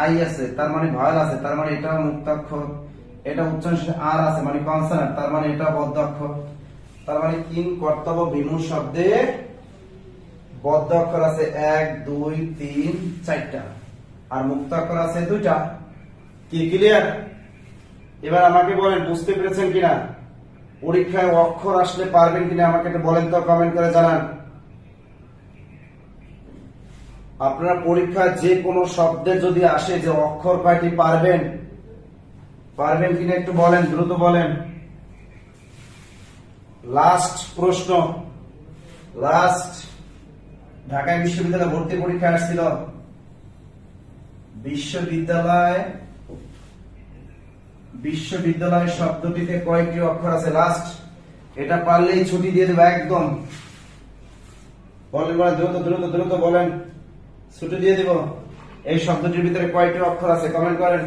আই আছে তার মানে ভয়েল আছে তার মানে এটাও মুক্তাক্ষর। এটা উচ্চারণ শেষে আর আছে মানে কনসোনান্ট তার মানে এটা বদ্ধাক্ষর। তার মানে তিন কর্তব্য বিমূঢ় শব্দে বদ্ধাক্ষর আছে 1 2 3 4টা আর মুক্তাক্ষর আছে 2টা। কি ক্লিয়ার? এবার আমাকে বলেন বুঝতে পেরেছেন কিনা, পরীক্ষায় অক্ষর আসলে পারবেন কিনা আমাকে একটু বলেন তো, কমেন্ট করে জানান। আপনারা পরীক্ষায় যে কোনো শব্দে যদি আসে যে অক্ষর কয়টি পারবেন কিনা একটু বলেন, দ্রুত বলেন। লাস্ট প্রশ্ন, লাস্ট ঢাকা বিশ্ববিদ্যালয় ভর্তি পরীক্ষা আসছিল। বিশ্ববিদ্যালয় শব্দটিতে কয়টি অক্ষর আছে? লাস্ট এটা পারলেই ছুটি দিয়ে দেবো একদম। বলেন দ্রুত দ্রুত দ্রুত বলেন, ছুটি দিয়ে দিব। এই শব্দটির ভিতরে কয়টি অক্ষর আছে কমেন্ট করেন।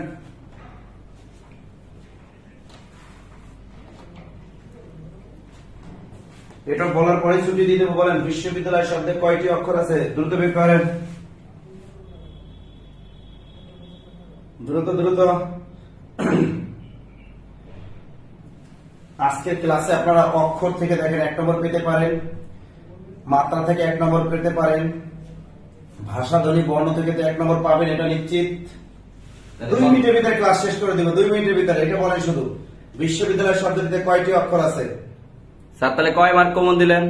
এটা বলার পরে ছুটি দিয়ে দেবো। বলেন বিশ্ববিদ্যালয় শব্দে কয়টি অক্ষর আছে? দ্রুত বের করেন, দ্রুত দ্রুত। আজকের ক্লাসে আপনারা অক্ষর থেকে দেখেন 1 নম্বর পেতে পারেন, মাত্রা থেকে 1 নম্বর পেতে পারেন, ভাষা ধ্বনি বর্ণ থেকে তো 1 নম্বর পাবেন এটা নিশ্চিত। 2 মিনিটের ভিতরে ক্লাস শেষ করে দিব, 2 মিনিটের ভিতরে। এটা বলেন শুধু বিশ্ববিদ্যালয় শব্দটিতে কয়টি অক্ষর আছে? স্যার তাহলে কয় মার্ক কমন দিলেন?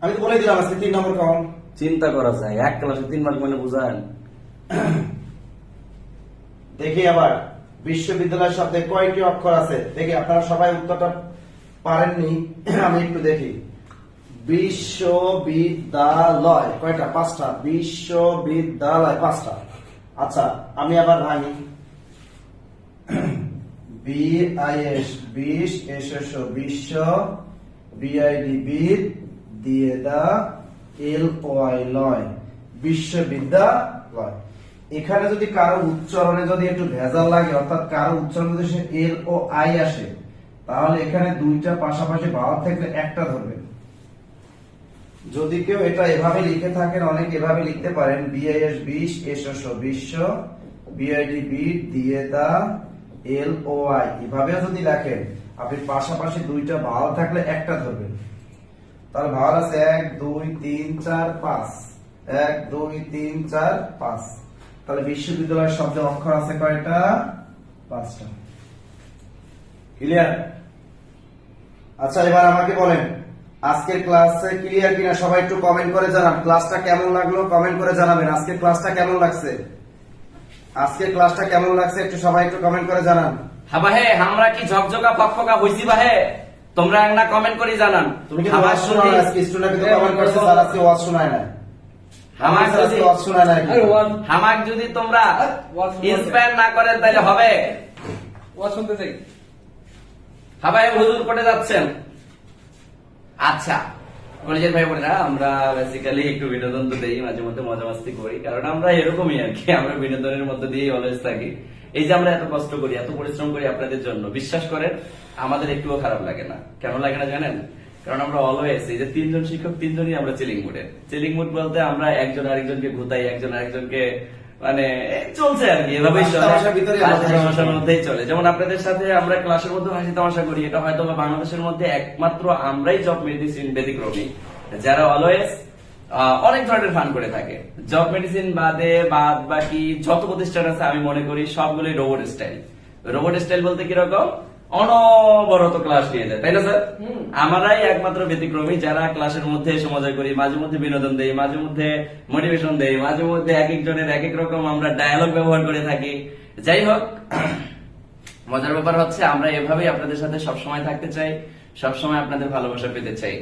আমি তো বলে দিলাম আজকে 3 নম্বর কম। চিন্তা করা যায়, এক ক্লাসে 3 মার্ক মানে বুঝান। দেখি আবার বিশ্ববিদ্যালয় শব্দে কয়টি অক্ষর আছে দেখি। আপনারা সবাই উত্তরটা পারেননি, আমি একটু দেখি। বিশ্ববিদ্যালয় কয়টা? 5টা। বিশ্ববিদ্যালয় 5টা। আচ্ছা আমি আবার ভাঙি। বিআইএস 20 এসএস বিশ্ব, বিআইডি বিদ দিয়ে দা এল ওয়াই লয় বিশ্ববিদ্যালয়। এখানে যদি কারো উচ্চারণে যদি একটু ভেজাল লাগে অর্থাৎ কারো উচ্চারণে যদি এল ও আই আসে তাহলে এখানে 2টা পাশাপাশি ভাওয়াল থাকলে একটা ধরবেন। যদি কেউ এটা এভাবে লিখে থাকেন, অনেক এভাবে লিখতে পারেন বিআইএস 20 এসএস বিশ্ব, বিআইডি বিদ দিয়ে দা এল ও আই, এভাবেও যদি লেখেন আপনি পাশাপাশি 2টা ভাওয়াল থাকলে একটা ধরবেন। তাহলে ভাওয়াল আছে 1 2 3 4 5, 1 2 3 4 5। তাহলে বিশ্ববিদ্যালয়ের শব্দে অক্ষর আছে কয়টা? 5টা। ক্লিয়ার? আচ্ছা এবার আমাকে বলেন আজকের ক্লাসে ক্লিয়ার কিনা সবাই একটু কমেন্ট করে জানান। ক্লাসটা কেমন লাগলো কমেন্ট করে জানাবেন। আজকের ক্লাসটা কেমন লাগছে? আজকের ক্লাসটা কেমন লাগছে একটু সবাই একটু কমেন্ট করে জানান। হ্যাঁ ভাই, আমরা কি ঝকঝকা ফকফকা হইছি ভাই? তোমরা একটা কমেন্ট করে জানান। তুমি কি ওয়াজ শোনাও না? আজকে স্টুডেন্ট কিন্তু কমেন্ট করছে স্যার আজকে ওয়াজ শোনায় না। হামাক যদি ওয়াজ শোনায় না, হামাক যদি তোমরা ইন্সপায়ার না করেন তাহলে হবে? ওয়াজ শুনতে চাই। হ্যাঁ ভাই, হুজুর পড়ে যাচ্ছেন। আচ্ছা কলেজের ভাই বোনেরা, আমরা বেসিক্যালি একটু বিনোদন তো দেই, মাঝে মধ্যে মজা মাস্তি করি, কারণ আমরা এরকমই আর কি, আমরা বিনোদনের মধ্যে দিয়েই অলওয়েজ থাকি। এই যে আমরা এত কষ্ট করি, এত পরিশ্রম করি আপনাদের জন্য, বিশ্বাস করেন আমাদের একটুও খারাপ লাগে না। কেন লাগে না জানেন? কারণ আমরা অলওয়েজ এই যে 3 জন শিক্ষক 3 জনই আমরা চিলিং মুডে। চিলিং মুড বলতে আমরা একজন আরেকজনকে ঘুতাই, একজন আরেকজনকে মানে চলছে আর কি, এভাবেই চলে, তামাশার মধ্যেই চলে। যেমন আপনাদের সাথে আমরা ক্লাসের মধ্যে হাসি তামাশা করি, এটা হয়তো বাংলাদেশের মধ্যে একমাত্র আমরাই জব মেডিসিন ব্যতিক্রমী যারা অলওয়েজ অনেক ধরনের ফান করে থাকে। জব মেডিসিন বাদ বাকি যত প্রতিষ্ঠান আছে আমি মনে করি সবগুলোই রোবট স্টাইল। রোবট স্টাইল বলতে কিরকম? অনবরত ক্লাস নিয়ে যায়, তাই না স্যার? আমরাই একমাত্র ব্যতিক্রমী যারা ক্লাসের মধ্যে সমাজয় করি, মাঝে মধ্যে বিনোদন দেই, মাঝে মধ্যে মোটিভেশন দেই, মাঝে মধ্যে এক একজনের এক এক রকম আমরা ডায়ালগ ব্যবহার করে থাকি। যাই হোক, মজার ব্যাপার হচ্ছে আমরা এভাবেই আপনাদের সাথে সবসময় থাকতে চাই, সবসময় আপনাদের ভালোবাসা পেতে চাই।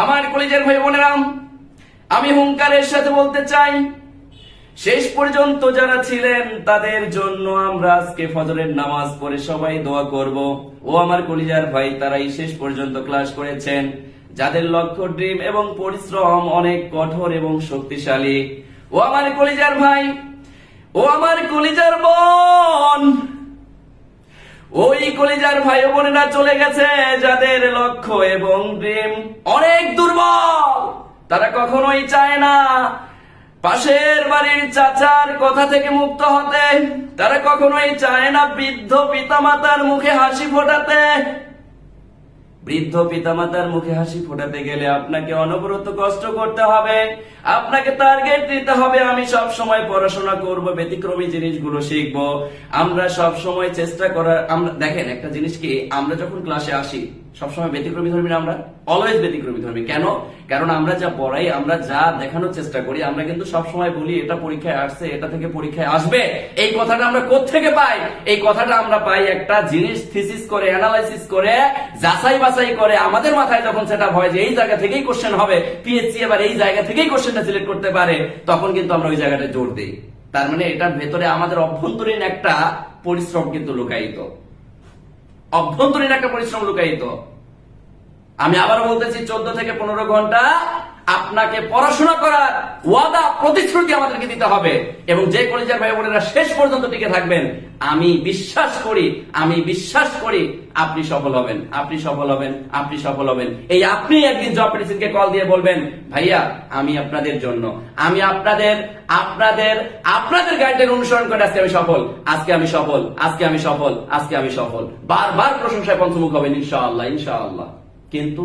আমার কলেজের ভাই বোনেরা, আমি হুঙ্কারের সাথে বলতে চাই, শেষ পর্যন্ত যারা ছিলেন তাদের জন্য আমরা আজকে ফজরের নামাজ পড়ে সবাই দোয়া করব। ও আমার কলিজার ভাই, তারাই শেষ পর্যন্ত ক্লাস করেছেন, যাদের লক্ষ্য, ড্রিম এবং পরিশ্রম অনেক কঠোর এবং শক্তিশালী। ও আমার কলিজার ভাই, ও আমার কলিজার বোন, ওই কলিজার ভাই ও বোনেরা চলে গেছে যাদের লক্ষ্য এবং ড্রিম অনেক দুর্বল। তারা কখনোই চায় না পাশের বাড়ির চাচার কথা থেকে মুক্ত হতে, তারা কখনোই চায় না বৃদ্ধ পিতামাতার মুখে হাসি ফোটাতে। বৃদ্ধ পিতামাতার মুখে হাসি ফোটাতে গেলে আপনাকে অনবরত কষ্ট করতে হবে, আপনাকে টার্গেট দিতে হবে। আমি সব সময় পড়াশোনা করব, ব্যতিক্রমী জিনিসগুলো শিখবো। আমরা সব সময় চেষ্টা করার, আমরা দেখেন একটা জিনিস কি, আমরা যখন ক্লাসে আসি সবসময় ব্যতিক্রমী ধর্মী না, আমরা অলওয়েজ ব্যতিক্রমী ধর্মী। কেন? কারণ আমরা যা পড়াই, আমরা যা দেখানোর চেষ্টা করি, আমরা কিন্তু সবসময় বলি এটা পরীক্ষায় আসছে, এটা থেকে পরীক্ষায় আসবে। এই কথাটা আমরা কোত্থেকে পাই? এই কথাটা আমরা পাই একটা জিনিস থিসিস করে, অ্যানালাইসিস করে, যাচাই বাছাই করে। আমাদের মাথায় যখন সেটা হয় যে এই জায়গা থেকেই কোশ্চেন হবে, পিএসসি এবার এই জায়গা থেকেই কোশ্চেনটা সিলেক্ট করতে পারে, তখন কিন্তু আমরা ওই জায়গাটা জোর দিই। তার মানে এটার ভেতরে আমাদের অভ্যন্তরীণ একটা পরিশ্রম কিন্তু লুকায়িত, অভ্যন্তরীণ একটা পরিশ্রম লুকায়িত। আমি আবার বলতেছি, 14 থেকে 15 ঘন্টা আপনাকে পড়াশোনা করার ওয়াদা, প্রতিশ্রুতি আমাদেরকে দিতে হবে। এবং যে কলেজের ভাই বোনেরা শেষ পর্যন্ত টিকে থাকবেন, আমি বিশ্বাস করি আপনি সফল হবেন, আপনি সফল হবেন, আপনি সফল হবেন। এই আপনি একদিন জব প্রিন্সিকে কল দিয়ে বলবেন, ভাইয়া আমি আপনাদের জন্য, আমি আপনাদের গাইডের অনুসরণ করে আজকে আমি সফল, আজকে আমি সফল, আজকে আমি সফল, আজকে আমি সফল। বারবার প্রশংসায় পঞ্চমুখ হবেন ইনশাআল্লাহ, ইনশাআল্লাহ। কিন্তু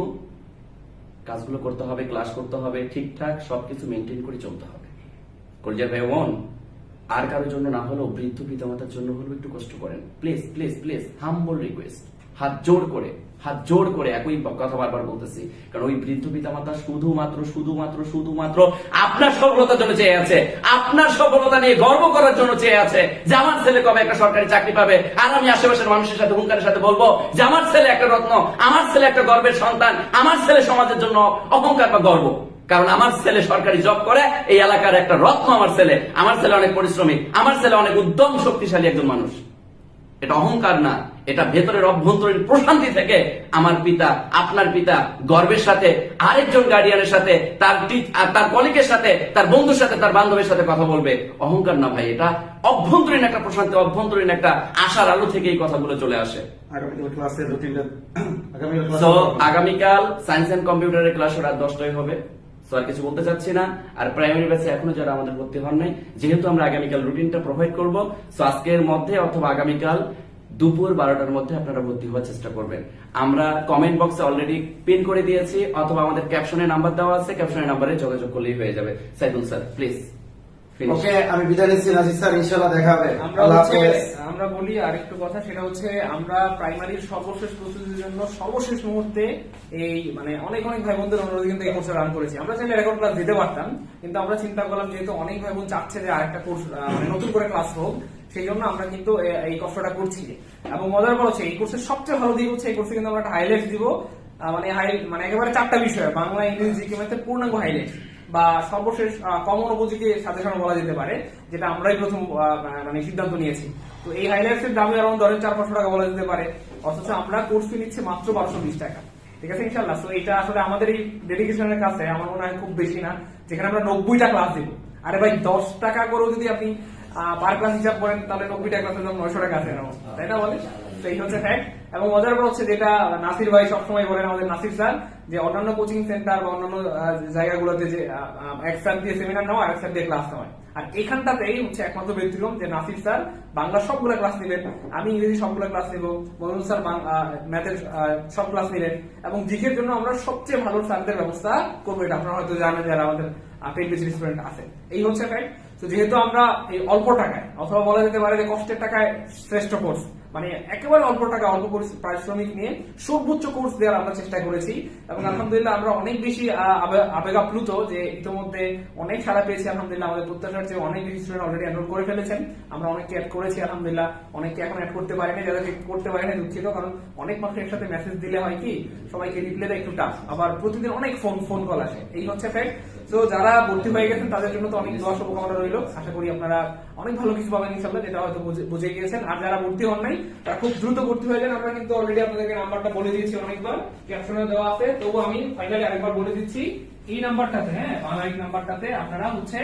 কাজগুলো করতে হবে, ক্লাস করতে হবে, ঠিকঠাক সবকিছু মেনটেন করে চলতে হবে। কলেজের ভাই বোন, আর কারোর জন্য না হলেও বৃদ্ধ পিতামাতার জন্য হলেও একটু কষ্ট করেন, please please please, humble request, হাত জোর করে একই কথা বারবার বলতেছি। কারণ ওই বৃদ্ধ পিতামাতা শুধুমাত্র আপনার সফলতার জন্য চেয়ে আছে, আপনার সফলতা নিয়ে গর্ব করার জন্য চেয়ে আছে যে আমার ছেলে কবে একটা সরকারি চাকরি পাবে। আর আমি আশেপাশের মানুষের সাথে হুঙ্কারের সাথে বলবো যে আমার ছেলে একটা রত্ন, আমার ছেলে একটা গর্বের সন্তান, আমার ছেলে সমাজের জন্য অহংকার বা গর্ব। কারণ আমার ছেলে সরকারি জব করে, এই এলাকার একটা রত্ন আমার ছেলে অনেক পরিশ্রমী, আমার ছেলে অনেক উদ্যম শক্তিশালী একজন মানুষ। এটা অহংকার না, এটা ভেতরের অভ্যন্তরীণ প্রশান্তি থেকে আমার পিতা, আপনার পিতা গর্বের সাথে আরেকজন গার্ডিয়ানের সাথে, তার কলিগের সাথে, তার বন্ধুর সাথে, তার বান্ধবের সাথে কথা বলবে। অহংকার না ভাই, এটা অভ্যন্তরীণ একটা প্রশান্তি, অভ্যন্তরীণ একটা আশার আলো থেকে এই কথাগুলো চলে আসে। আগামীকাল সায়েন্স এন্ড কম্পিউটারের ক্লাস রাত 10টায় হবে। আর কিছু বলতে চাচ্ছি না। আর প্রাইমারি ব্যাচে এখনো যারা আমাদের ভর্তি হন নাই, যেহেতু আমরা আগামীকাল রুটিনটা প্রোভাইড করব, সো আজকের মধ্যে অথবা আগামীকাল দুপুর 12টার মধ্যে আপনারা ভর্তি হওয়ার চেষ্টা করবেন। আমরা কমেন্ট বক্সে অলরেডি পিন করে দিয়েছি, অথবা আমাদের ক্যাপশনে নাম্বার দেওয়া আছে, ক্যাপশনের নাম্বারে যোগাযোগ করলেই হয়ে যাবে। Saidul sir please. ওকে, আমি বিদায় নিচ্ছি। নাজির স্যার, ইনশাআল্লাহ দেখা হবে। আমরা বলি আরেকটু কথা, সেটা হচ্ছে আমরা প্রাইমারির সর্বশেষ প্রস্তুতির জন্য সর্বশেষ মুহূর্তে এই অনেক ভাই বোনদের অনুরোধে কিন্তু এই কোর্সে রান করেছি। আমরা চাইলে রেকর্ড ক্লাস দিতে পারতাম, কিন্তু আমরা চিন্তা করলাম যেহেতু অনেক ভাই বোন চাচ্ছে যে আরেকটা কোর্স নতুন করে ক্লাস হোক, সেই জন্য আমরা কিন্তু এই কষ্টটা করছি। এবং মজার পর হচ্ছে এই কোর্সের সবচেয়ে ভালো দিক হচ্ছে এই কোর্সে কিন্তু আমরা একটা হাইলাইট দিব, একেবারে 4টা বিষয়, বাংলা, ইংরেজি, জিকে, ম্যাথের পূর্ণাঙ্গ হাইলাইট বা সর্বশেষ কমন উপযোগী সাজেশন বলা যেতে পারে, যেটা আমরাই প্রথম সিদ্ধান্ত নিয়েছি। তো এই হাইলাইটস এর দামই আরাউন্ড 400-500 টাকা বলা যেতে পারে, অথচ আমরা কোর্স ফি নিচ্ছি মাত্র 1220 টাকা। ঠিক আছে ইনশাআল্লাহ। তো এটা আসলে আমাদের এই ডেডিকেশনের কাছে আমার মনে হয় খুব বেশি না, যেখানে আমরা 90টা ক্লাস দিব। আরে ভাই 10 টাকা করেও যদি আপনি পার ক্লাস হিসাব করেন, তাহলে 90টা ক্লাসের দাম 900 টাকা আছে না, তাই না বলে? তো এই হচ্ছে ফ্যাক্ট। এবং মজার পর হচ্ছে যেটা নাসির ভাই সবসময় বলেন, আমাদের নাসির স্যার, যে অন্যান্য কোচিং সেন্টার বা অন্যান্য জায়গাগুলোতে যে এক স্যার দিয়ে সেমিনার নেওয়া, এক স্যার দিয়ে ক্লাস নেওয়া, আর এখানটাতেই হচ্ছে একমাত্র ব্যতিক্রম যে নাসির স্যার বাংলা সবগুলো ক্লাস নিলেন, আমি ইংরেজি সবগুলো ক্লাস নিব, মনোজ স্যার ম্যাথের সব ক্লাস নিলেন, এবং জিকের জন্য আমরা সবচেয়ে ভালো স্যারদের ব্যবস্থা করবো। এটা আপনারা হয়তো জানেন যারা আমাদের পেইড বেসিস স্টুডেন্ট আছে। এই হচ্ছে ফ্যাক্ট। তো যেহেতু আমরা এই অল্প টাকায়, অথবা বলা যেতে পারে যে কষ্টের টাকায় শ্রেষ্ঠ কোর্স, মানে একেবারে অল্প টাকা অল্প পারিশ্রমিক নিয়ে সর্বোচ্চ কোর্স দেওয়ার আমরা চেষ্টা করেছি এবং আলহামদুলিল্লাহ আমরা অনেক বেশি আবেগাপ্লুত যে ইতিমধ্যে অনেক সাড়া পেয়েছি আলহামদুলিল্লাহ। আমাদের প্রত্যাশার চেয়ে অনেক বেশি স্টুডেন্ট অলরেডি এনরোল করে ফেলেছেন। আমরা অনেককে অ্যাড করেছি আলহামদুলিল্লাহ, অনেকে এখন অ্যাড করতে পারেনি, যাদেরকে করতে পারেনি দুঃখিত, কারণ অনেক মানুষ একসাথে মেসেজ দিলে হয় কি সবাইকে রিপ্লাই দেওয়া একটু টাফ, আবার প্রতিদিন অনেক ফোন কল আসে, এই হচ্ছে ফ্যাক্ট। তো যারা ভর্তি হয়ে গেছেন তাদের জন্য তো অনেক দোয়া শুভকামনা রইল। আশা করি আপনারা অনেক ভালো কিছু পাবেন ইনশাআল্লাহ, যেটা হয়তো বুঝে গিয়েছেন। আর যারা ভর্তি হন নাই তারা খুব দ্রুত ভর্তি হয়ে যান। আমরা কিন্তু অলরেডি আপনাদেরকে নাম্বারটা বলে দিয়েছি অনেকবার, ক্যাপশনে দেওয়া আছে, তবু আমি ফাইনালি আরেকবার বলে দিচ্ছি। এই নাম্বারটাতে, হ্যাঁ বাংলা এই নাম্বারটাতে আপনারা হচ্ছে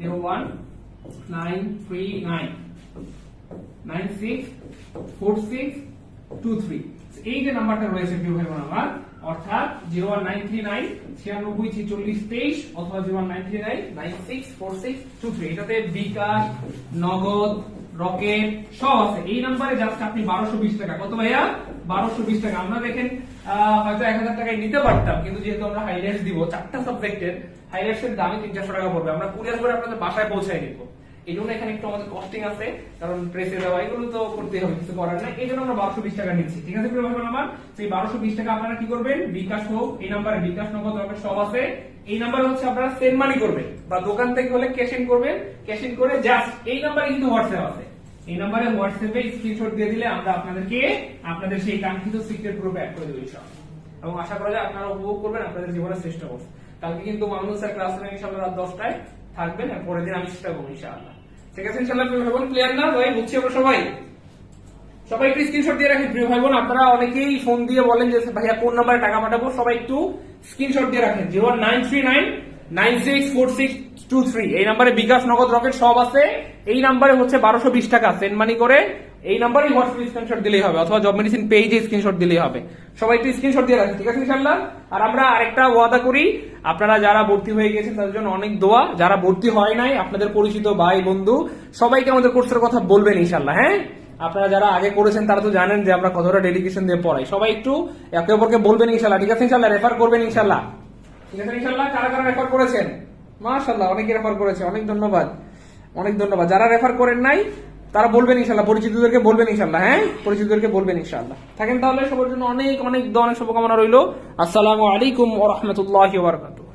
01939964623 এই যে নাম্বারটা রয়েছে প্রিয় ভাই বোন আমার, অর্থাৎ 01939964623 অথবা 01939964623, এটাতে বিকাশ, নগদ, রকেট সব আছে। এই নাম্বারে জাস্ট আপনি 1220 টাকা, কত ভাইয়া 1220 টাকা। আমরা দেখেন হয়তো 1000 টাকায় নিতে পারতাম, কিন্তু যেহেতু আমরা হাইলাইটস দিব 4টা সাবজেক্টের, হাইলাইটস এর দামই 300 টাকা পড়বে। আমরা কুরিয়ার করে আপনাদের বাসায় পৌঁছায় দিব। এই জন্য এখানে একটু আমাদের কস্টিং আছে, কারণ প্রেসে দেওয়া এগুলো তো করতে হবে, কিছু করার নাই। এই জন্য আমরা 1220 টাকা নিচ্ছি, ঠিক আছে প্রিয় ভাই বোন আমার। সেই 1220 টাকা আপনারা কি করবেন, বিকাশ হোক, এই নাম্বারে বিকাশ, নগদ, রকেট সব আছে। এই নাম্বারে হচ্ছে আপনারা সেন্ড মানি করবেন, বা দোকান থেকে হলে ক্যাশ ইন করবেন। ক্যাশ ইন করে জাস্ট এই নাম্বারে কিন্তু হোয়াটসঅ্যাপ আছে, এই নাম্বারে হোয়াটসঅ্যাপে স্ক্রিনশট দিয়ে দিলে আমরা আপনাদেরকে আপনাদের সেই কাঙ্ক্ষিত সিক্রেট গ্রুপে অ্যাড করে দেবো ইনশাআল্লাহ। এবং আশা করা যায় আপনারা উপভোগ করবেন আপনাদের জীবনের শ্রেষ্ঠ কোর্স। কালকে কিন্তু মামুনুল স্যার ক্লাস নেন ইনশাআল্লাহ রাত 10টায় থাকবেন, আর পরের দিন আমি চেষ্টা করবো ইনশাআল্লাহ। ঠিক আছে ইনশাআল্লাহ প্রিয় ভাই বোন, ক্লিয়ার না ভাই? বুঝছি আমরা সবাই? সবাই একটু স্ক্রিনশট দিয়ে রাখেন প্রিয় ভাই বোন। আপনারা অনেকেই ফোন দিয়ে বলেন যে ভাইয়া কোন নাম্বারে টাকা পাঠাবো, সবাই একটু স্ক্রিনশট দিয়ে রাখেন। 01939964623 এই নাম্বারে বিকাশ, নগদ, রকেট সব আছে। এই নাম্বারে হচ্ছে 1220 টাকা সেন্ড মানি করে এই নাম্বারে হোয়াটসঅ্যাপ স্ক্রিনশট দিলেই হবে, অথবা জব মেডিসিন পেজে স্ক্রিনশট দিলেই হবে। সবাই একটু স্ক্রিনশট দিয়ে রাখেন, ঠিক আছে ইনশাআল্লাহ। আর আমরা আরেকটা ওয়াদা করি, আপনারা যারা ভর্তি হয়ে গেছেন তাদের জন্য অনেক দোয়া, যারা ভর্তি হয় নাই আপনাদের পরিচিত ভাই বন্ধু সবাইকে আমাদের কোর্সের কথা বলবেন ইনশাআল্লাহ। হ্যাঁ, আপনারা যারা আগে করেছেন তারা তো জানেন যে আমরা কতটা ডেডিকেশন দিয়ে পড়াই। সবাই একটু একে অপরকে বলবেন ইনশাআল্লাহ, ঠিক আছে ইনশাআল্লাহ। রেফার করবেন ইনশাআল্লাহ, ঠিক আছে ইনশাআল্লাহ। কারা কারা রেফার করেছেন? মাশাআল্লাহ, অনেকে রেফার করেছে, অনেক ধন্যবাদ, অনেক ধন্যবাদ। যারা রেফার করেন নাই তারা বলবেন ইনশাআল্লাহ, পরিচিতদেরকে বলবেন ইনশাআল্লাহ। হ্যাঁ, পরিচিতদেরকে বলবেন ইনশাআল্লাহ। থাকেন তাহলে, সবার জন্য অনেক অনেক শুভকামনা রইল। আসসালামু আলাইকুম ওয়া রাহমাতুল্লাহি ওয়া বারাকাতুহু।